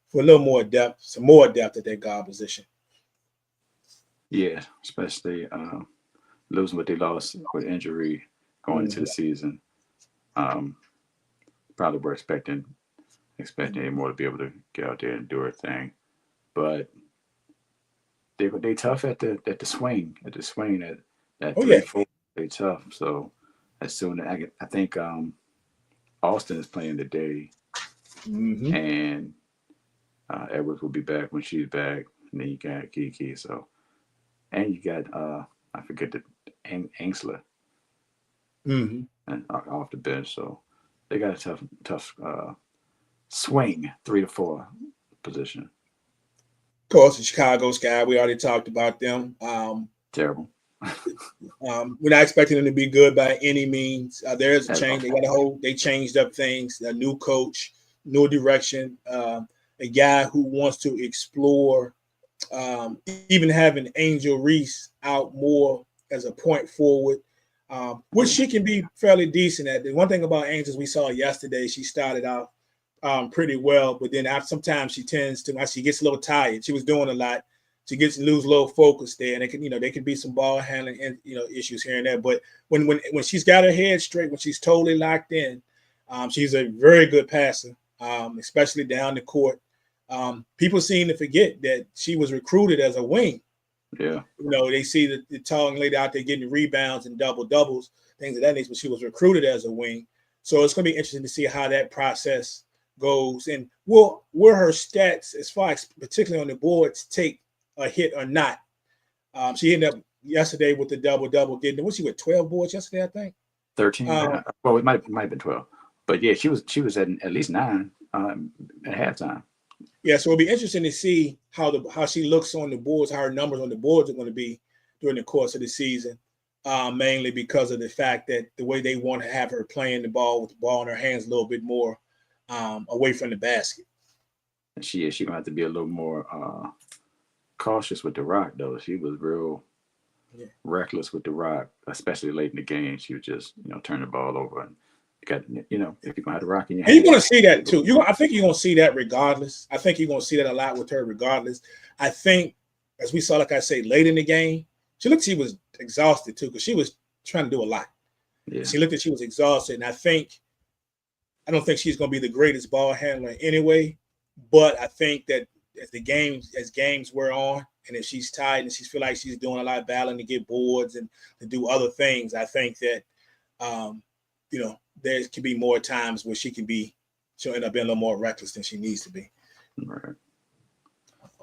A: for a little more depth, some more depth at their guard position.
B: Yeah, especially losing what they lost with injury going into the season. Probably were expecting more to be able to get out there and do her thing, but they tough at the swing at
A: Oh yeah.
B: 3-4. They tough. So as soon as I think Austin is playing today, and Edwards will be back when she's back, and then you got Kiki. So and you got I forget the Angsler and off the bench. So they got a tough swing 3-4 position.
A: Of course, the Chicago Sky. We already talked about them.
B: Terrible.
A: We're not expecting them to be good by any means. There is a change. They changed up things. A new coach, new direction. A guy who wants to explore, even having Angel Reese out more as a point forward, which she can be fairly decent at. The one thing about Angel we saw yesterday, she started out pretty well, but then sometimes she tends to, as she gets a little tired, she was doing a lot. She gets lose a little focus there, and they can be some ball handling and issues here and there. But when she's got her head straight, when she's totally locked in, she's a very good passer, especially down the court. People seem to forget that she was recruited as a wing.
B: Yeah,
A: they see the tall lady out there getting rebounds and doubles, things of that nature, but she was recruited as a wing. So it's going to be interesting to see how that process goes, and where her stats, as far as particularly on the boards, take a hit or not. She ended up yesterday with the double, getting, was she with 12 boards yesterday, I think?
B: 13. Well, it might have been 12. But yeah, she was at least 9 at halftime.
A: Yeah, so it'll be interesting to see how she looks on the boards, how her numbers on the boards are going to be during the course of the season, mainly because of the fact that the way they want to have her playing the ball with the ball in her hands a little bit more away from the basket.
B: And she going to have to be a little more cautious with the rock, though. She was real reckless with the rock, especially late in the game. She would just turn the ball over, and got if you're going to have the rock in your hand.
A: And you're going to see that too. I think you're going to see that regardless. I think you're going to see that a lot with her regardless. I think, as we saw, like I say, late in the game, she was exhausted too, because she was trying to do a lot. Yeah. She was exhausted, and I don't think she's going to be the greatest ball handler anyway, but I think that as games wear on, and if she's tired and she feel like she's doing a lot of battling to get boards and to do other things, I think that there can be more times where she'll end up being a little more reckless than she needs to be.
B: Right.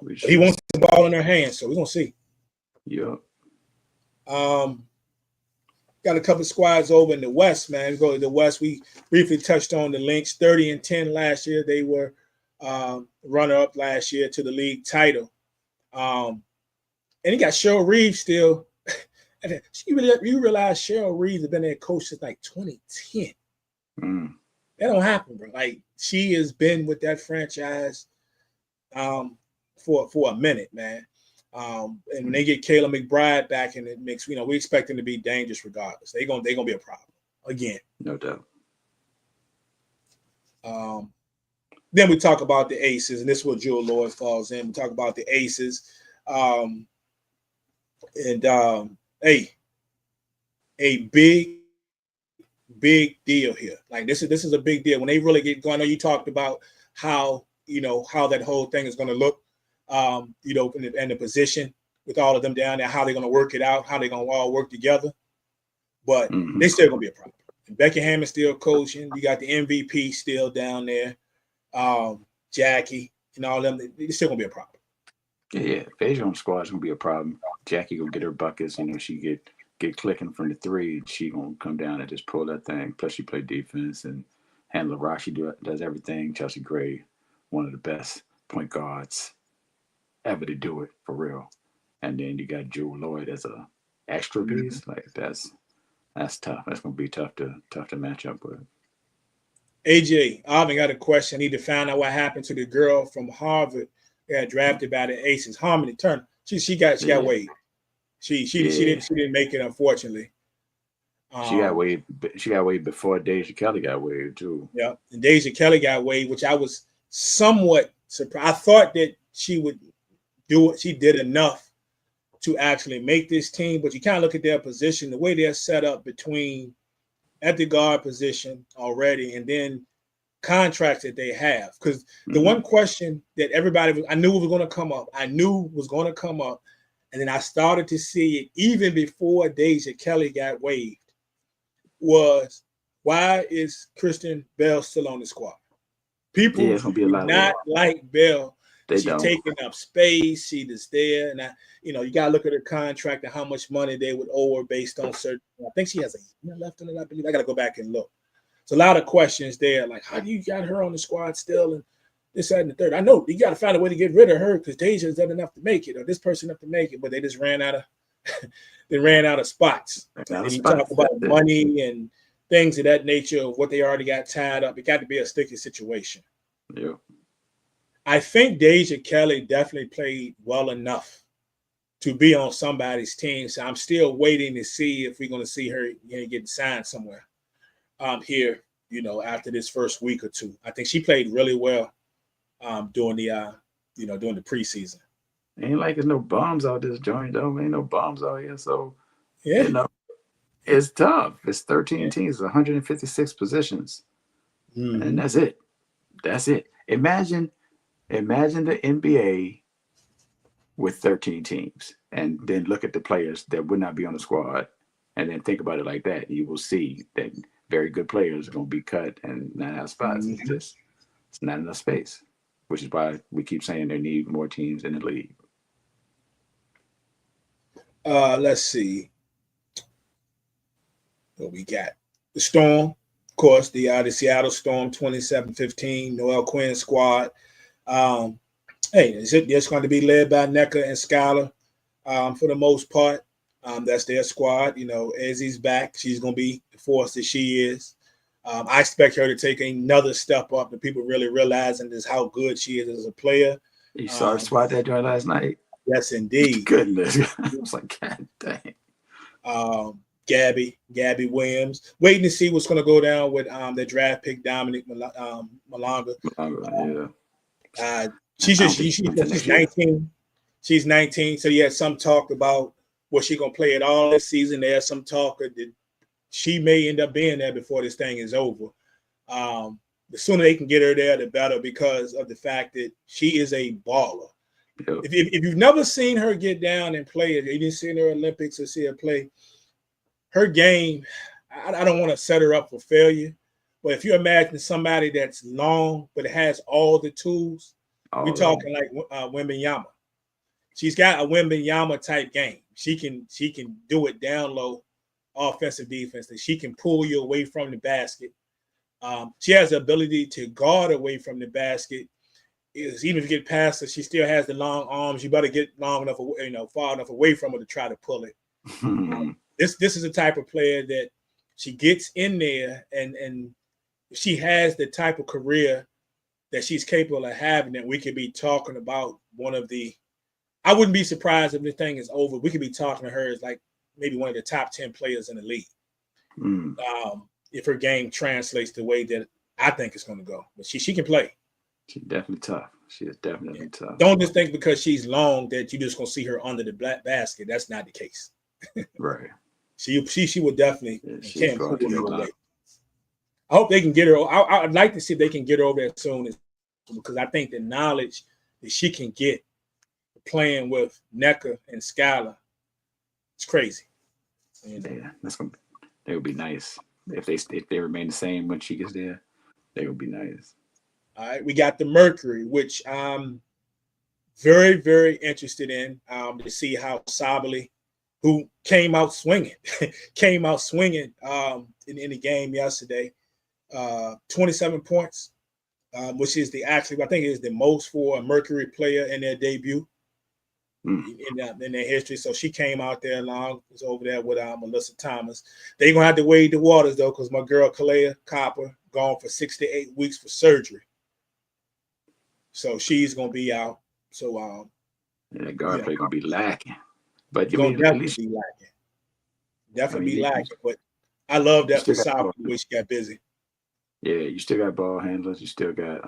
A: But he wants the ball in her hands, so we're gonna see.
B: Yeah.
A: Got a couple squads over in the West, man. We go to the West. We briefly touched on the Lynx, 30-10 last year. They were runner-up last year to the league title. And he got Cheryl Reeves still. You realize Cheryl Reeves has been their coach since like 2010. That don't happen, bro. Like, she has been with that franchise for a minute, man. And when they get Kayla McBride back in the mix, we expect them to be dangerous regardless. They're gonna be a problem again.
B: No doubt.
A: Then we talk about the Aces, and this is where Jewel Lloyd falls in. We talk about the Aces. A big deal here. Like, this is a big deal. When they really get going, I know you talked about how that whole thing is going to look, in the position with all of them down there, how they're going to work it out, how they're going to all work together. But they still going to be a problem. And Becky Hammond's still coaching. You got the MVP still down there, Jackie, and all them. It's still going to be a problem.
B: Yeah, Phaedra on the squad is going to be a problem. Jackie going to get her buckets. She get clicking from the three. She going to come down and just pull that thing. Plus, she play defense and handle the rock. She does everything. Chelsea Gray, one of the best point guards ever to do it, for real. And then you got Jewel Lloyd as a extra piece. Like, that's tough. That's going to be tough to match up with.
A: AJ, I haven't got a question. I need to find out what happened to the girl from Harvard that got drafted by the Aces, Harmony Turner. She got waived. She didn't make it, unfortunately.
B: She got waived before Deja Kelly got waived too.
A: Yeah, and Deja Kelly got waived, which I was somewhat surprised. I thought that she would do it. She did enough to actually make this team, but you kind of look at their position, the way they're set up between at the guard position already, and then contracts that they have. Because the
B: Mm-hmm.
A: one question that I knew was going to come up. And then I started to see it even before Deja Kelly got waived, was why is Kristen Bell still on the squad? People
B: Yeah, it's gonna be a
A: do
B: lot of
A: not
B: work.
A: like Bell.
B: They
A: She's
B: don't.
A: taking up space. She is there. And you got to look at her contract and how much money they would owe her based on certain. I think she has a year left in it, I believe. I got to go back and look. It's a lot of questions there. Like, how do you got her on the squad still? And this, that, and the third. I know you got to find a way to get rid of her because Deja's done enough to make it, or this person enough to make it, but they just ran out of spots. And you talk about money and things of that nature of what they already got tied up. It got to be a sticky situation.
B: Yeah.
A: I think Deja Kelly definitely played well enough to be on somebody's team. So I'm still waiting to see if we're going to see her getting signed somewhere here, after this first week or two. I think she played really well during the preseason.
B: Ain't like there's no bombs out this joint, though. Ain't no bombs out here. So,
A: Yeah.
B: It's tough. It's 13 teams, 156 positions.
A: Mm-hmm.
B: And that's it. That's it. Imagine the NBA with 13 teams, and then look at the players that would not be on the squad, and then think about it like that. You will see that very good players are going to be cut and not have spots.
A: Mm-hmm.
B: It's not enough space, which is why we keep saying they need more teams in the league.
A: Let's see what we got. The Storm, of course, the Seattle Storm 27-15, Noel Quinn squad. It's going to be led by Nneka and Skylar for the most part. That's their squad. Ezzy's back. She's going to be the force that she is. I expect her to take another step up, and people really realizing just how good she is as a player.
B: You saw her swat that joint last night?
A: Yes, indeed.
B: Goodness. I was like, God dang.
A: Gabby Williams. Waiting to see what's going to go down with the draft pick Dominic Malonga.
B: Yeah.
A: She's 19. She's 19. So you had some talk about was she gonna play it all this season. There's some talk that she may end up being there before this thing is over. The sooner they can get her there, the better, because of the fact that she is a baller. Yep. If you've never seen her get down and play it, you didn't see her Olympics or see her play, her game, I don't want to set her up for failure. But if you imagine somebody that's long but has all the tools, we're talking like Wembanyama. She's got a Wembanyama type game. She can do it down low, offensive, defense. That she can pull you away from the basket. She has the ability to guard away from the basket. Even if you get past her, she still has the long arms. You better get long enough, far enough away from her to try to pull it. This is a type of player that she gets in there, and she has the type of career that she's capable of having, that we could be talking about one of the. I wouldn't be surprised if this thing is over. We could be talking to her as like maybe one of the top 10 players in the league. If her game translates the way that I think it's going to go. But she can play.
B: She's definitely tough. She is definitely tough.
A: Don't just think because she's long that you're just going to see her under the black basket. That's not the case.
B: Right.
A: She would definitely can pull her away. I hope they can get her. I'd like to see if they can get her over there soon, because I think the knowledge that she can get playing with Nneka and Skylar, it's crazy.
B: Yeah, they would be nice if they remain the same when she gets there. They would be nice.
A: All right, we got the Mercury, which I'm very, very interested in to see how Sabally, who came out swinging in the game yesterday. 27 points, which is I think it is the most for a Mercury player in their debut in their history. So she came out there was over there with Melissa Thomas. They're gonna have to wade the waters though, because my girl Kalea Copper gone for 6 to 8 weeks for surgery. So she's gonna be out. So
B: guard play gonna be lacking. But
A: you're gonna definitely be lacking. Definitely be lacking. But I love that for Sabally the way she got busy.
B: Yeah, you still got ball handlers. You still got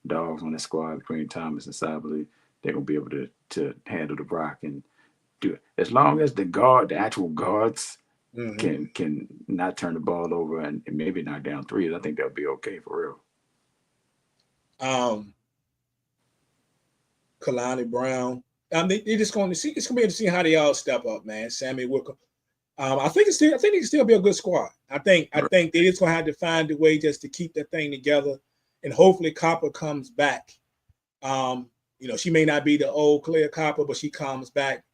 B: dogs on the squad between Thomas and Sabally. They're gonna be able to handle the rock and do it. As long as the actual guards can not turn the ball over and maybe knock down threes, I think that'll be okay for
A: real. Kalani Brown. They're just going to see. It's going to be interesting how they all step up, man. Sammy Wicker. I think it can still be a good squad. I think they just going to have to find a way just to keep that thing together, and hopefully Copper comes back. She may not be the old Claire Copper, but she comes back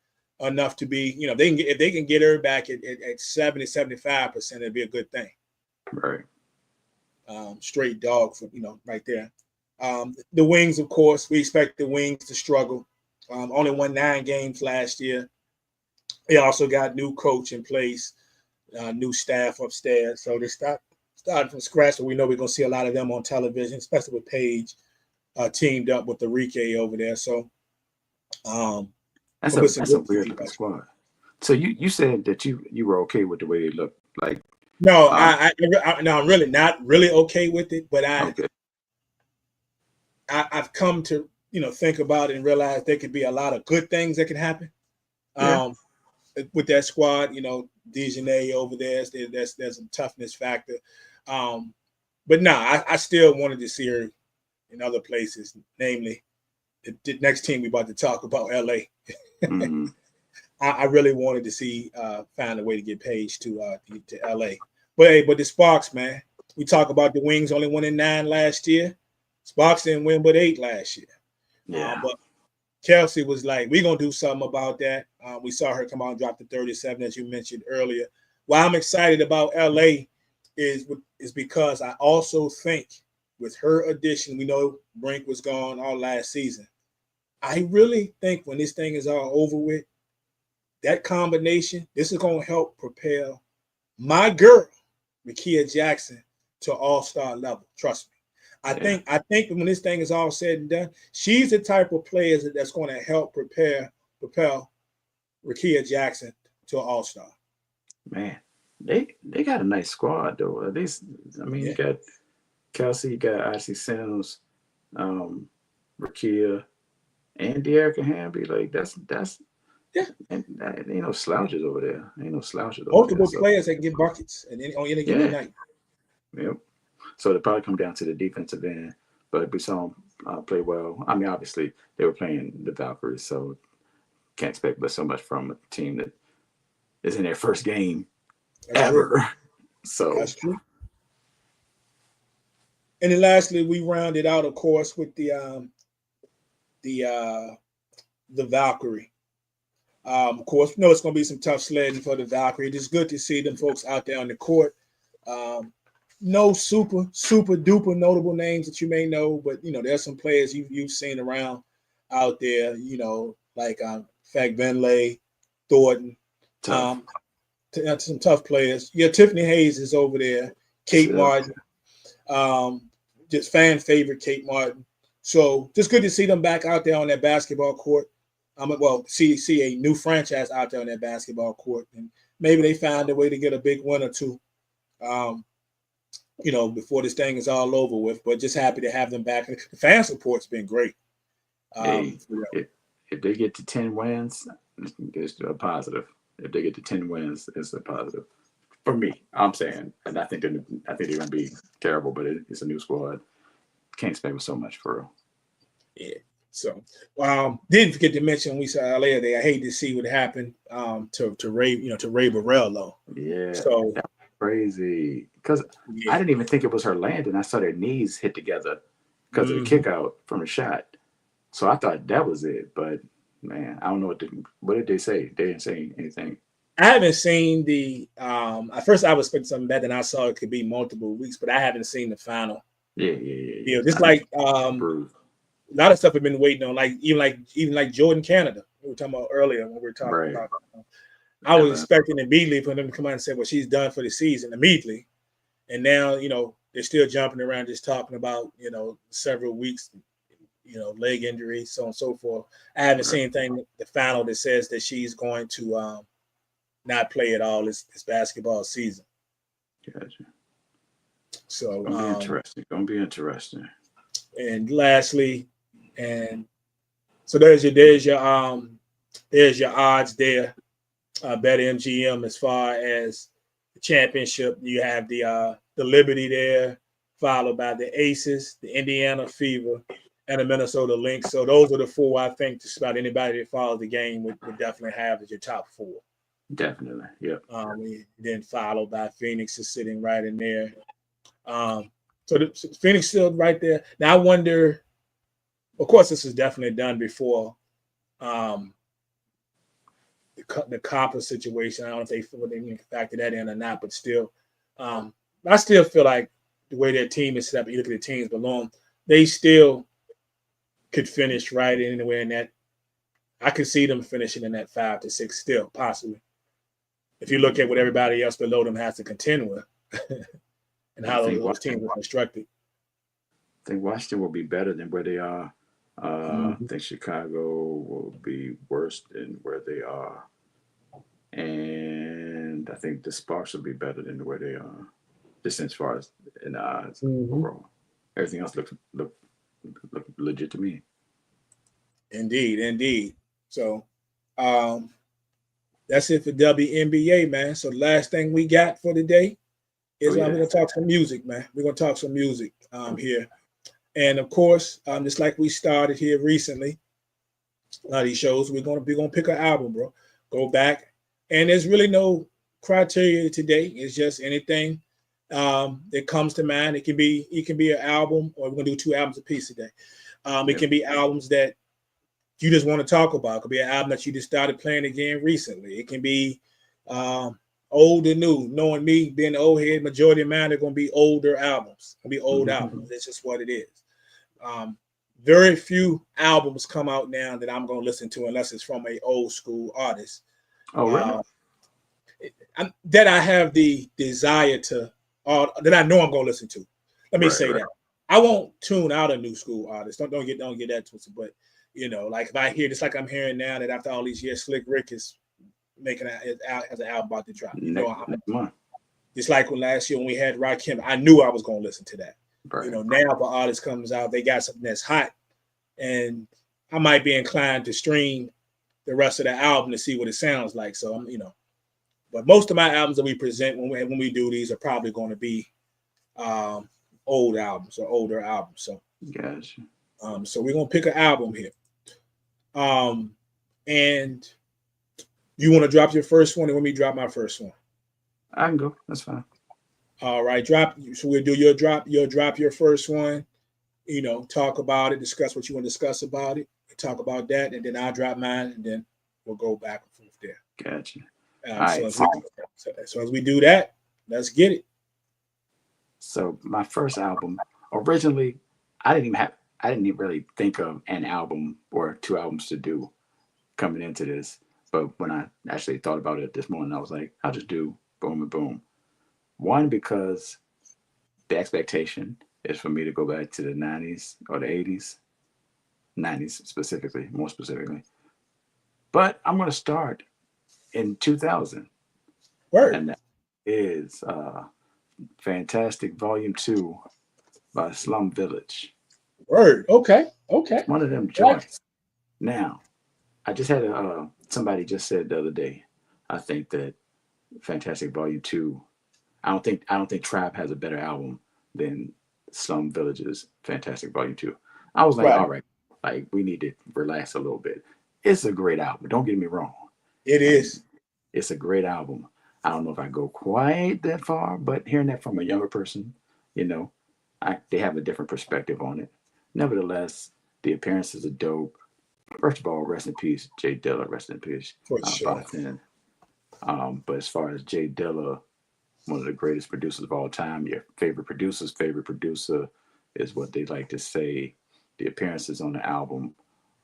A: enough to be. If they can get her back at 70-75%, it'd be a good thing.
B: Right.
A: Straight dog for right there. The Wings, of course, we expect the Wings to struggle. Only won 9 games last year. They also got new coach in place, new staff upstairs. So they started from scratch. So we know we're going to see a lot of them on television, especially with Paige teamed up with Enrique over there. So
B: that's a weird looking squad. So you said that you were okay with the way they look. Like
A: no, I'm really not really okay with it, but I've come to think about it and realize there could be a lot of good things that can happen with that squad. Dejanay over there, there's a toughness factor, but I still wanted to see her in other places, namely the next team we about to talk about, LA.
B: Mm-hmm.
A: I really wanted to see find a way to get Paige to LA, but the Sparks, man, we talk about the Wings only winning 9 last year. Sparks didn't win but 8 last year.
B: Yeah.
A: But Kelsey was like, we're going to do something about that. We saw her come out and drop to 37, as you mentioned earlier. Why I'm excited about LA is because I also think with her addition, we know Brink was gone all last season. I really think when this thing is all over with, that combination, this is going to help propel my girl, Rickea Jackson, to all-star level. Trust me. I think when this thing is all said and done, she's the type of player that's going to help propel Rickea Jackson to an all-star.
B: Man, they got a nice squad though. At least, you got Kelsey, you got Icy Sims, Rickea, and De'Erica Hamby. Like that's and ain't no slouches over there. Ain't no slouches over there.
A: Multiple players that can get buckets on any given night.
B: Yep. So it'll probably come down to the defensive end, but we saw them play well. Obviously they were playing the Valkyries, so can't expect but so much from a team that is in their first game ever. So
A: that's true. And then lastly, we rounded out, of course, with the Valkyrie. Of course, we know it's going to be some tough sledding for the Valkyrie. It's good to see them folks out there on the court. No super duper notable names that you may know, but there's some players you've seen around out there, like Fag Benlay, Thornton, some tough players. Yeah, Tiffany Hayes is over there, Kate Martin, just fan favorite Kate Martin. So just good to see them back out there on that basketball court. See a new franchise out there on that basketball court, and maybe they find a way to get a big win or two. Before this thing is all over with, but just happy to have them back. The fan support's been great.
B: If they get to 10 wins, it's a positive. If they get to 10 wins, it's a positive. For me, I'm saying, and I think they're going to be terrible, but it's a new squad. Can't expect with so much for real.
A: Yeah. So, didn't forget to mention we saw earlier there. I hate to see what happened to Ray Burrell though.
B: Yeah.
A: So
B: that's crazy because I didn't even think it was her landing. I saw their knees hit together because of the kick out from the shot. So I thought that was it. But man, I don't know what did they say? They didn't say anything.
A: I haven't seen the. At first, I was expecting something better than I saw. It could be multiple weeks, but I haven't seen the final.
B: Yeah.
A: Just like a lot of stuff we've been waiting on, like even Jordan Canada. We were talking about earlier when we were talking about. I was expecting immediately for them to come out and say, "Well, she's done for the season immediately," and now they're still jumping around, just talking about several weeks, leg injuries, so on and so forth. I haven't seen anything the final that says that she's going to not play at all this basketball season.
B: Gotcha.
A: So
B: Gonna be interesting.
A: And lastly, so there's your odds there. better MGM as far as the championship. You have the Liberty there, followed by the Aces, the Indiana Fever, and the Minnesota Lynx. So those are the four I think just about anybody that follows the game would definitely have as your top four.
B: Definitely, yeah.
A: Then followed by Phoenix is sitting right in there. So Phoenix still right there. Now I wonder. Of course, this is definitely done before the copper situation. I don't know if they factor that in or not, but still, I still feel like the way their team is set up, you look at the teams below them, they still could finish right anywhere in that. I could see them finishing in that 5 to 6 still, possibly. If you look at what everybody else below them has to contend with and how those teams are constructed.
B: I think Washington will be better than where they are. I think Chicago will be worse than where they are. And I think the Sparks will be better than where they are. Just as far as in the odds overall. Everything else look legit to me.
A: Indeed. So that's it for WNBA, man. So the last thing we got for today is we're gonna talk some music, man. We're gonna talk some music here. And of course, just like we started here recently, a lot of these shows, we're gonna pick an album, bro. Go back. And there's really no criteria today. It's just anything that comes to mind. It can be an album, or we're gonna do 2 albums a piece today. It can be albums that you just want to talk about. It could be an album that you just started playing again recently. It can be old and new. Knowing me, being the old head, majority of mine are going to be older albums. It'll be old albums. That's just what it is. Very few albums come out now that I'm going to listen to unless it's from an old school artist.
B: Oh, really?
A: That I have the desire to, that I know I'm going to listen to. Let me say that. I won't tune out a new school artist. Don't get that twisted. But like if I hear just like I'm hearing now that after all these years, Slick Rick is making has an album about to drop. It's like when last year when we had Rakim, I knew I was going to listen to that. Right. Now if an artist comes out, they got something that's hot, and I might be inclined to stream the rest of the album to see what it sounds like. So but most of my albums that we present when we do these are probably going to be old albums or older albums. So
B: gotcha.
A: So we're gonna pick an album here. And you want to drop your first one, or let me drop my first one?
B: I can go. That's fine.
A: All right, so we'll do your drop. You'll drop your first one. Talk about it, discuss what you want to discuss about it, talk about that, and then I'll drop mine, and then we'll go back and forth there.
B: Gotcha.
A: So as we do that, let's get it.
B: So my first album, originally, I didn't even really think of an album or 2 albums to do coming into this. But when I actually thought about it this morning, I was like, I'll just do boom and boom. One, because the expectation is for me to go back to the 90s or the 80s, 90s more specifically. But I'm going to start in 2000.
A: Word.
B: And that is Fantastic Volume 2 by Slum Village.
A: Word. Okay.
B: It's one of them joints. Now, I just had somebody just said the other day, I think that Fantastic Volume 2, I don't think Trap has a better album than Slum Village's Fantastic Volume 2. I was like, all right, like we need to relax a little bit. It's a great album. Don't get me wrong.
A: It is.
B: It's a great album. I don't know if I go quite that far, but hearing that from a younger person, they have a different perspective on it. Nevertheless, the appearances are dope. First of all, rest in peace, Jay Dilla. Rest in peace.
A: For sure.
B: But as far as Jay Dilla, one of the greatest producers of all time, your favorite producer's favorite producer is what they like to say. The appearances on the album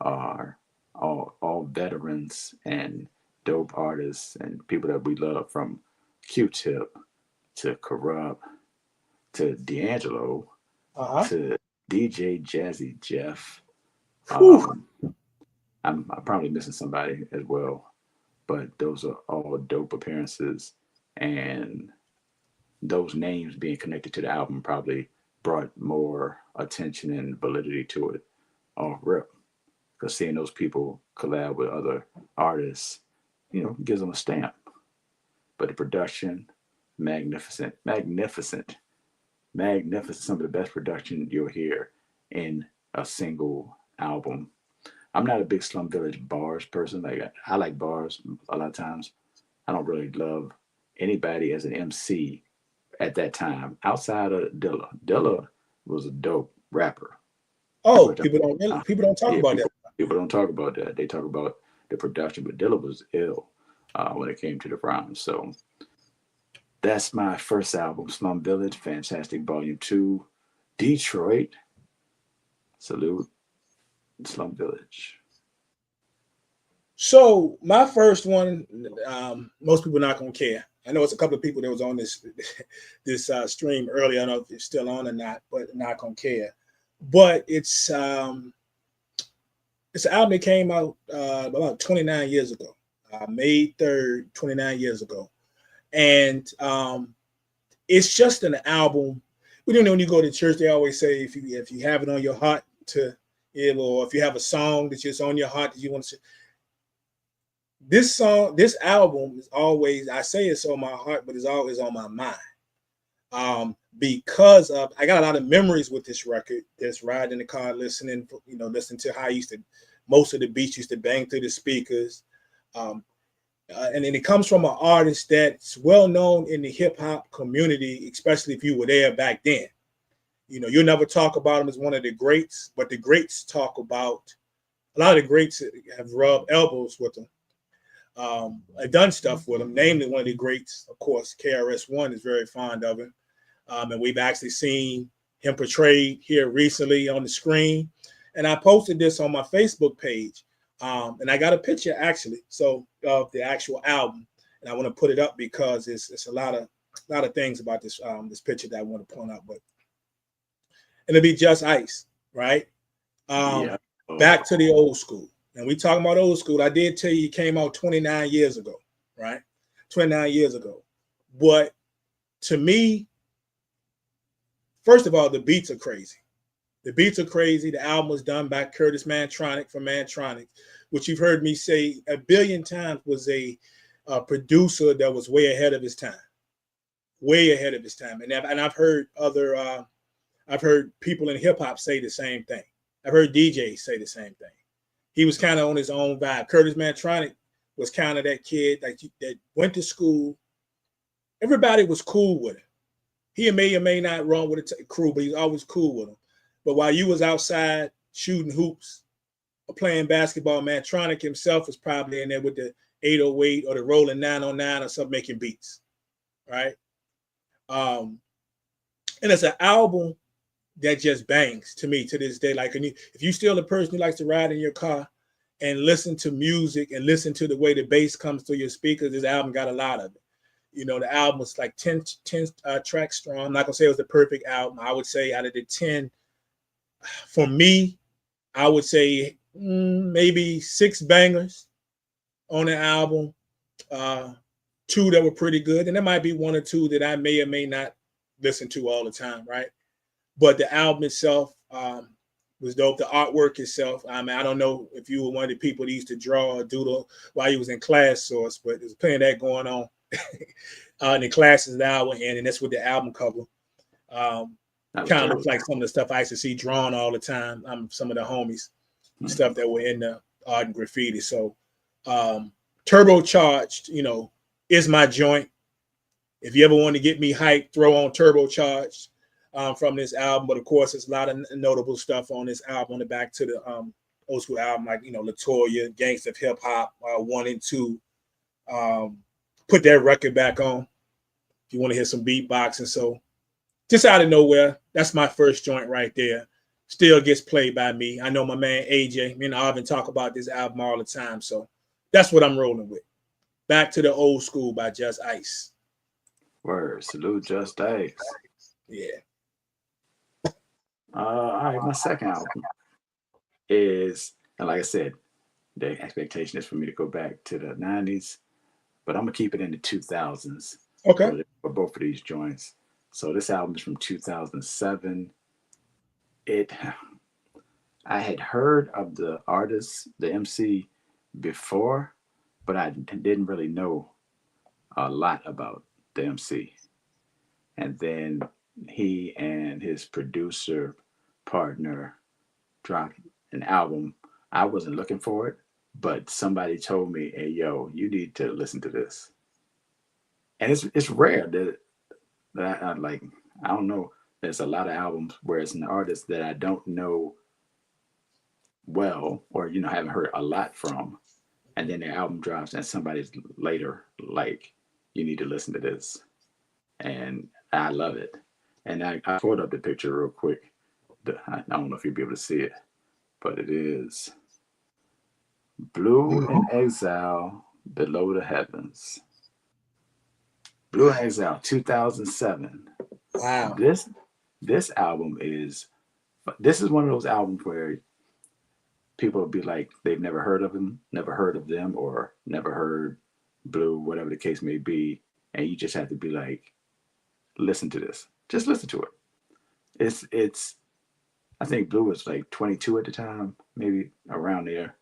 B: are all veterans and dope artists and people that we love, from Q-Tip to Corrupt to D'Angelo to DJ Jazzy Jeff. I'm probably missing somebody as well, but those are all dope appearances, and those names being connected to the album probably brought more attention and validity to it off rip, because seeing those people collab with other artists gives them a stamp. But the production, magnificent, magnificent, magnificent. Some of the best production you'll hear in a single album. I'm not a big Slum Village bars person. Like I like bars a lot of times. I don't really love anybody as an MC at that time outside of Dilla. Dilla was a dope rapper.
A: Oh,
B: But
A: people don't talk
B: yeah,
A: about that.
B: people don't talk about that. They talk about the production, but Dilla was ill when it came to the rhymes. So that's my first album, Slum Village, Fantastic Volume 2, Detroit. Salute, Slum Village.
A: So my first one, most people not gonna care. I know it's a couple of people that was on this stream earlier. I don't know if it's still on or not, but not gonna care. But it's an album that came out about 29 years ago, May 3rd, 29 years ago, and it's just an album. When you go to church, they always say if you have it on your heart or if you have a song that's just on your heart that you want to. This album is always, I say it's on my heart, but it's always on my mind. Because I got a lot of memories with this record. Just riding in the car, listening to how most of the beats used to bang through the speakers. And then it comes from an artist that's well known in the hip hop community, especially if you were there back then. You'll never talk about him as one of the greats, but the greats talk about a lot of the greats have rubbed elbows with him. I've done stuff with him, namely one of the greats, of course, KRS-One is very fond of him. And we've actually seen him portrayed here recently on the screen. And I posted this on my Facebook page. And I got a picture actually, of the actual album. And I want to put it up because it's a lot of things about this picture that I want to point out. But it'll be Just Ice, right?
B: Yeah.
A: Back to the old school. And we talking about old school. I did tell you it came out 29 years ago, right? 29 years ago. But to me, first of all, the beats are crazy. The beats are crazy. The album was done by Curtis Mantronic from Mantronic, which you've heard me say a billion times was a producer that was way ahead of his time. Way ahead of his time. And I've heard I've heard people in hip hop say the same thing. I've heard DJs say the same thing. He was kind of on his own vibe. Curtis Mantronic was kind of that kid that went to school. Everybody was cool with him. He may or may not run with a crew, but he's always cool with them. But while you was outside shooting hoops or playing basketball, Mantronic himself was probably in there with the 808 or the rolling 909 or something making beats, right? And it's an album that just bangs to me to this day. Like, if you still a person who likes to ride in your car and listen to music and listen to the way the bass comes through your speakers, this album got a lot of it. The album was like 10 tracks strong. I'm not gonna say it was the perfect album. I would say out of the 10, for me, I would say maybe 6 bangers on the album, 2 that were pretty good, and there might be 1 or 2 that I may or may not listen to all the time, right? But the album itself was dope. The artwork itself, I don't know if you were one of the people that used to draw or doodle while you was in class source, but there's plenty of that going on in the classes that I was in, and that's with the album cover. Kind of looks like some of the stuff I used to see drawn all the time. Some of the homies, stuff that were in the art and graffiti. So Turbocharged, is my joint. If you ever want to get me hyped, throw on Turbocharged from this album. But of course, there's a lot of notable stuff on this album on the back to the old school album, like Latoya, Gangsta of Hip Hop 1 and 2. Put that record back on if you want to hear some beatboxing. So just out of nowhere, that's my first joint right there. Still gets played by me. I know my man AJ, me and Arvin talk about this album all the time. So that's what I'm rolling with. Back to the old school by Just Ice.
B: Word. Salute Just Ice.
A: Yeah.
B: All right, my second album is, and like I said, the expectation is for me to go back to the 90s, but I'm going to keep it in the 2000s.
A: Okay.
B: For both of these joints. So this album is from 2007. I had heard of the artist, the MC, before, but I didn't really know a lot about the MC. And then he and his producer partner dropped an album. I wasn't looking for it, but somebody told me, "Hey, yo, you need to listen to this." And it's rare that I like. I don't know. There's a lot of albums where it's an artist that I don't know well, or haven't heard a lot from, and then the album drops, and somebody's later like, "You need to listen to this," and I love it. And I pulled up the picture real quick. I don't know if you'll be able to see it, but it is Blue in Exile, Below the Heavens. Blue in Exile, 2007.
A: Wow.
B: This album is one of those albums where people will be like, they've never heard of him, never heard of them, or never heard Blue, whatever the case may be, and you just have to be like, listen to this. Just listen to it. It's I think Blue was like 22 at the time, maybe around there.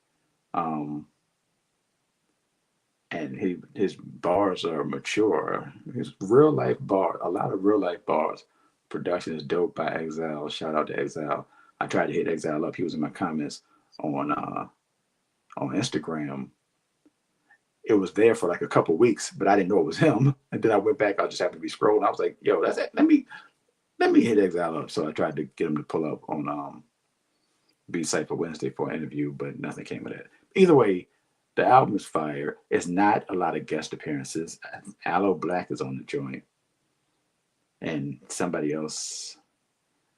B: And his bars are mature. His real life bars, a lot of real life bars. Production is dope by Exile. Shout out to Exile. I tried to hit Exile up. He was in my comments on Instagram. It was there for like a couple weeks, but I didn't know it was him. And then I went back. I just happened to be scrolling. I was like, "Yo, that's it. Let me hit Exile up." So I tried to get him to pull up on B Cypher Wednesday for an interview, but nothing came of that. Either way, the album is fire. It's not a lot of guest appearances. Aloe Black is on the joint, and somebody else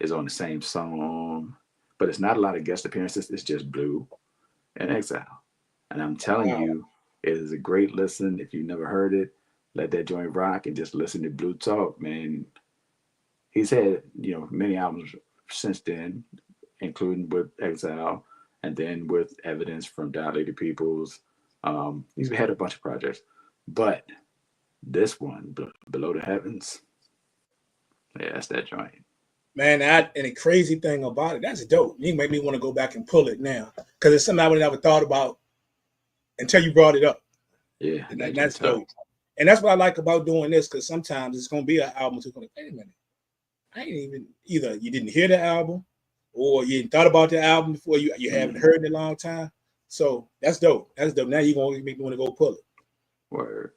B: is on the same song, but it's not a lot of guest appearances. It's just Blue and Exile. And I'm telling you, it is a great listen. If you've never heard it, let that joint rock and just listen to Blue talk, man. He's had, many albums since then, including with Exile, and then with Evidence from Dilated Peoples. He's had a bunch of projects, but this one, Below the Heavens, yeah, that's that joint.
A: Man, and the crazy thing about it, that's dope. You make me want to go back and pull it now, because it's something I would never thought about until you brought it up.
B: Yeah,
A: that's dope. And that's what I like about doing this, because sometimes it's going to be an album that's going to, wait a minute, I ain't even, either you didn't hear the album, or you thought about the album before, you haven't heard it in a long time. So that's dope. That's dope. Now you're going to make me want to go pull it.
B: Word.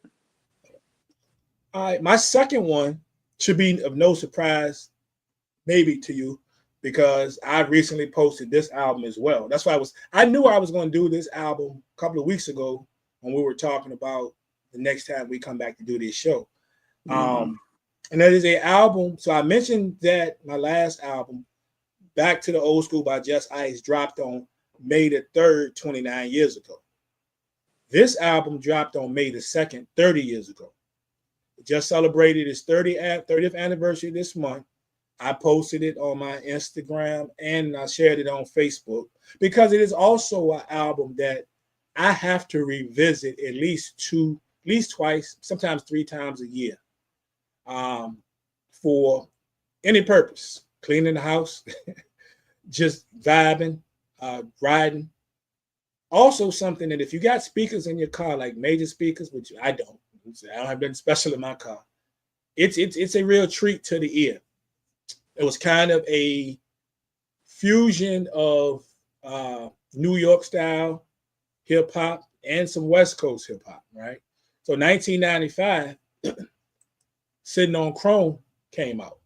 A: All right, my second one should be of no surprise, maybe to you, because I recently posted this album as well. That's why I knew I was going to do this album a couple of weeks ago when we were talking about the next time we come back to do this show. And that is an album. So I mentioned that my last album, Back to the Old School by Just Ice, dropped on May the 3rd, 29 years ago. This album dropped on May the 2nd, 30 years ago. It just celebrated its 30th anniversary this month. I posted it on my Instagram and I shared it on Facebook, because it is also an album that I have to revisit at least twice, sometimes 3 times a year, for any purpose. Cleaning the house, just vibing, riding. Also something that if you got speakers in your car, like major speakers, which I don't have nothing special in my car, it's a real treat to the ear. It was kind of a fusion of New York style hip hop and some West Coast hip hop, right? So 1995, Sitting on Chrome came out,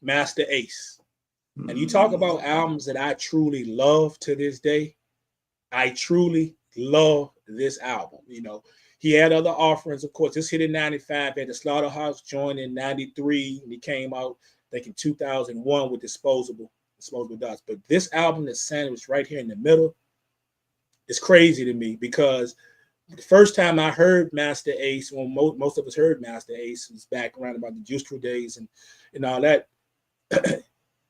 A: Master Ace. And you talk about albums that I truly love to this day. I truly love this album. He had other offerings, of course. This hit in 95, had the Slaughterhouse joint in 93, and he came out, I think, in 2001 with Disposable Dots. But this album that's sandwiched right here in the middle is crazy to me, because the first time I heard Master Ace, when most of us heard Master Ace, was back around about the Juice Crew days and all that.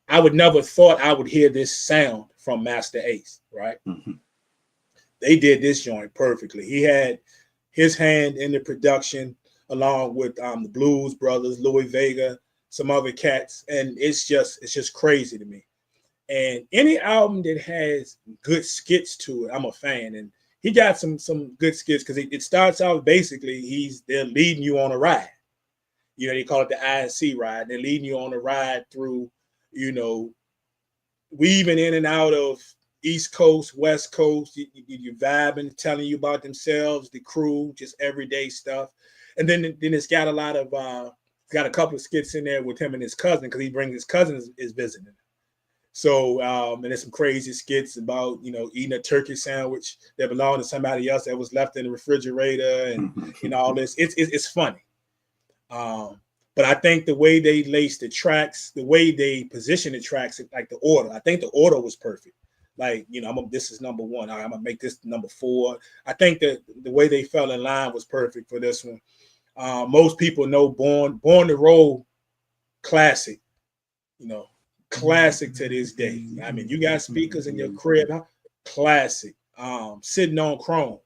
A: I would never thought I would hear this sound from Master Ace, right? Mm-hmm. They did this joint perfectly. He had his hand in the production along with the Blues Brothers, Louis Vega, some other cats, and it's just crazy to me. And any album that has good skits to it, I'm a fan. And he got some good skits because it starts out basically they're leading you on a ride. You know, they call it the INC ride. They're leading you on a ride through, you know, weaving in and out of East Coast, West Coast. You're vibing, telling you about themselves, the crew, just everyday stuff. And then it's got a lot of got a couple of skits in there with him and his cousin because he brings his cousin is visiting. So and there's some crazy skits about, you know, eating a turkey sandwich that belonged to somebody else that was left in the refrigerator and you know all this. It's funny. But I think the way they lace the tracks, the way they position the tracks, like the order, I think the order was perfect. Like, you know, this is number 1. I'm gonna make this number 4. I think that the way they fell in line was perfect for this one. Most people know Born to Roll, classic. You know, classic to this day. I mean, you got speakers in your crib, huh? Classic. Sitting on Chrome,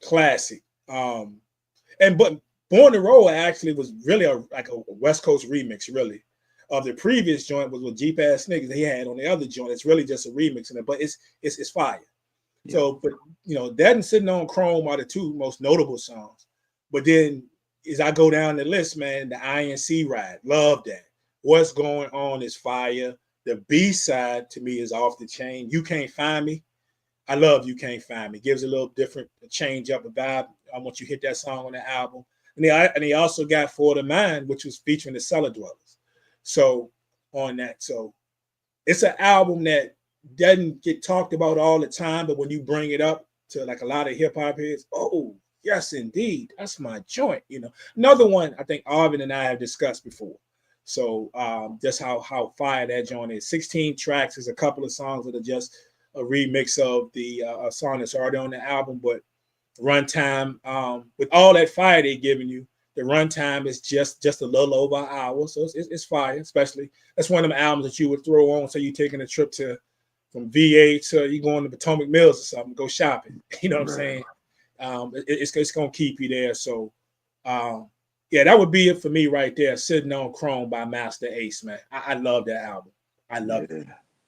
A: classic. But Born to Roll actually was really like a West Coast remix, really. Of the previous joint was with Jeep Ass Niggas he had on the other joint. It's really just a remix in it, but it's fire. Yeah. So, but you know, that and Sitting on Chrome are the 2 most notable songs. But then as I go down the list, man, the INC ride, love that. What's Going On is fire. The B side to me is off the chain. You Can't Find Me. I love You Can't Find Me. Gives a little different change up a vibe. I want you to hit that song on the album. And he also got For the Mind, which was featuring the Cellar Dwellers. So on that. So it's an album that doesn't get talked about all the time, but when you bring it up to like a lot of hip hop heads, oh, yes, indeed. That's my joint. You know, another one I think Arvin and I have discussed before. So just how fire that joint is. 16 tracks. There's a couple of songs that are just a remix of the song that's already on the album, but runtime, with all that fire they're giving you, the runtime is just a little over an hour. So it's fire, especially. That's one of them albums that you would throw on. So you're taking a trip from VA to you going to Potomac Mills or something, go shopping. You know what I'm saying? It's going to keep you there. So, yeah, that would be it for me right there. Sitting on Chrome by Master Ace, man. I love that album. I love it.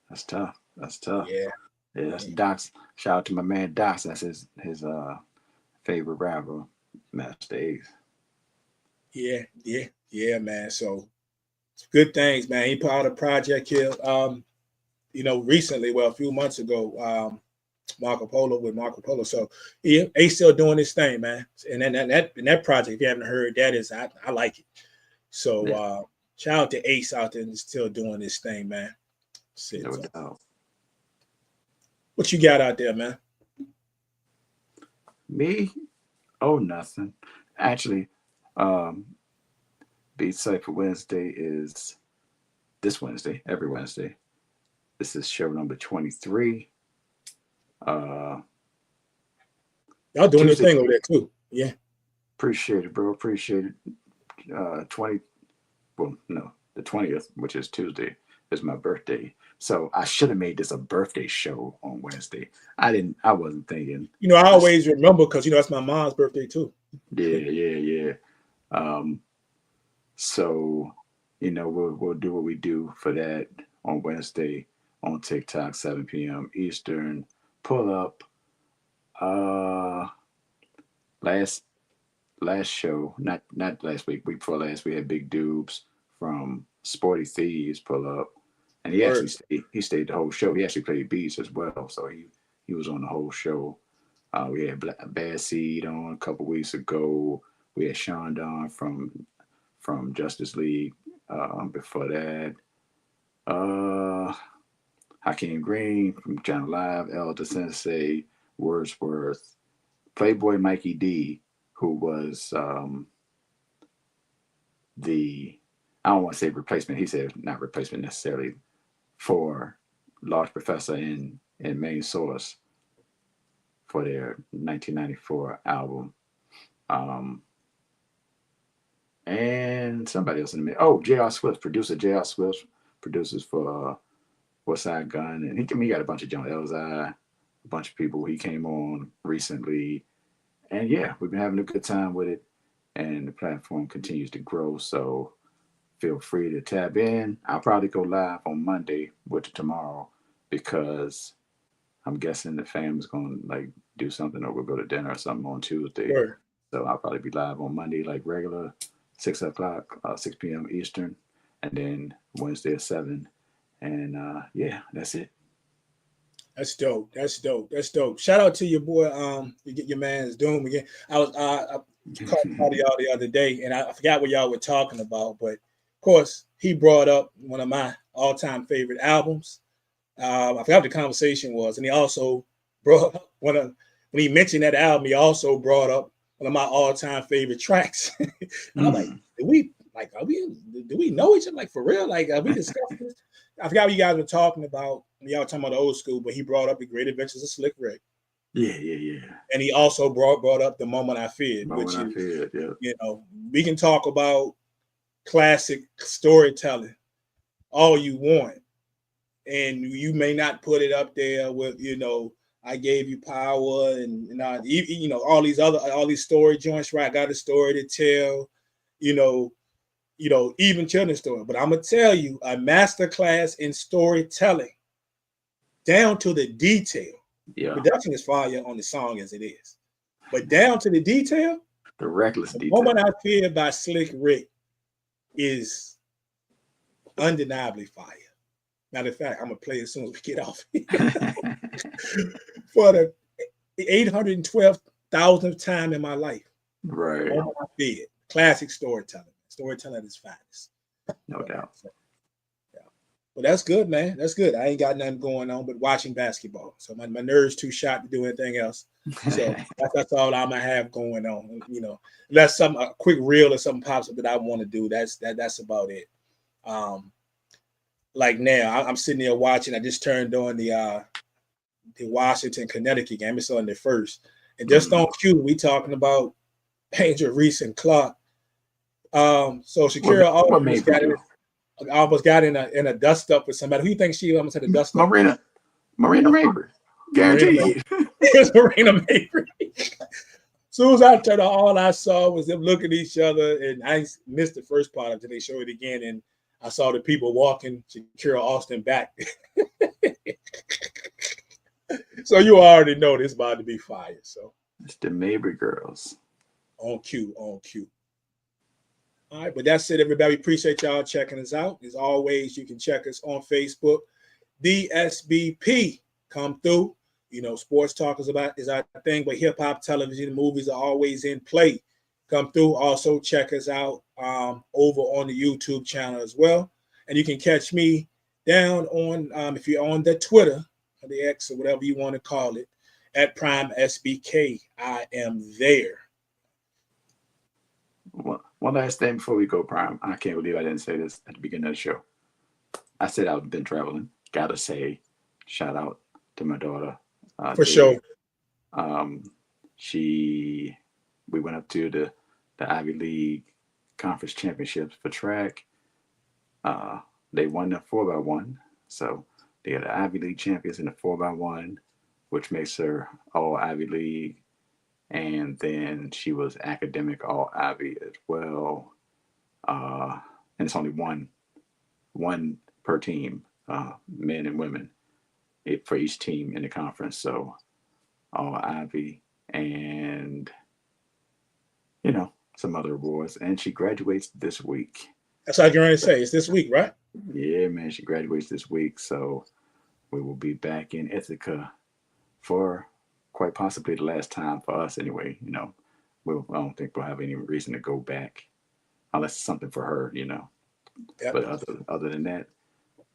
B: That's tough. That's tough.
A: Yeah.
B: That's Doc's. Shout out to my man Doc. That's his favorite rapper, Master Ace.
A: Yeah, man. So good things, man. He put out a project here, you know, recently, well, a few months ago, Marco Polo. So yeah, Ace still doing his thing, man. And then that project, if you haven't heard, that is I like it. So shout out to Ace out there and still doing his thing, man.
B: No doubt.
A: What you got out there, man?
B: Me? Oh, nothing. Actually, Beat Cypher Wednesday is this Wednesday, every Wednesday. This is show number 23.
A: Y'all doing your thing over there too. Yeah.
B: Appreciate it, bro. Appreciate it. The 20th, which is Tuesday, is my birthday. So I should have made this a birthday show on Wednesday. I wasn't thinking.
A: You know, I always remember because, you know, that's my mom's birthday too.
B: Yeah. So, you know, we'll do what we do for that on Wednesday on TikTok, 7 p.m. Eastern. Pull up. Last show, not last week before last, we had Big Dubes from Sporty Thieves pull up. And he actually stayed the whole show. He actually played beats as well, so he was on the whole show. We had Bad Seed on a couple weeks ago. We had Sean Don from Justice League before that. Hakeem Green from Channel Live, Elder Sensei, Wordsworth, Playboy Mikey D, who was I don't want to say replacement. He said not replacement necessarily, for Large Professor and Main Source for their 1994 album. And somebody else in the middle. Oh, J.R. Swift, producer J.R. Swift, producers for West Side Gun. And he got a bunch of John Elzai, a bunch of people. He came on recently. And yeah, we've been having a good time with it. And the platform continues to grow. So feel free to tap in. I'll probably go live on Monday, which tomorrow, because I'm guessing the fam's gonna like do something, or we'll go to dinner or something on Tuesday.
A: Sure.
B: So I'll probably be live on Monday, like regular, 6 o'clock, 6 p.m. Eastern, and then Wednesday at 7. And yeah, that's it.
A: That's dope. That's dope. That's dope. Shout out to your boy. You get your man's Doom again. I was I called y'all the other day, and I forgot what y'all were talking about. But of course, he brought up one of my all-time favorite albums. I forgot what the conversation was, and he also brought up when he mentioned that album. He also brought up one of my all-time favorite tracks. And I'm like, do we know each other? Like for real? Like we discussed this? I forgot what you guys were talking about. Y'all were talking about the old school, but he brought up the Great Adventures of Slick Rick.
B: Yeah.
A: And he also brought up The Moment I Feared,
B: Yeah.
A: We can talk about classic storytelling all you want. And you may not put it up there with, I gave you power and all these story joints, right? I got a story to tell, even children's story. But I'm gonna tell you, a masterclass in storytelling, down to the detail.
B: Yeah.
A: Production is fire on the song as it is, but down to the detail,
B: the reckless detail.
A: Moment I Fear by Slick Rick is undeniably fire. Matter of fact, I'm gonna play it as soon as we get off. For the 812,000th time in my life.
B: Right.
A: Moment I Fear. Classic storytelling. Storytelling is finest.
B: No doubt.
A: Yeah. Well, that's good, man. That's good. I ain't got nothing going on but watching basketball. So my nerves too shot to do anything else. So that's all I'm gonna have going on. Unless a quick reel or something pops up that I want to do. That's about it. Like now, I'm sitting there watching. I just turned on the Washington Connecticut game. It's on the first, and just on cue, we talking about Angel Reese and Clark. So Shakira almost got in a dust up with somebody. Who you think she almost had a dust up?
B: Marina Mabry. Guaranteed.
A: It was Marina Mabry. As soon as I turned on, all I saw was them looking at each other, and I missed the first part until they showed it again, and I saw the people walking Shakira Austin back. So you already know this about to be fire. So
B: it's the Mabry girls.
A: On cue. All right, but that's it, everybody. Appreciate y'all checking us out. As always, you can check us on Facebook. DSBP, come through. Sports talk is our thing, but hip hop, television, movies are always in play. Come through. Also, check us out over on the YouTube channel as well. And you can catch me down on, if you're on the Twitter or the X or whatever you want to call it, at Prime SBK. I am there.
B: One last thing before we go, Prime. I can't believe I didn't say this at the beginning of the show. I said I've been traveling. Gotta say, shout out to my daughter.
A: For sure.
B: We went up to the Ivy League Conference Championships for track. They won the 4x1. So they are the Ivy League champions in the 4x1, which makes her all Ivy League. And then she was academic all Ivy as well. And it's only one per team, men and women, for each team in the conference. So all Ivy and, some other awards. And she graduates this week.
A: That's what I can say. It's this week, right?
B: Yeah, man. She graduates this week. So we will be back in Ithaca for quite possibly the last time for us anyway. I don't think we'll have any reason to go back unless it's something for her, Yep. But other than that,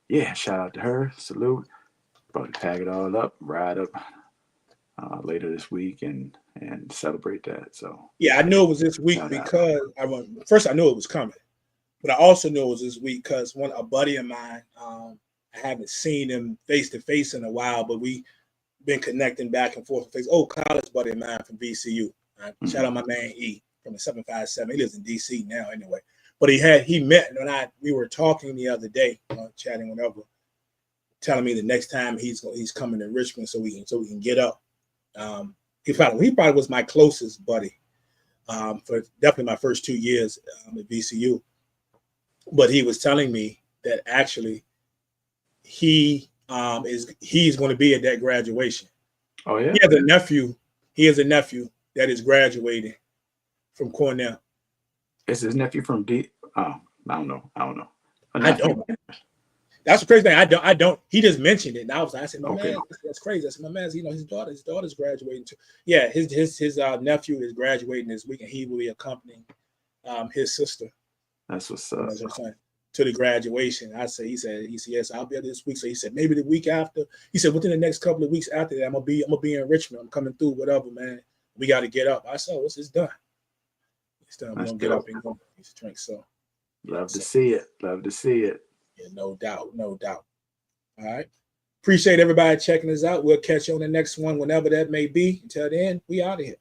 B: yeah, shout out to her. Salute. About to pack it all up, ride up later this week and celebrate that. So
A: yeah, I knew it was this week because first I knew it was coming, but I also knew it was this week because a buddy of mine, I haven't seen him face to face in a while, but we been connecting back and forth. College buddy of mine from VCU. Shout out my man E from the 757. He lives in DC now anyway. But he met when we were talking the other day, chatting whatever, telling me the next time he's coming to Richmond so we can get up. He probably was my closest buddy for definitely my first 2 years at VCU. But he was telling me that actually he he's going to be at that graduation.
B: Oh yeah.
A: He has a nephew. He has a nephew that is graduating from Cornell.
B: Is his nephew from D? Oh, I don't know.
A: I don't. That's the crazy thing. I don't. He just mentioned it. And I said, my man, that's crazy. I said, my man, his daughter's graduating too. Yeah, his nephew is graduating this week, and he will be accompanying his sister.
B: That's what's up.
A: To the graduation. He said, yes, I'll be there this week. So he said, maybe the week after. He said, within the next couple of weeks after that, I'm gonna be in Richmond. I'm coming through, whatever, man. We got to get up. I said, it's done. It's done. We're gonna get up and go get a drink. So
B: love to see it. Love to see it.
A: Yeah, no doubt. All right. Appreciate everybody checking us out. We'll catch you on the next one, whenever that may be. Until then, we out of here.